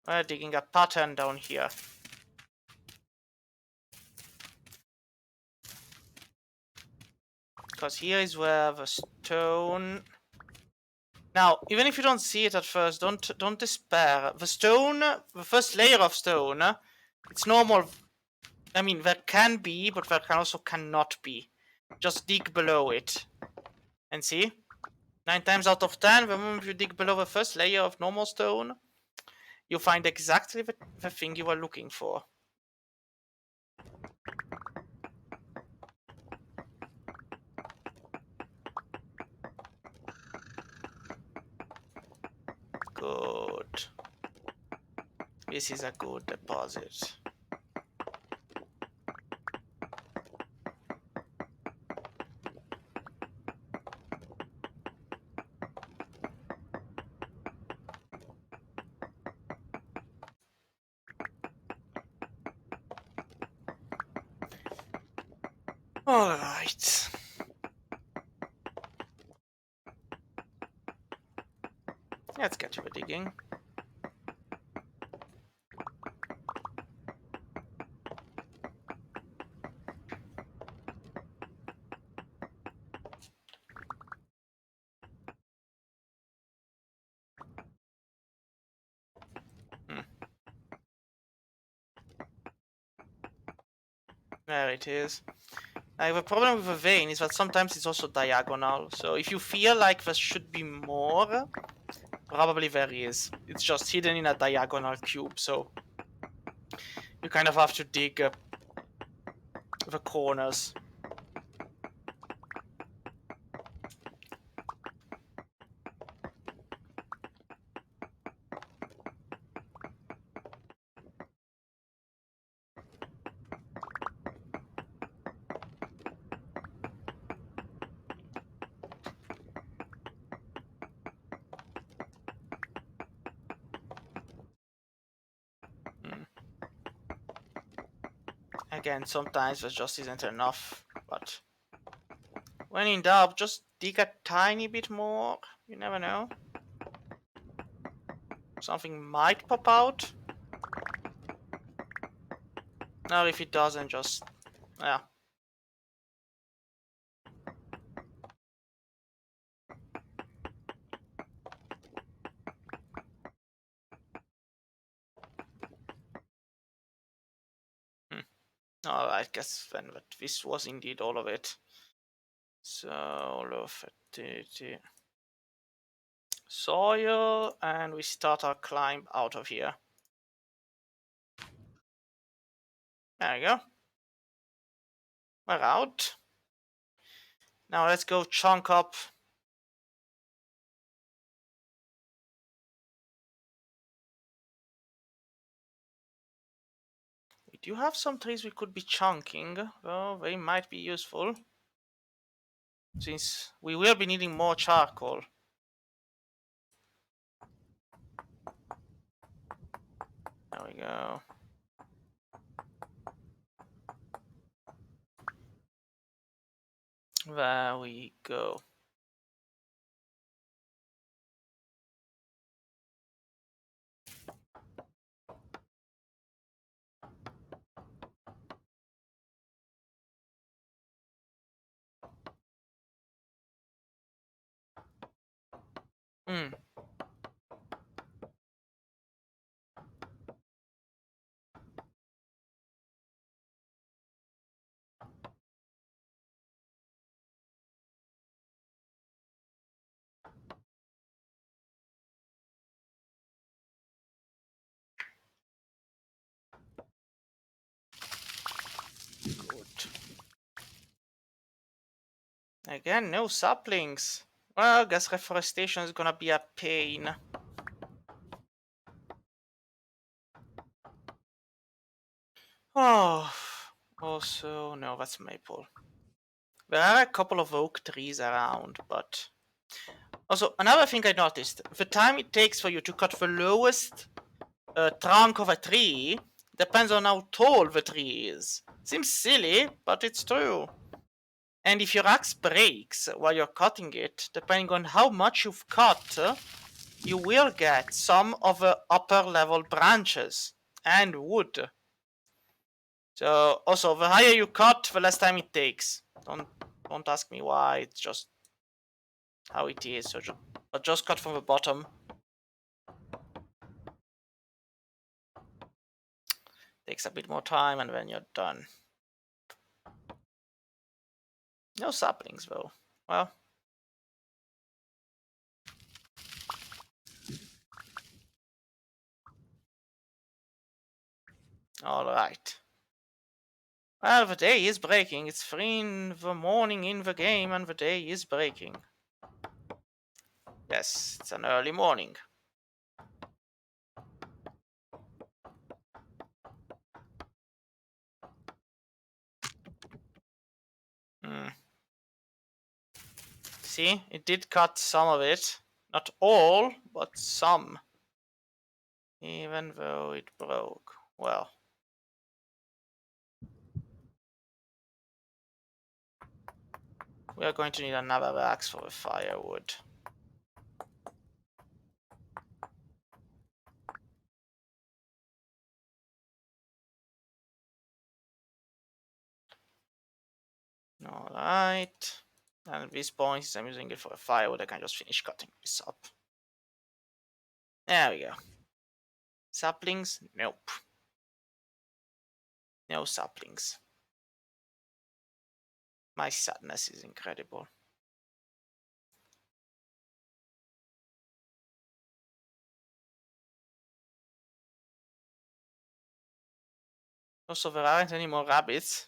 we're digging a pattern down here. Because here is where the stone... Now, even if you don't see it at first, don't despair. The stone, the first layer of stone, it's normal. I mean, there can be, but there can also cannot be. Just dig below it. And see? 9 times out of 10, the moment you dig below the first layer of normal stone, you find exactly the thing you were looking for. Good. This is a good deposit. Alright. Let's get to the digging. There it is. Like, the problem with a vein is that sometimes it's also diagonal. So if you feel like there should be more, probably there is. It's just hidden in a diagonal cube, so you kind of have to dig the corners. Again, sometimes there just isn't enough, but when in doubt, just dig a tiny bit more. You never know. Something might pop out. Or if it doesn't, just... yeah. Alright, guess then that this was indeed all of it. So, low fertility. Soil, and we start our climb out of here. There we go. We're out. Now let's go chunk up. We do have some trees we could be chunking, though they might be useful, since we will be needing more charcoal. There we go. There we go. Hmm. Good. Again, no saplings. Well, I guess reforestation is gonna be a pain. Oh, also, no, that's maple. There are a couple of oak trees around, but... Also, another thing I noticed, the time it takes for you to cut the lowest trunk of a tree depends on how tall the tree is. Seems silly, but it's true. And if your axe breaks while you're cutting it, depending on how much you've cut, you will get some of the upper level branches and wood. So also, the higher you cut, the less time it takes. Don't ask me why. It's just how it is. So but just cut from the bottom. Takes a bit more time, and then you're done. No saplings though. Well. Alright. Well, the day is breaking. It's 3 in the morning in the game, and the day is breaking. Yes, it's an early morning. See, it did cut some of it. Not all, but some. Even though it broke. Well. We are going to need another axe for the firewood. Alright. And at this point, since I'm using it for a firewood, I can just finish cutting this up. There we go. Saplings? Nope. No saplings. My sadness is incredible. Also, there aren't any more rabbits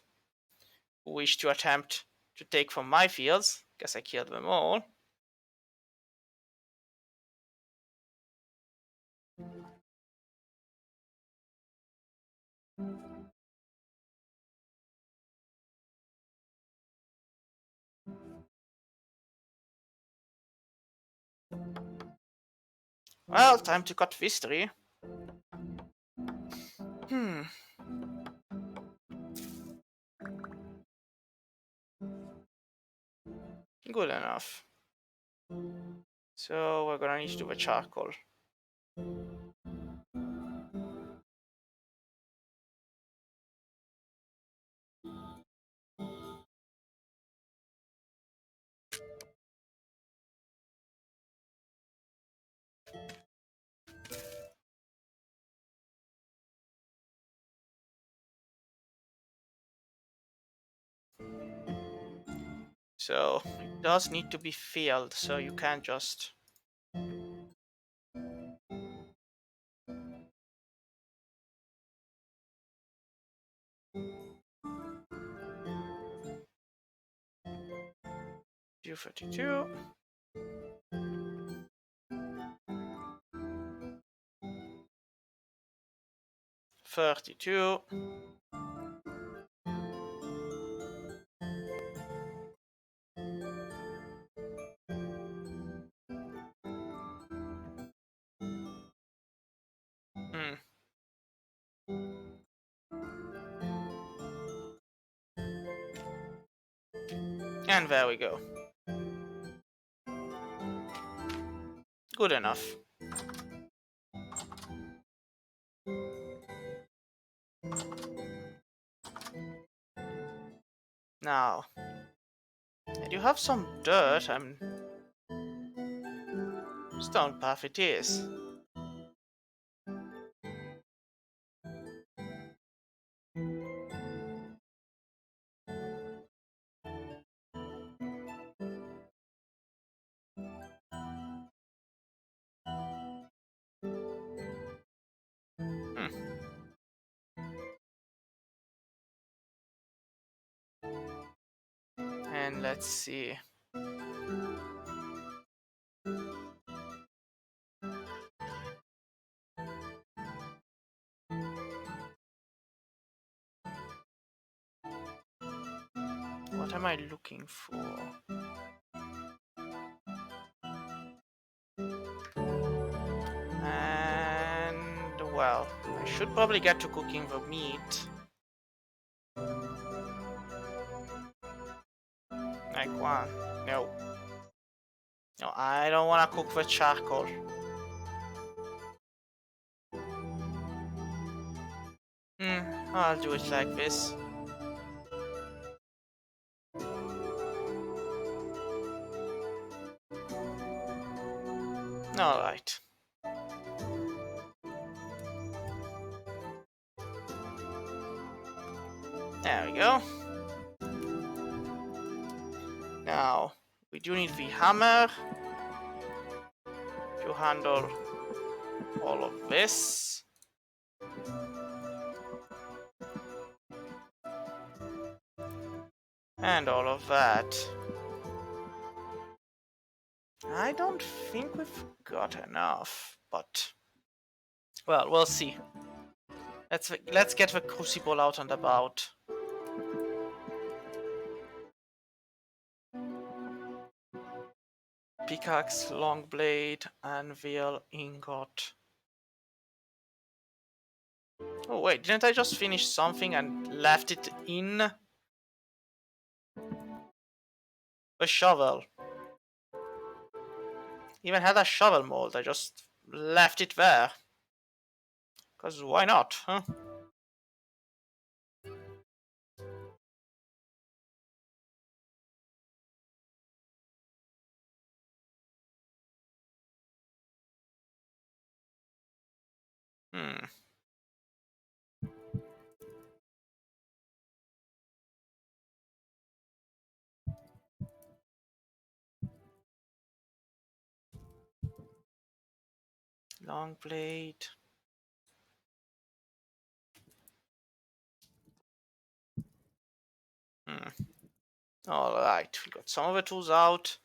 who wish to attempt to take from my fields. Guess I killed them all. Well, time to cut this tree. Good enough. So we're gonna need to do the charcoal. So it does need to be filled, so you can't just... do 32. 32. Hmm. And there we go. Good enough. Now, I do have some dirt. Stone path it is. Hmm. And let's see. What am I looking for? And well, I should probably get to cooking the meat. Like one. No. No, I don't want to cook the charcoal. I'll do it like this. Alright. There we go. Now, we do need the hammer to handle all of this. And all of that. I don't think we've got enough, but... well, we'll see. Let's get the crucible out and about. Pickaxe, long blade, anvil, ingot. Oh wait, didn't I just finish something and left it in the shovel? Even had a shovel mold, I just left it there. Cause why not, huh? Hmm. long blade. Alright, we got some of the tools out.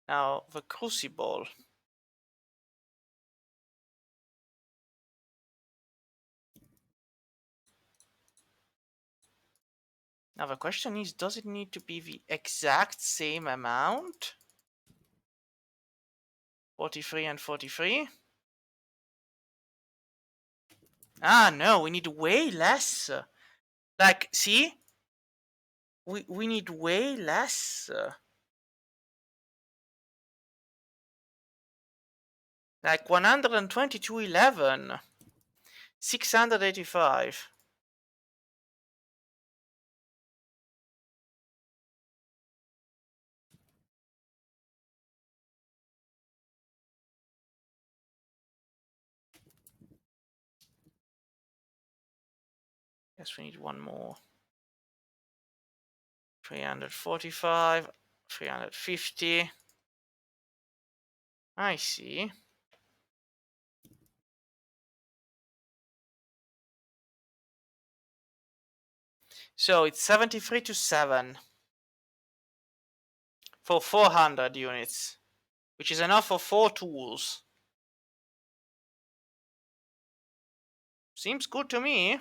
Now the crucible. Now the question is, does it need to be the exact same amount? 43 and 43? Ah, no, we need way less. Like, see? We need way less. Like 122.11. 685. Guess we need one more. 345. 350. I see. So it's 73 to 7 for 400 units, which is enough for 4 tools. Seems good to me.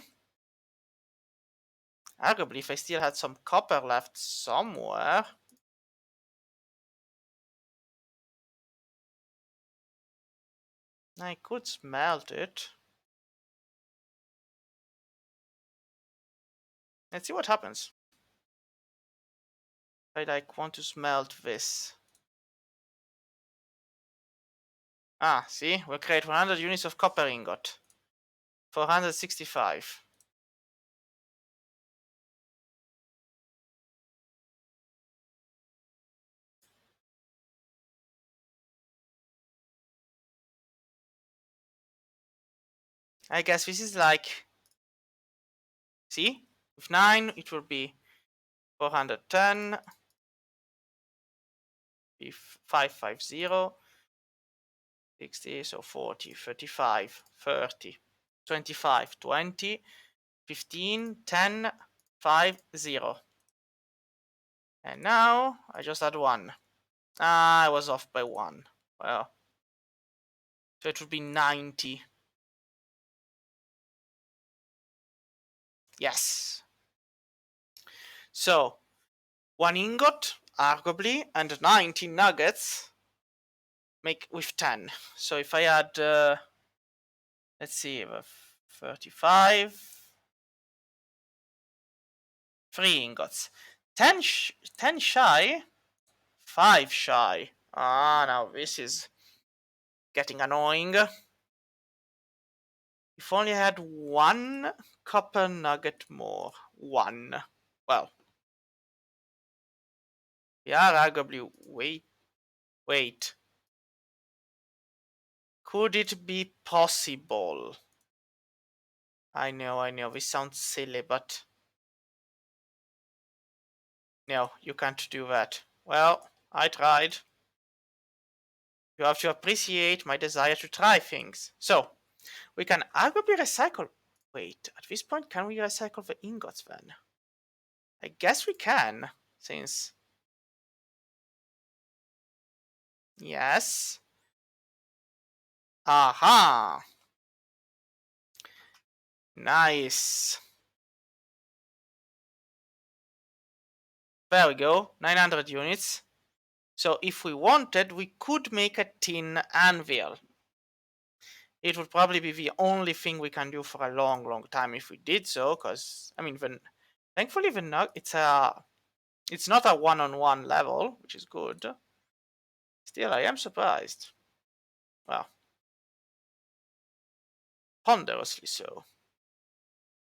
Arguably, if I still had some copper left somewhere. I could smelt it. Let's see what happens. I like want to smelt this. Ah, see? We'll create 100 units of copper ingot. 465. I guess this is like... See? With 9, it will be 410. Be 550. 60, so 40, 35, 30, 25, 20, 15, 10, 5, 0. And now I just had 1. Ah, I was off by 1. Well, so it would be 90. Yes. So 1 ingot, arguably, and 90 nuggets make with 10. So if I add, let's see, 35, 3 ingots, 10 shy, 5 shy. Ah, now this is getting annoying. If only I had 1 copper nugget more. 1. Well, we are arguably... Wait. Could it be possible? I know, this sounds silly, but... No, you can't do that. Well, I tried. You have to appreciate my desire to try things. So, we can arguably recycle... Wait, at this point, can we recycle the ingots then? I guess we can, since... Yes. Aha! Nice. There we go, 900 units. So if we wanted, we could make a tin anvil. It would probably be the only thing we can do for a long, long time if we did so, because, I mean, thankfully it's not a one-on-one level, which is good. Still, I am surprised. Well, ponderously so.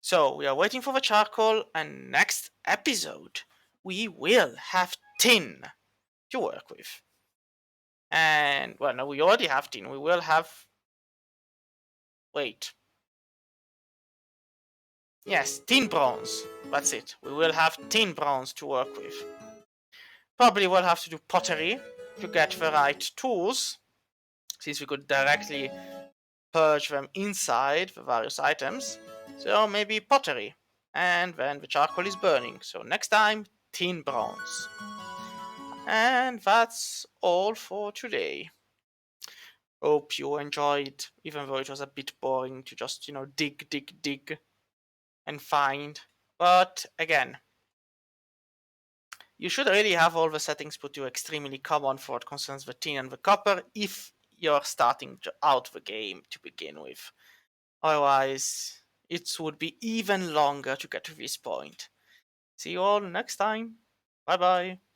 So we are waiting for the charcoal, and next episode we will have tin to work with. And, well, no, we already have tin. We will have... Wait. Yes, tin bronze. That's it. We will have tin bronze to work with. Probably will have to do pottery to get the right tools, since we could directly purge them inside the various items. So maybe pottery. And then the charcoal is burning. So next time, tin bronze. And that's all for today. Hope you enjoyed, even though it was a bit boring to just, dig and find. But again, you should really have all the settings put to extremely common for what concerns the tin and the copper if you're starting out the game to begin with. Otherwise, it would be even longer to get to this point. See you all next time. Bye bye.